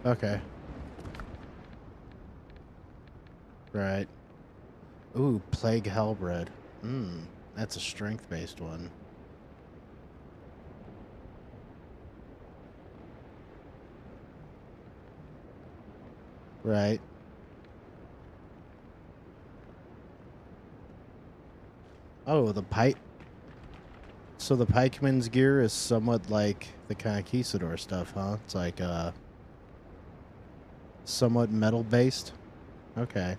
Okay. Right. Ooh, Plague Hellbred. That's a strength-based one. Right. Oh, the pike. So the pikeman's gear is somewhat like the Conquistador stuff, huh? It's like somewhat metal-based. Okay.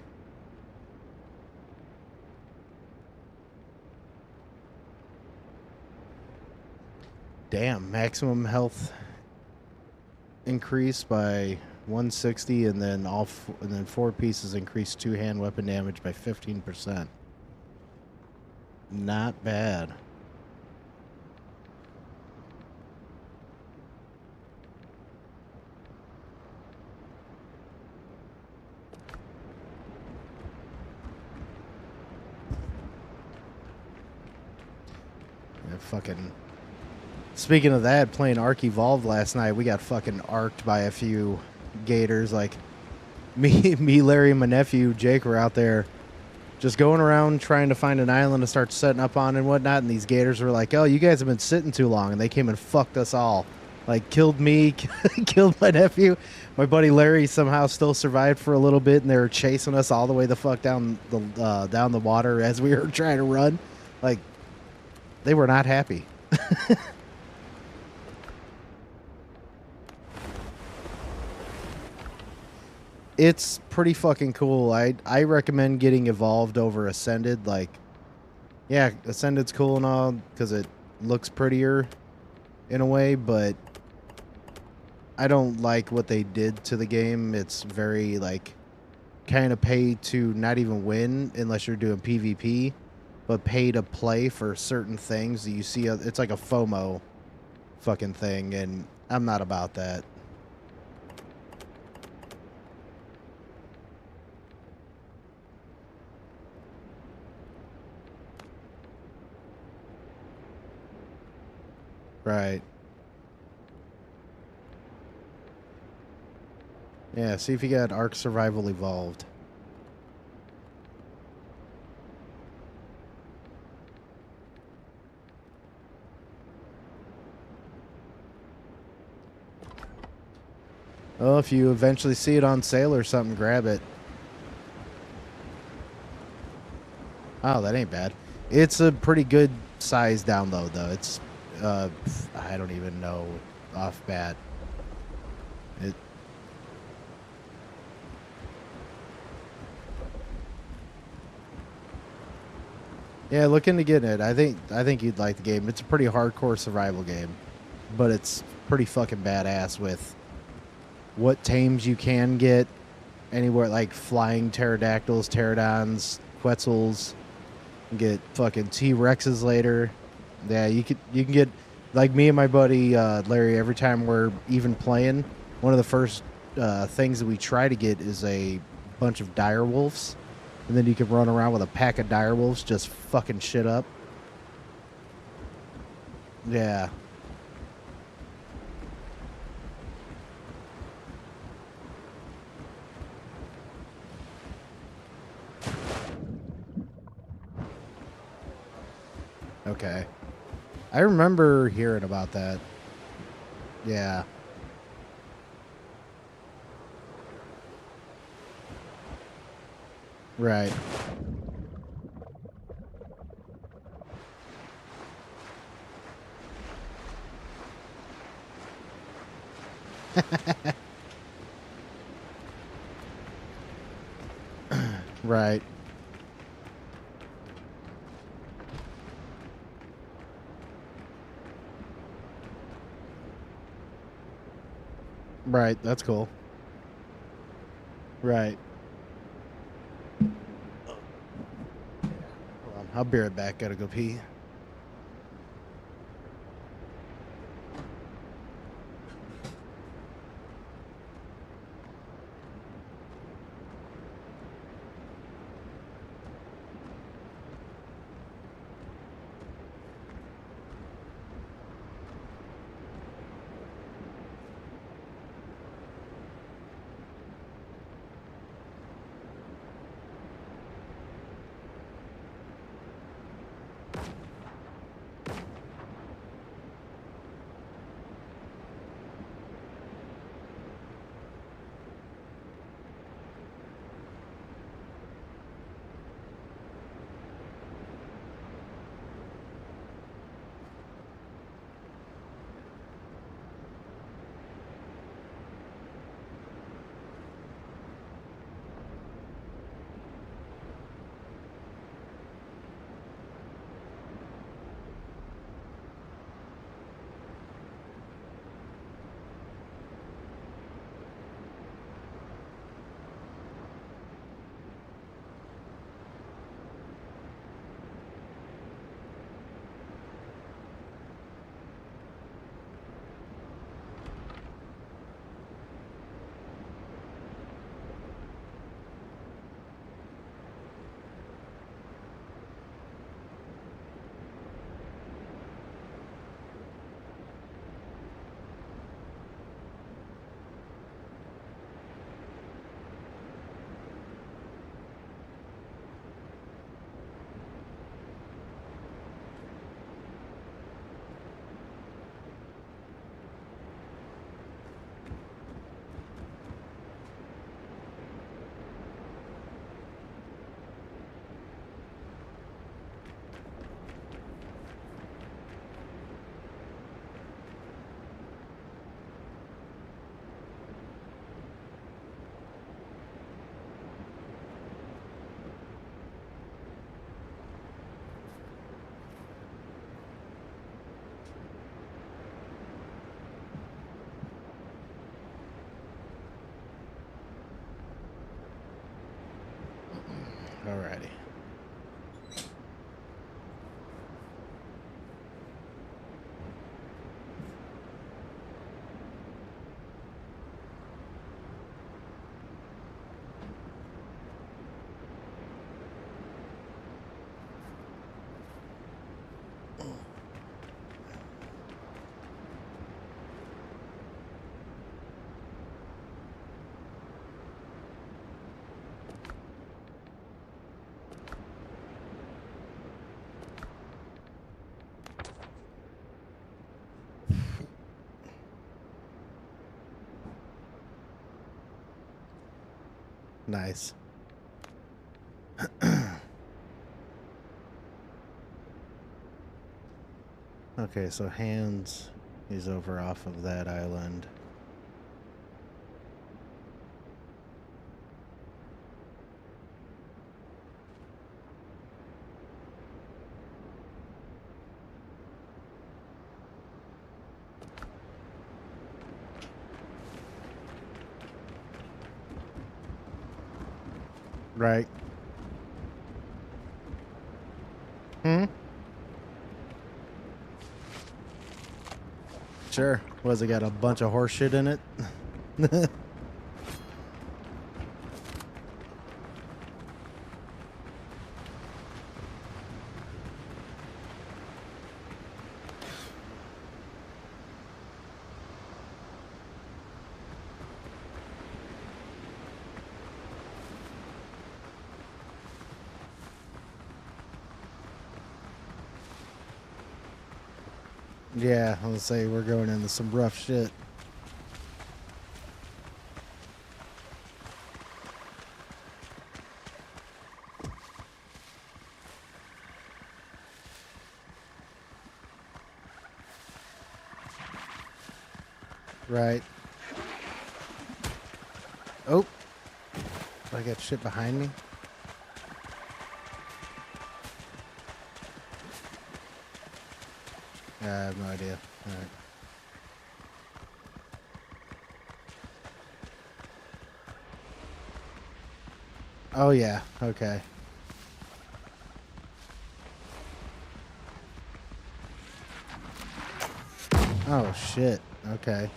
Damn, maximum health increased by 160, and then and then 4 pieces increased 2 hand weapon damage by 15%. Not bad. Yeah, fucking. Speaking of that, playing Ark Evolved last night, we got fucking arced by a few gators. Like me, Larry, and my nephew Jake were out there just going around trying to find an island to start setting up on and whatnot. And these gators were like, "Oh, you guys have been sitting too long," and they came and fucked us all. Like killed me, killed my nephew. My buddy Larry somehow still survived for a little bit, and they were chasing us all the way the fuck down the water as we were trying to run. Like they were not happy. It's pretty fucking cool. I recommend getting Evolved over Ascended. Like, yeah, Ascended's cool and all because it looks prettier in a way, but I don't like what they did to the game. It's very, like, kind of pay to not even win unless you're doing PvP, but pay to play for certain things that you see. It's like a FOMO fucking thing, and I'm not about that. Right. Yeah, see if you got Ark Survival Evolved. Oh, if you eventually see it on sale or something, grab it. Oh, that ain't bad. It's a pretty good size download, though. It's, I don't even know off bat. It. Yeah, look into getting it. I think you'd like the game. It's a pretty hardcore survival game, but it's pretty fucking badass with what tames you can get anywhere, like flying pterodactyls, pterodons, quetzals. You can get fucking T-Rexes later. Yeah, you can get, like me and my buddy Larry, every time we're even playing, one of the first things that we try to get is a bunch of dire wolves. And then you can run around with a pack of dire wolves just fucking shit up. Yeah. Okay. I remember hearing about that. Yeah. Right. Right. Right, that's cool. Right. Hold on, I'll be right back. Gotta go pee. Alrighty. Nice. Okay, so Hands is over off of that island. Right. Hmm? Sure. Was it got a bunch of horse shit in it? Yeah, I was say we're going into some rough shit. Right. Oh. I got shit behind me. I have no idea. All right. Oh yeah. Okay. Oh shit. Okay.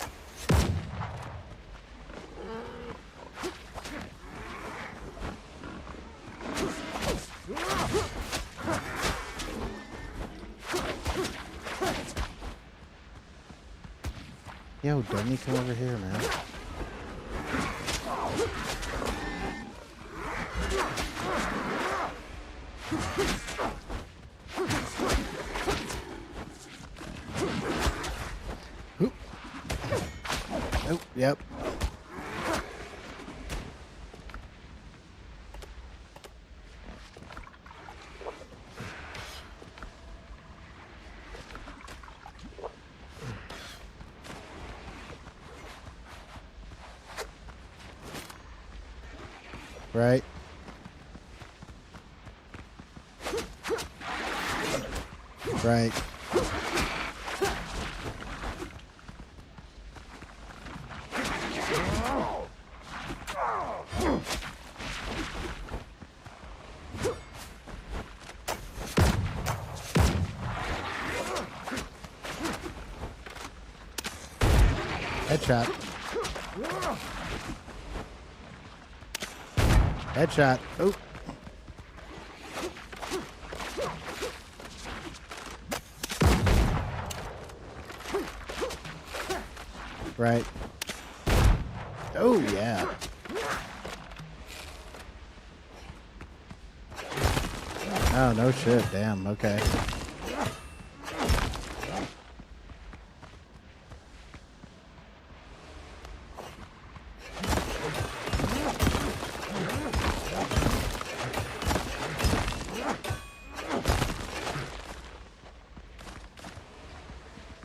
Yo, don't you come over here, man. Oop. Oh, yep. Right. Right. Headshot. Headshot. Oh. Right. Oh, yeah. Oh, no shit. Damn. Okay.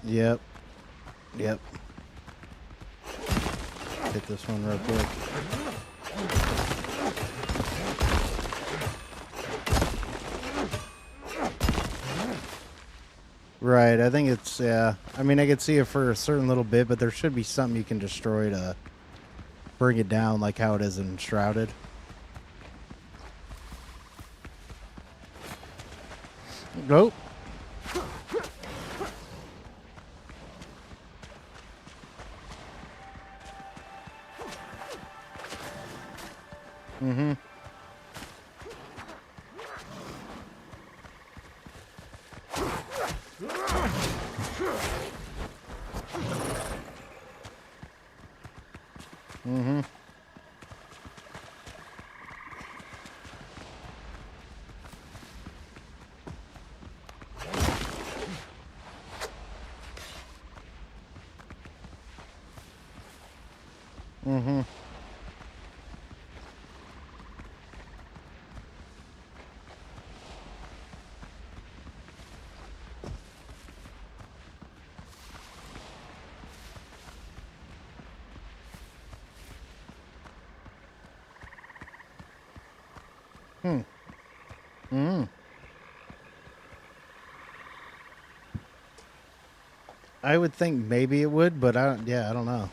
Yep. Yep. Hit this one real quick. Right, I think it's, yeah. I mean, I could see it for a certain little bit, but there should be something you can destroy to bring it down like how it is in Shrouded. Nope. Mm-hmm. Mm-hmm. Mm-hmm. I would think maybe it would, but I don't know.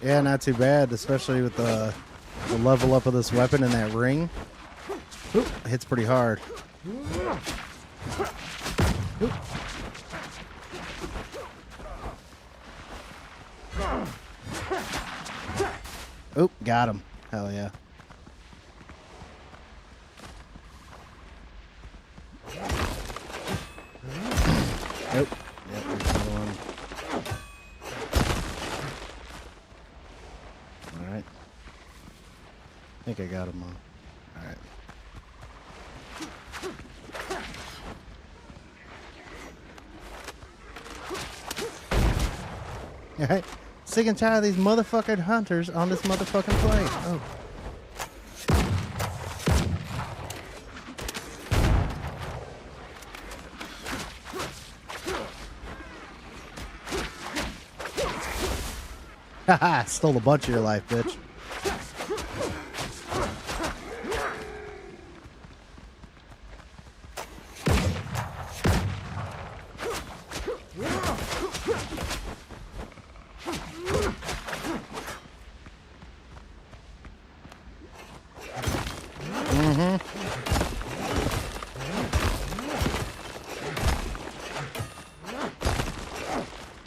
Yeah, not too bad, especially with the level up of this weapon and that ring. Oop, hits pretty hard. Oop, got him. Hell yeah. Nope. Yep, there's another one. Alright. I think I got him all. Alright. Alright. Sick and tired of these motherfucking hunters on this motherfucking plane. Oh. Haha, stole a bunch of your life, bitch.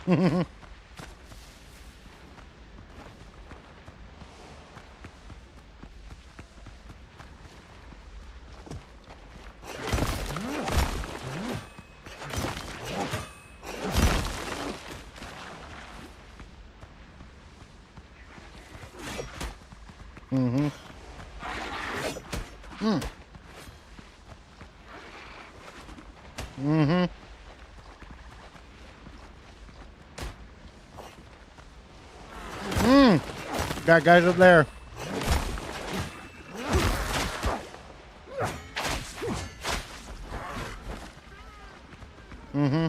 Mm-hmm. Mm-hmm. Mm. Mm-hmm. Mm. Got guys up there. Mm-hmm.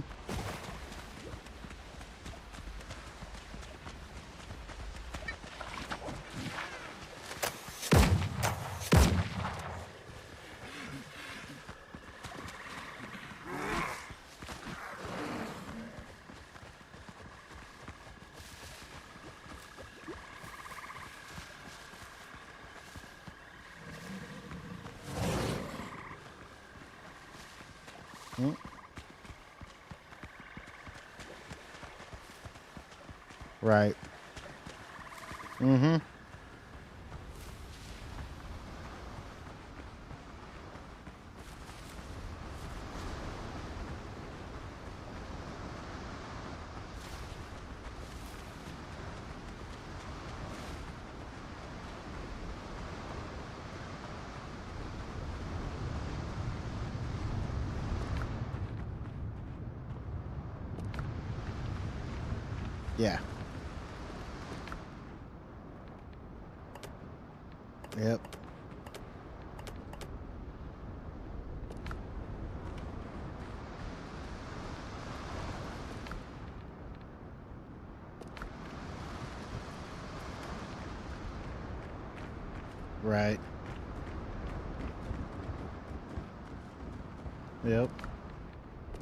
Mm. Right. Mm-hmm. Yeah. Yep. Right. Yep.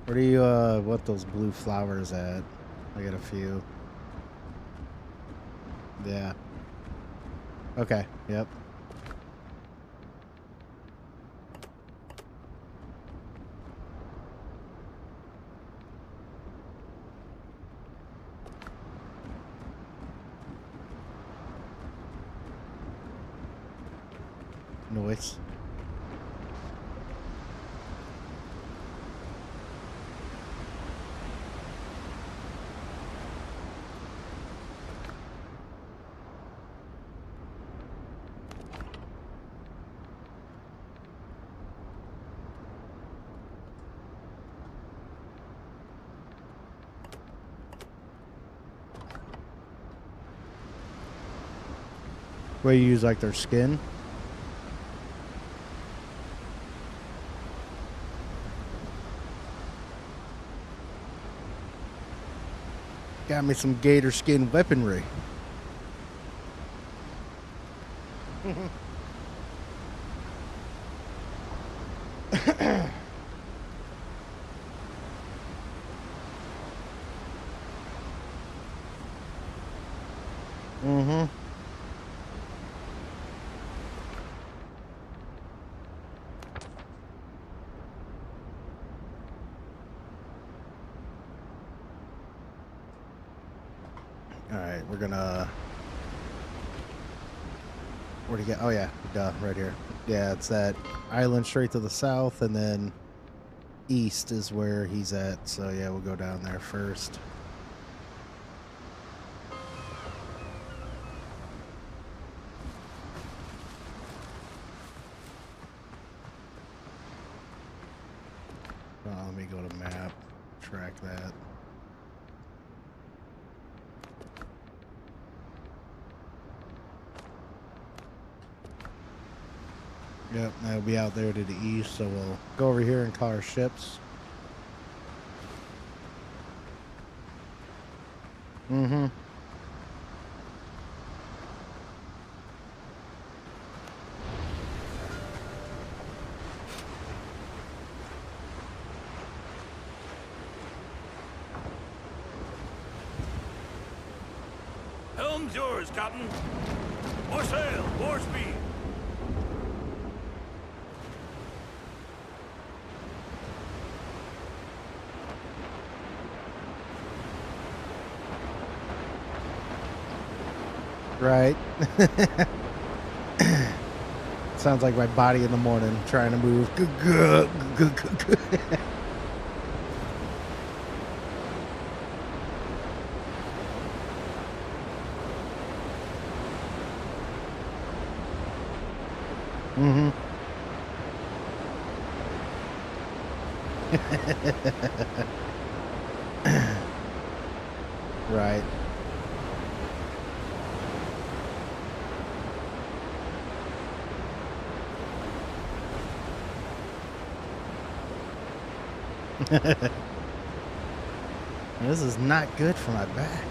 Where do you want those blue flowers at? I got a few. Yeah. Okay. Yep. Noise. Where you use like their skin. Got me some gator skin weaponry. Mm-hmm. All right, we're gonna. Where'd he get? Oh yeah, duh, right here. Yeah, it's that island straight to the south, and then east is where he's at. So yeah, we'll go down there first. Let me go to map, track that. Yep, that'll be out there to the east, so we'll go over here and call our ships. Mm-hmm. Helm's yours, Captain. More sail, more speed. Right. Sounds like my body in the morning trying to move. Mm-hmm. Right. This is not good for my back.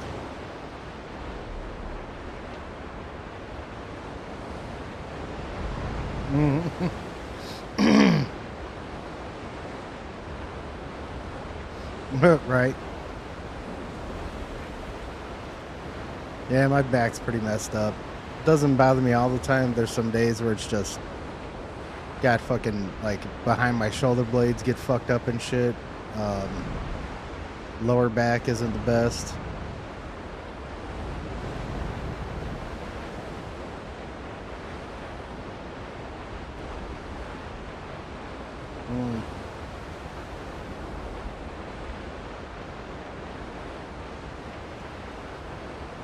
Right. Yeah, my back's pretty messed up. Doesn't bother me all the time. There's some days where it's just got fucking like behind my shoulder blades get fucked up and shit. Lower back isn't the best.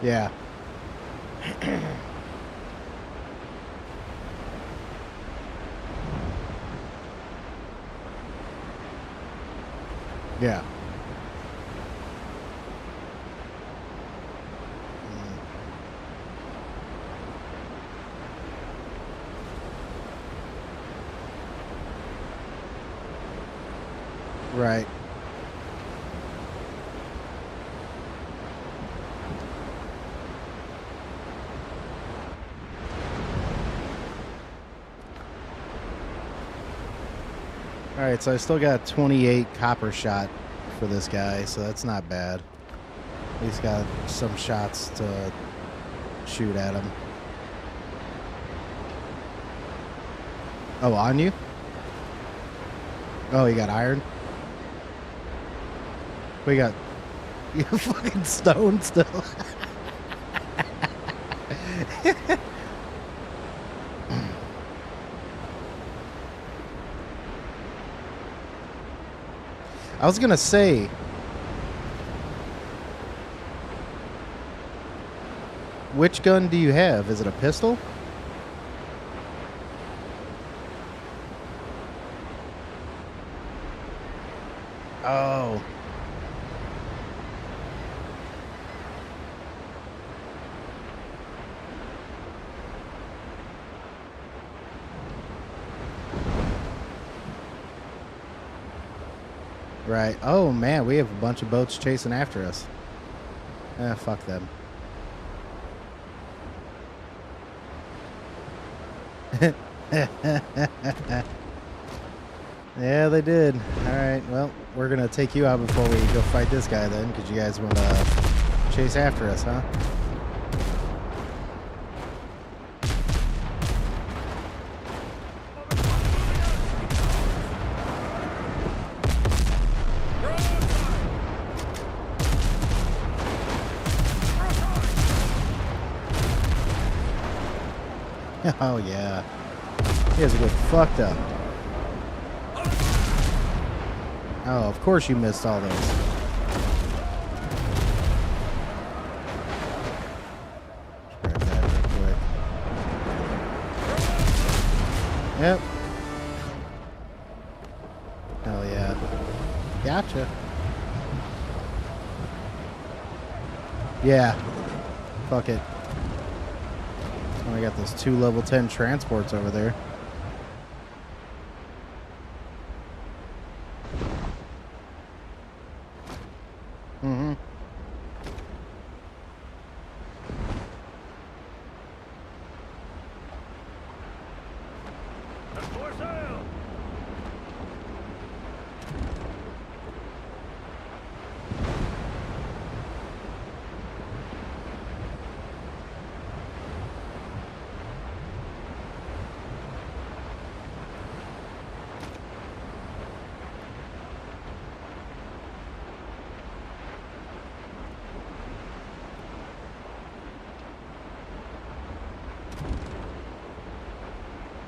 Yeah. Yeah. Right. All right, so I still got 28 copper shot for this guy, so that's not bad. He's got some shots to shoot at him. Oh, on you? Oh, you got iron? We got you fucking stone still. I was gonna say, which gun do you have? Is it a pistol? Oh. Right. Oh man, we have a bunch of boats chasing after us. Fuck them. Yeah, they did. Alright, well, we're gonna take you out before we go fight this guy then, because you guys want to chase after us, huh? Oh yeah. You guys get fucked up. Oh, of course you missed all those. Grab that real quick. Yep. Hell yeah. Gotcha. Yeah. Fuck it. Oh, I got those 2 level 10 transports over there. Mm-hmm. For sale.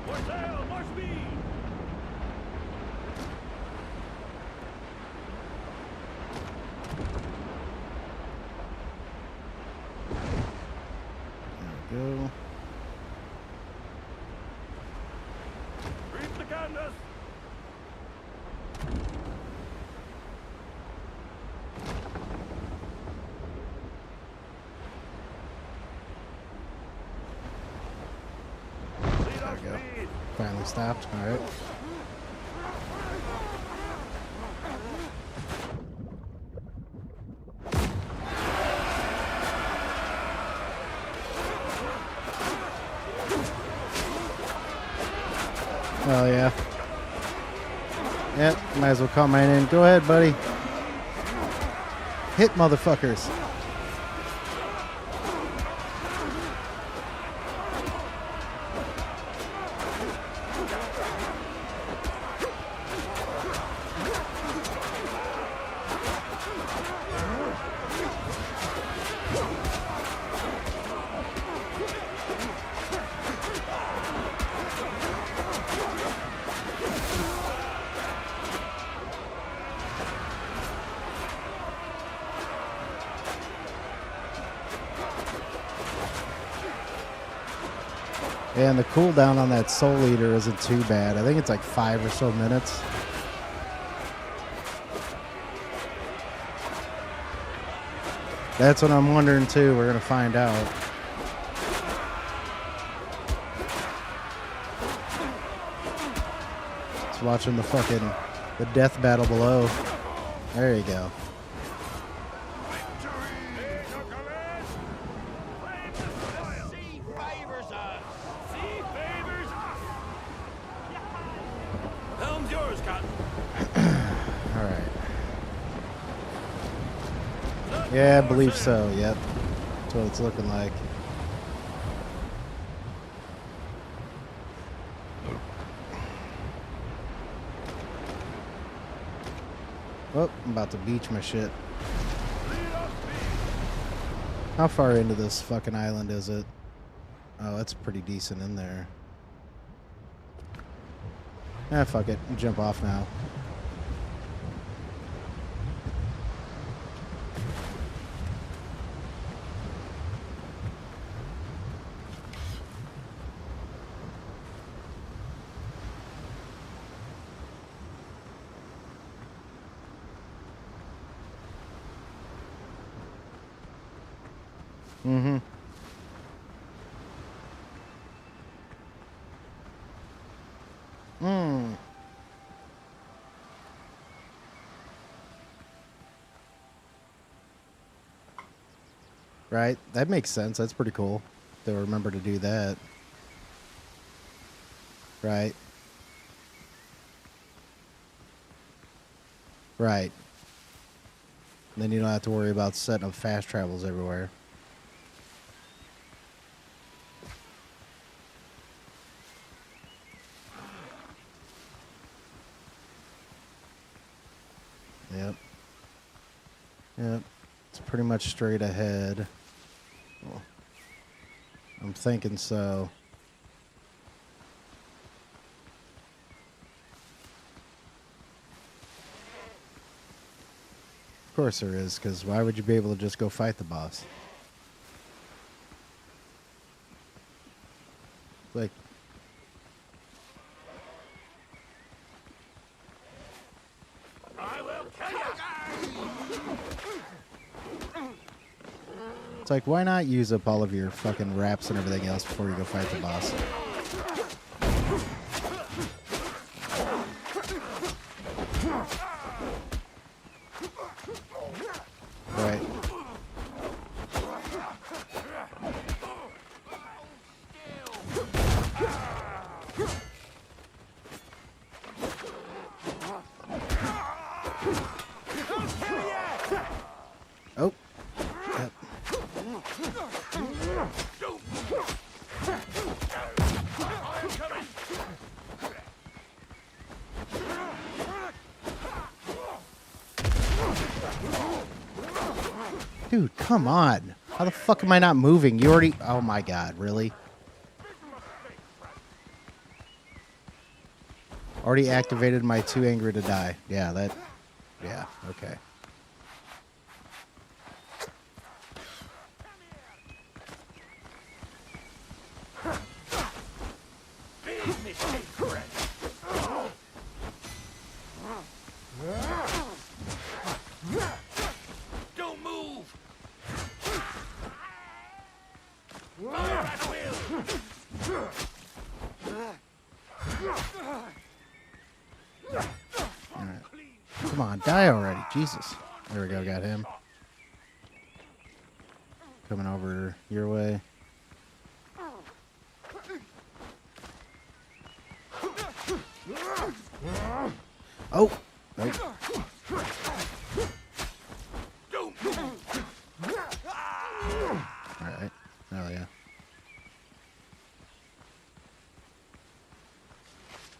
For sale, more speed. There we go. Reap the canvas. There we go. Finally stopped. All right. Oh yeah. Yep. Might as well call mine in. Go ahead, buddy. Hit motherfuckers. And the cooldown on that Soul Eater isn't too bad. I think it's like 5 or so minutes. That's what I'm wondering too. We're gonna find out. Just watching the death battle below. There you go. Helm's yours, Cotton. All right. Yeah, I believe so. Yep. That's what it's looking like. Oh, I'm about to beach my shit. How far into this fucking island is it? Oh, that's pretty decent in there. Ah, fuck it. Jump off now. Mm-hmm. Right? That makes sense. That's pretty cool. They'll remember to do that. Right. Right. And then you don't have to worry about setting up fast travels everywhere. Yep. Yep. It's pretty much straight ahead. Well, I'm thinking so. Of course there is, because why would you be able to just go fight the boss? Like, it's like, why not use up all of your fucking wraps and everything else before you go fight the boss? Right. Oh. Yep. Dude, come on. How the fuck am I not moving? You already... Oh my god, really? Already activated my too angry to die. Yeah, that... Yeah, okay. Don't move. Alright. Come on, die already. Jesus. There we go, got him. Coming over your way. Oh! Nope. Alright. Oh, yeah.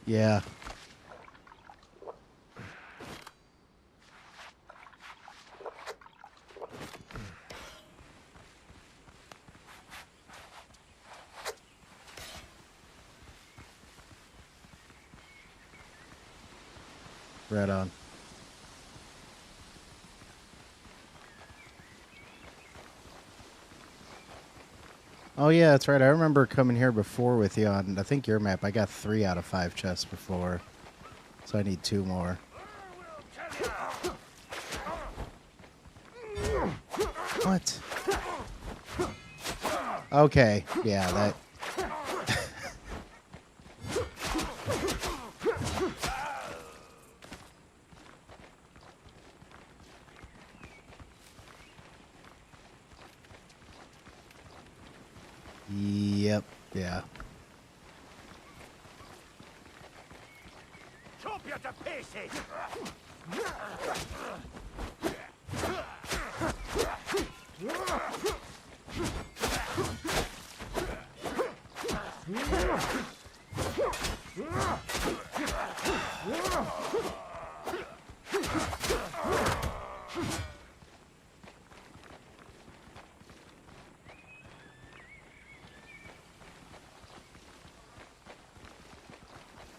Yeah. Right on. Oh yeah, that's right. I remember coming here before with you on, I think your map. I got 3 out of 5 chests before. So I need 2 more. What? Okay. Yeah, that... Yep. Yeah. Chop you to pieces.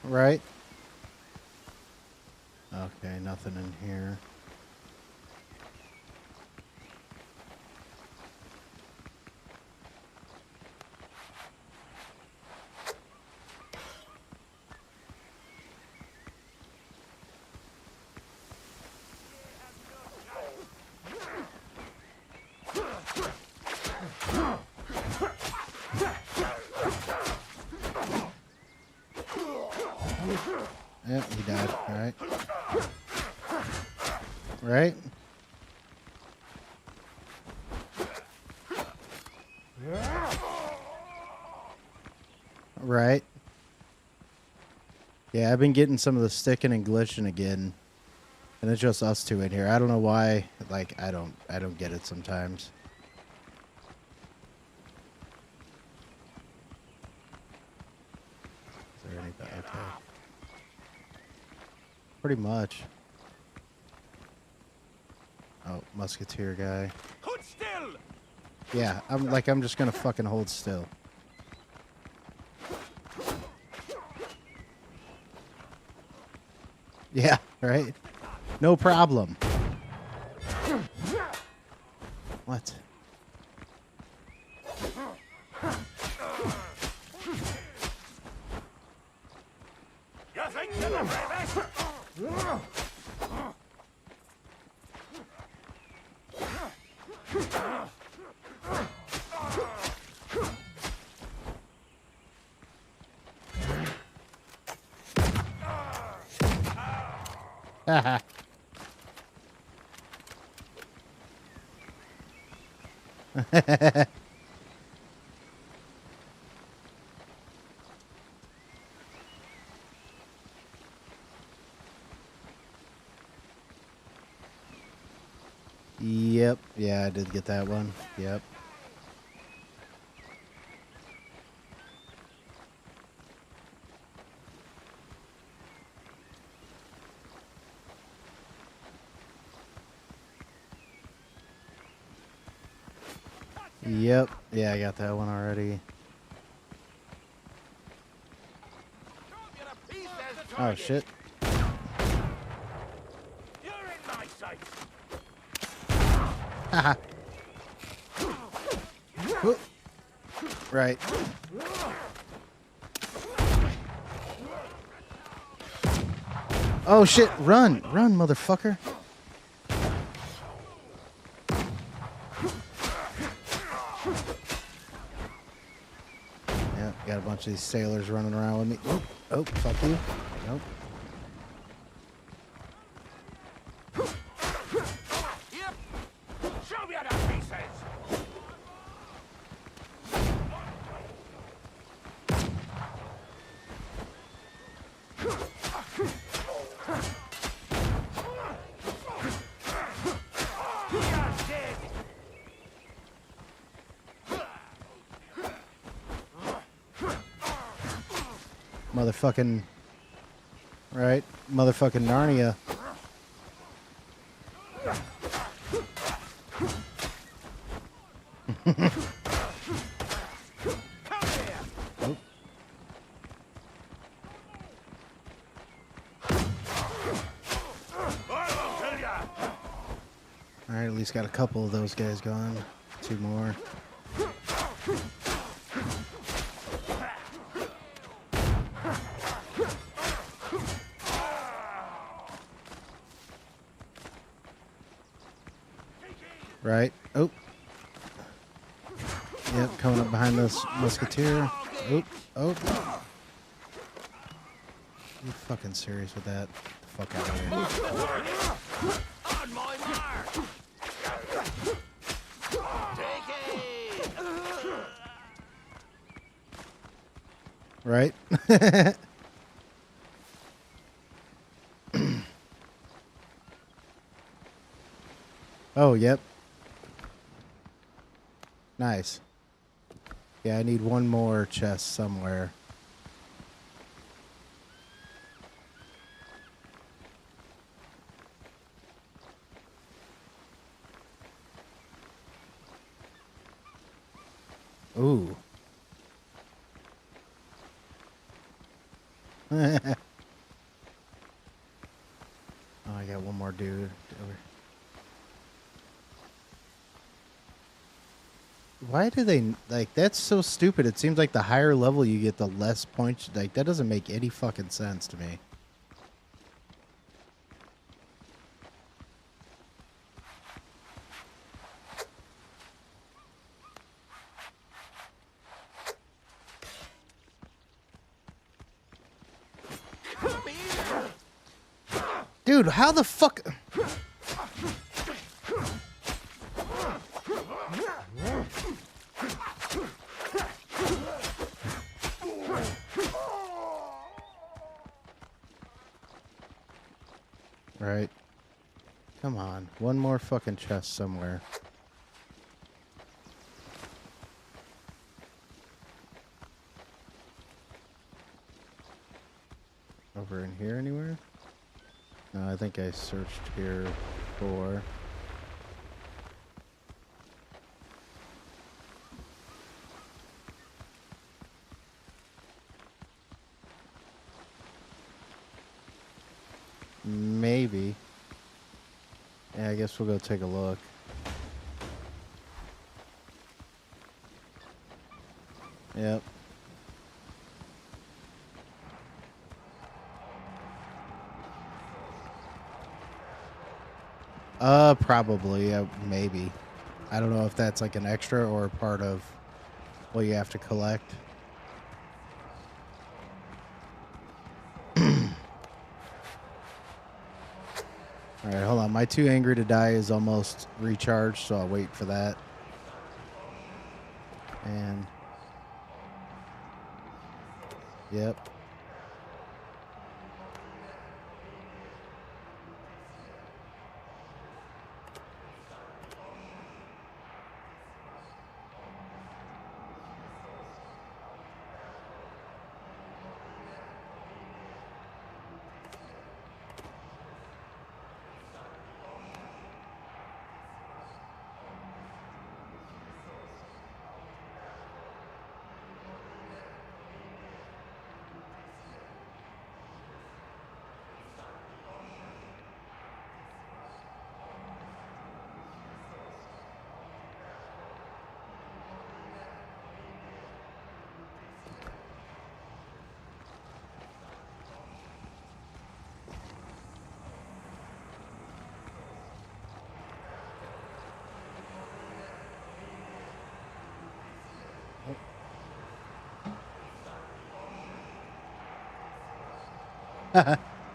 Right? Okay, nothing in here. Yep, he died. All right. Right? Right. Yeah, I've been getting some of the sticking and glitching again. And it's just us two in here. I don't know why. Like, I don't get it sometimes. Is there anything? Okay. Pretty much. Oh, musketeer guy. Hold still! Yeah, I'm just gonna fucking hold still. Yeah, right? No problem. What? You think you're the bravest? Haha. Yep. Yeah, I did get that one. Yep. Yep. Yeah, I got that one already. Oh, shit. You're in my sights. Haha. Whoop. Right. Oh, shit. Run. Run, motherfucker. Yeah, got a bunch of these sailors running around with me. Oh, oh, fuck you. Nope. Yep. Show me the pieces. You're dead. Motherfucking. Right. Motherfucking Narnia. Oh. Alright, at least got a couple of those guys gone. 2 more. Right. Oh. Yep, coming up behind this musketeer. Oh. Oh. You fucking serious with that? Get the fuck out of here. On my mark. Take it. Right? Oh, yep. Nice. Yeah, I need one more chest somewhere. Ooh. Oh, I got one more dude. Why do they, like, that's so stupid. It seems like the higher level you get, the less points. Like, that doesn't make any fucking sense to me. Dude, how the fuck... Come on. One more fucking chest somewhere. Over in here anywhere? No, I think I searched here before. Maybe. Yeah, I guess we'll go take a look. Yep. Probably, maybe. I don't know if that's like an extra or a part of what you have to collect. Alright, hold on. My Too Angry to Die is almost recharged, so I'll wait for that. And... Yep.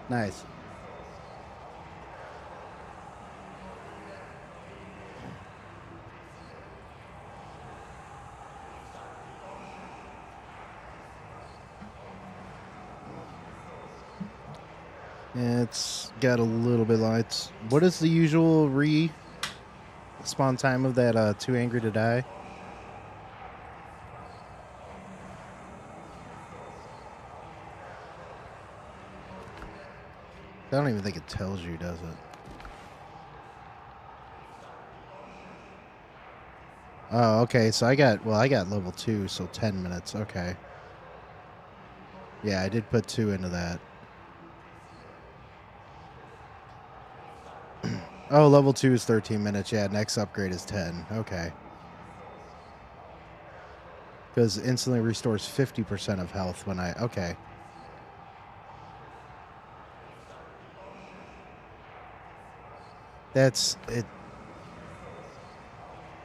Nice. Yeah, it's got a little bit lights. What is the usual spawn time of that Too Angry to Die? I don't even think it tells you, does it? Oh, okay. So I got level 2, so 10 minutes. Okay. Yeah, I did put 2 into that. Oh, level 2 is 13 minutes. Yeah, next upgrade is 10. Okay. Because instantly restores 50% of health when I... Okay. That's it.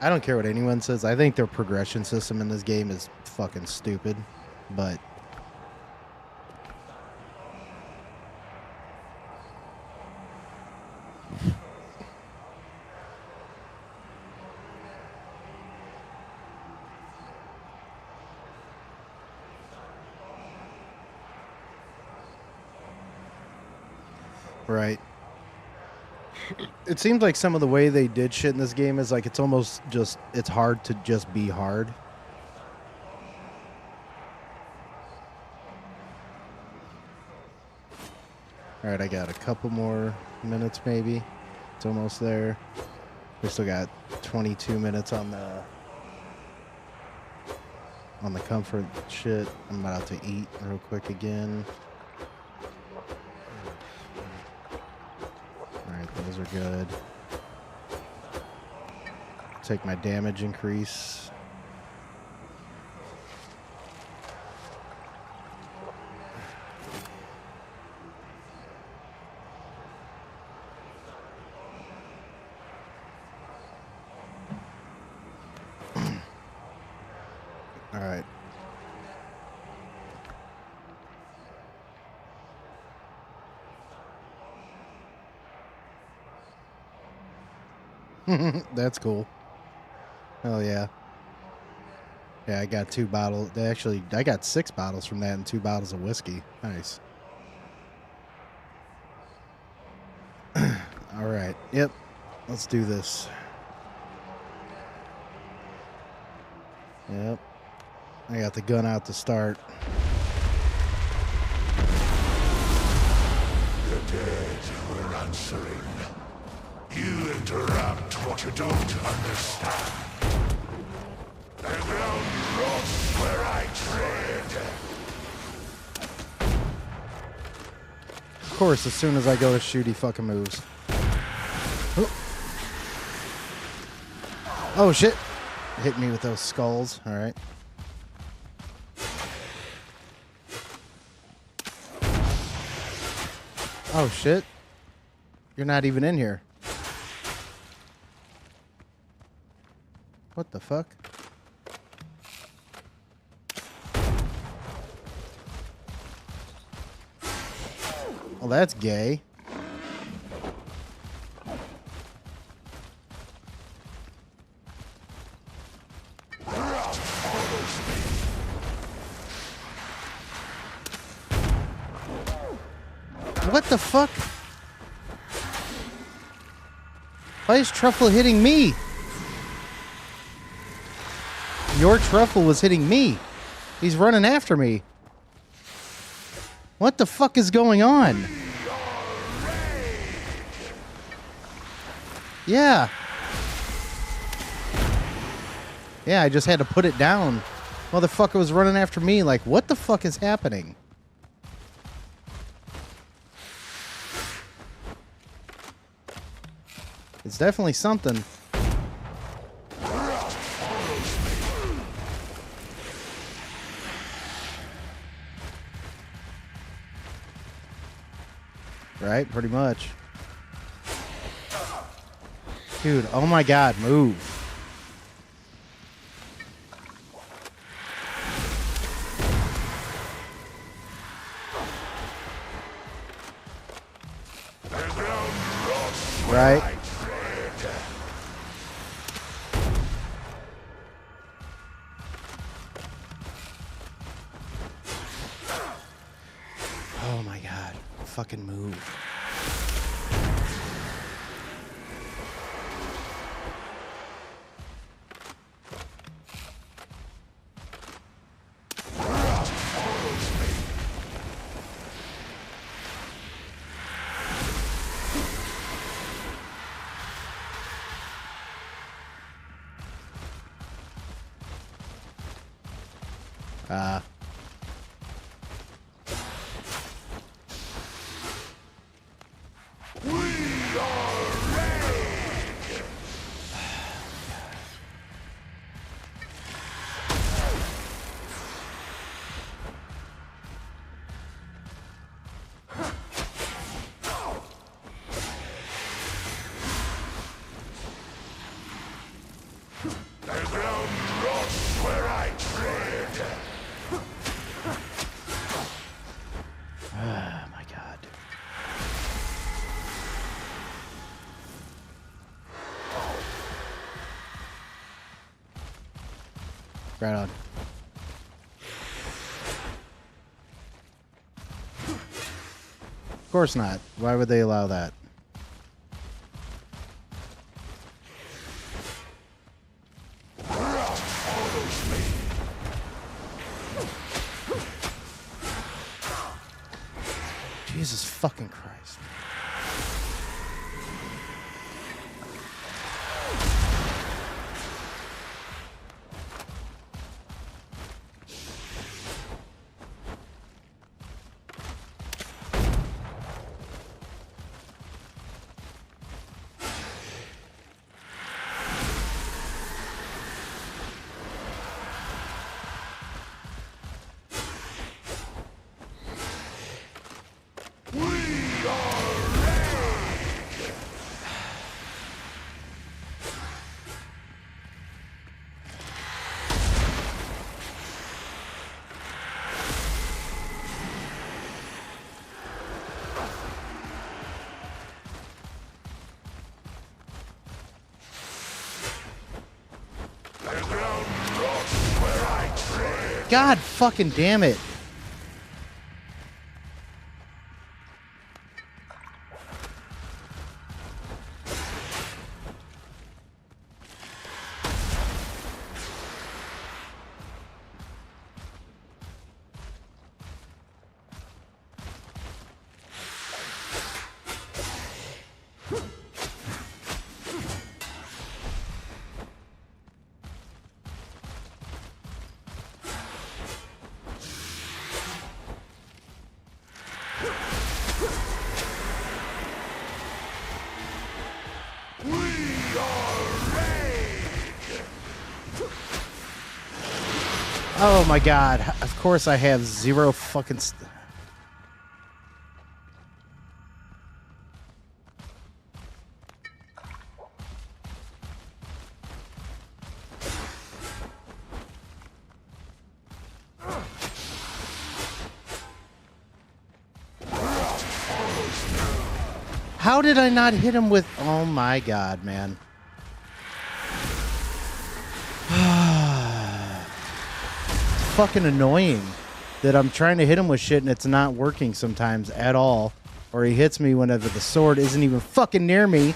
I don't care what anyone says. I think their progression system in this game is fucking stupid, but right. It seems like some of the way they did shit in this game is like it's almost just it's hard to just be hard. All right, I got a couple more minutes maybe. It's almost there. We still got 22 minutes on the comfort shit. I'm about to eat real quick again. Those are good. Take my damage increase. All right. That's cool. Hell yeah. Yeah, I got 2 bottles. Actually, I got 6 bottles from that and 2 bottles of whiskey. Nice. All right. Yep. Let's do this. Yep. I got the gun out to start. The dead were answering. You interrupt what you don't understand. The ground rots where I tread. Of course, as soon as I go to shoot, he fucking moves. Oh, shit. Hit me with those skulls. All right. Oh, shit. You're not even in here. What the fuck? Well, that's gay. What the fuck? Why is Truffle hitting me? Your Truffle was hitting me. He's running after me. What the fuck is going on? Yeah. Yeah, I just had to put it down. Motherfucker was running after me like, what the fuck is happening? It's definitely something. Right, pretty much. Dude, oh my god, move. Right. Oh my god. Fucking move. Right on. Of course not. Why would they allow that? Jesus fucking Christ. God fucking damn it. Oh my god. Of course I have zero fucking... How did I not hit him with... Oh my god, man. It's fucking annoying that I'm trying to hit him with shit and it's not working sometimes at all. Or he hits me whenever the sword isn't even fucking near me.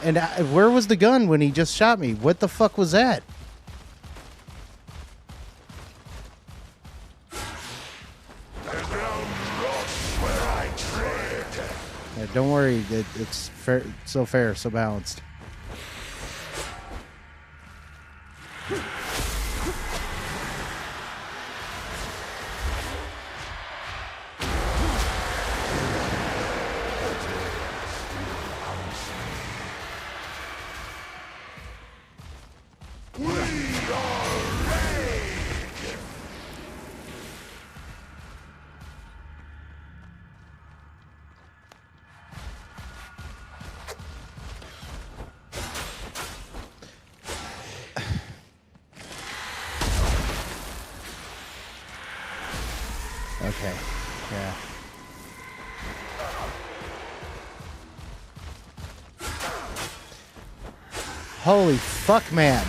And where was the gun when he just shot me? What the fuck was that? Yeah, don't worry, it's fair, so fair, so balanced. Okay, yeah. Holy fuck, man.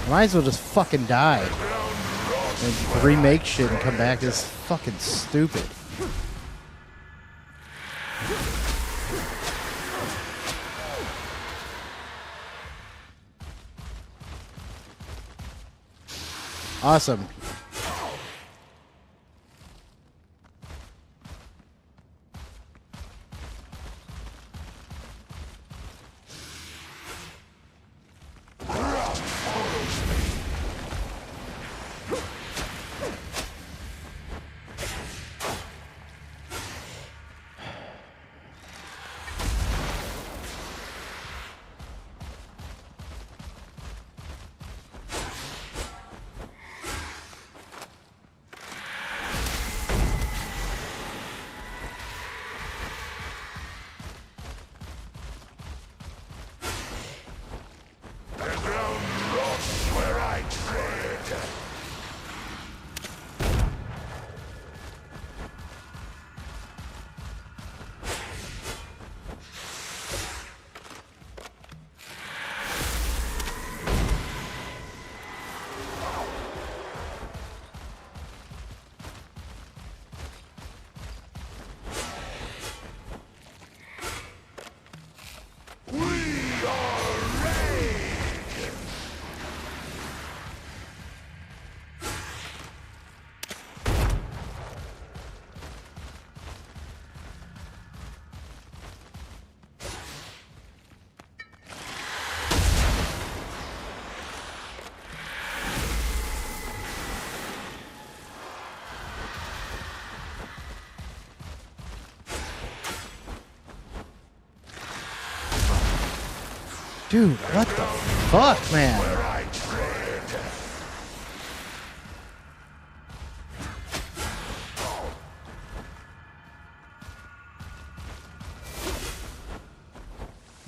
Might as well just fucking die. And remake shit and come back is fucking stupid. Awesome. Dude, what the fuck, man?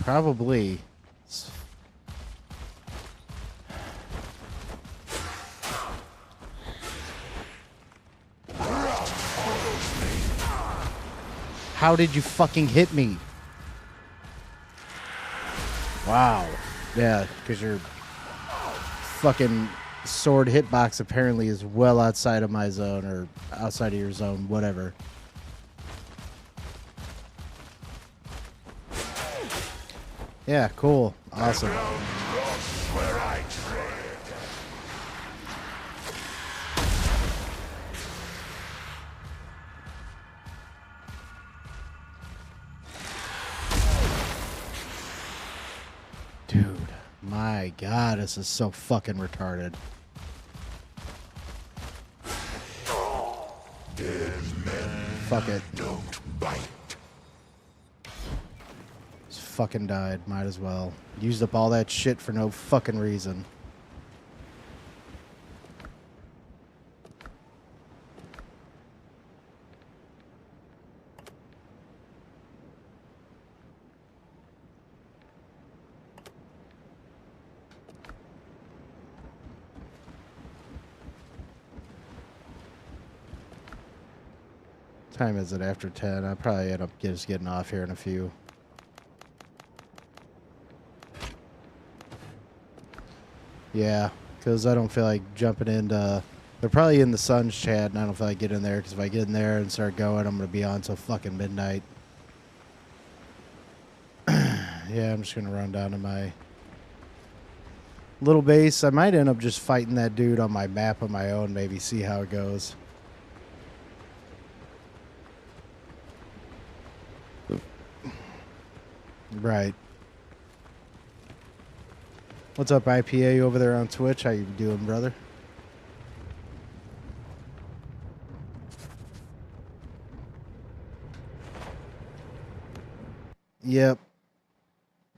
Probably. How did you fucking hit me? Wow. Yeah, because your fucking sword hitbox apparently is well outside of my zone or outside of your zone, whatever. Yeah, cool. Awesome. Dude, My God, this is so fucking retarded. Fuck it. Don't bite. Just fucking died. Might as well. Used up all that shit for no fucking reason. Time is it after 10? I'll probably end up just getting off here in a few. Yeah, because I don't feel like jumping into... They're probably in the Suns chat, and I don't feel like getting in there, because if I get in there and start going, I'm going to be on till fucking midnight. Yeah, I'm just going to run down to my little base. I might end up just fighting that dude on my map on my own, maybe see how it goes. Right. What's up, IPA over there on Twitch? How you doing, brother? Yep.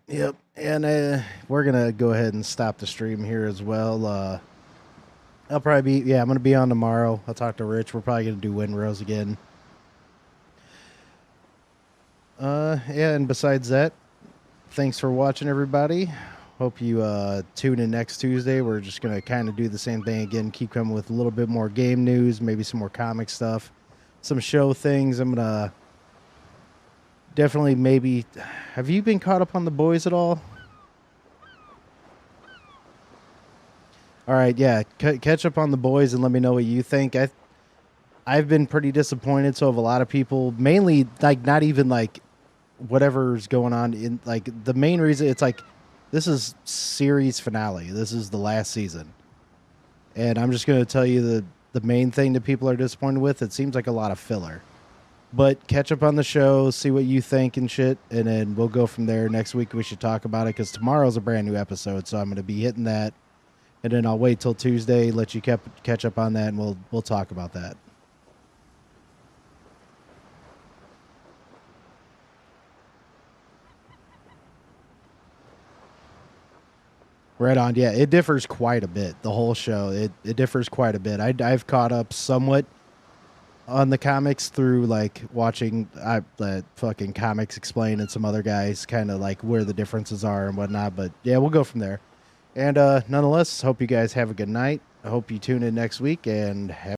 Yep. And we're going to go ahead and stop the stream here as well. I'll probably be... Yeah, I'm going to be on tomorrow. I'll talk to Rich. We're probably going to do Windrose again. Yeah, and besides that, thanks for watching, everybody. Hope you tune in next Tuesday. We're just going to kind of do the same thing again, keep coming with a little bit more game news, maybe some more comic stuff, some show things. I'm going to definitely maybe... Have you been caught up on The Boys at all? All right, yeah, catch up on The Boys and let me know what you think. I've been pretty disappointed, so have a lot of people. Mainly, like, not even, like, whatever's going on. In like, the main reason, it's like, this is series finale. This is the last season. And I'm just going to tell you the main thing that people are disappointed with. It seems like a lot of filler. But catch up on the show, see what you think and shit, and then we'll go from there. Next week we should talk about it, because tomorrow's a brand new episode, so I'm going to be hitting that. And then I'll wait till Tuesday, let you catch up on that, and we'll talk about that. Right on. Yeah, it differs quite a bit. The whole show, it differs quite a bit. I've caught up somewhat on the comics through, like, watching fucking Comics Explained and some other guys, kind of like where the differences are and whatnot. But yeah, we'll go from there. And nonetheless, hope you guys have a good night. I hope you tune in next week and have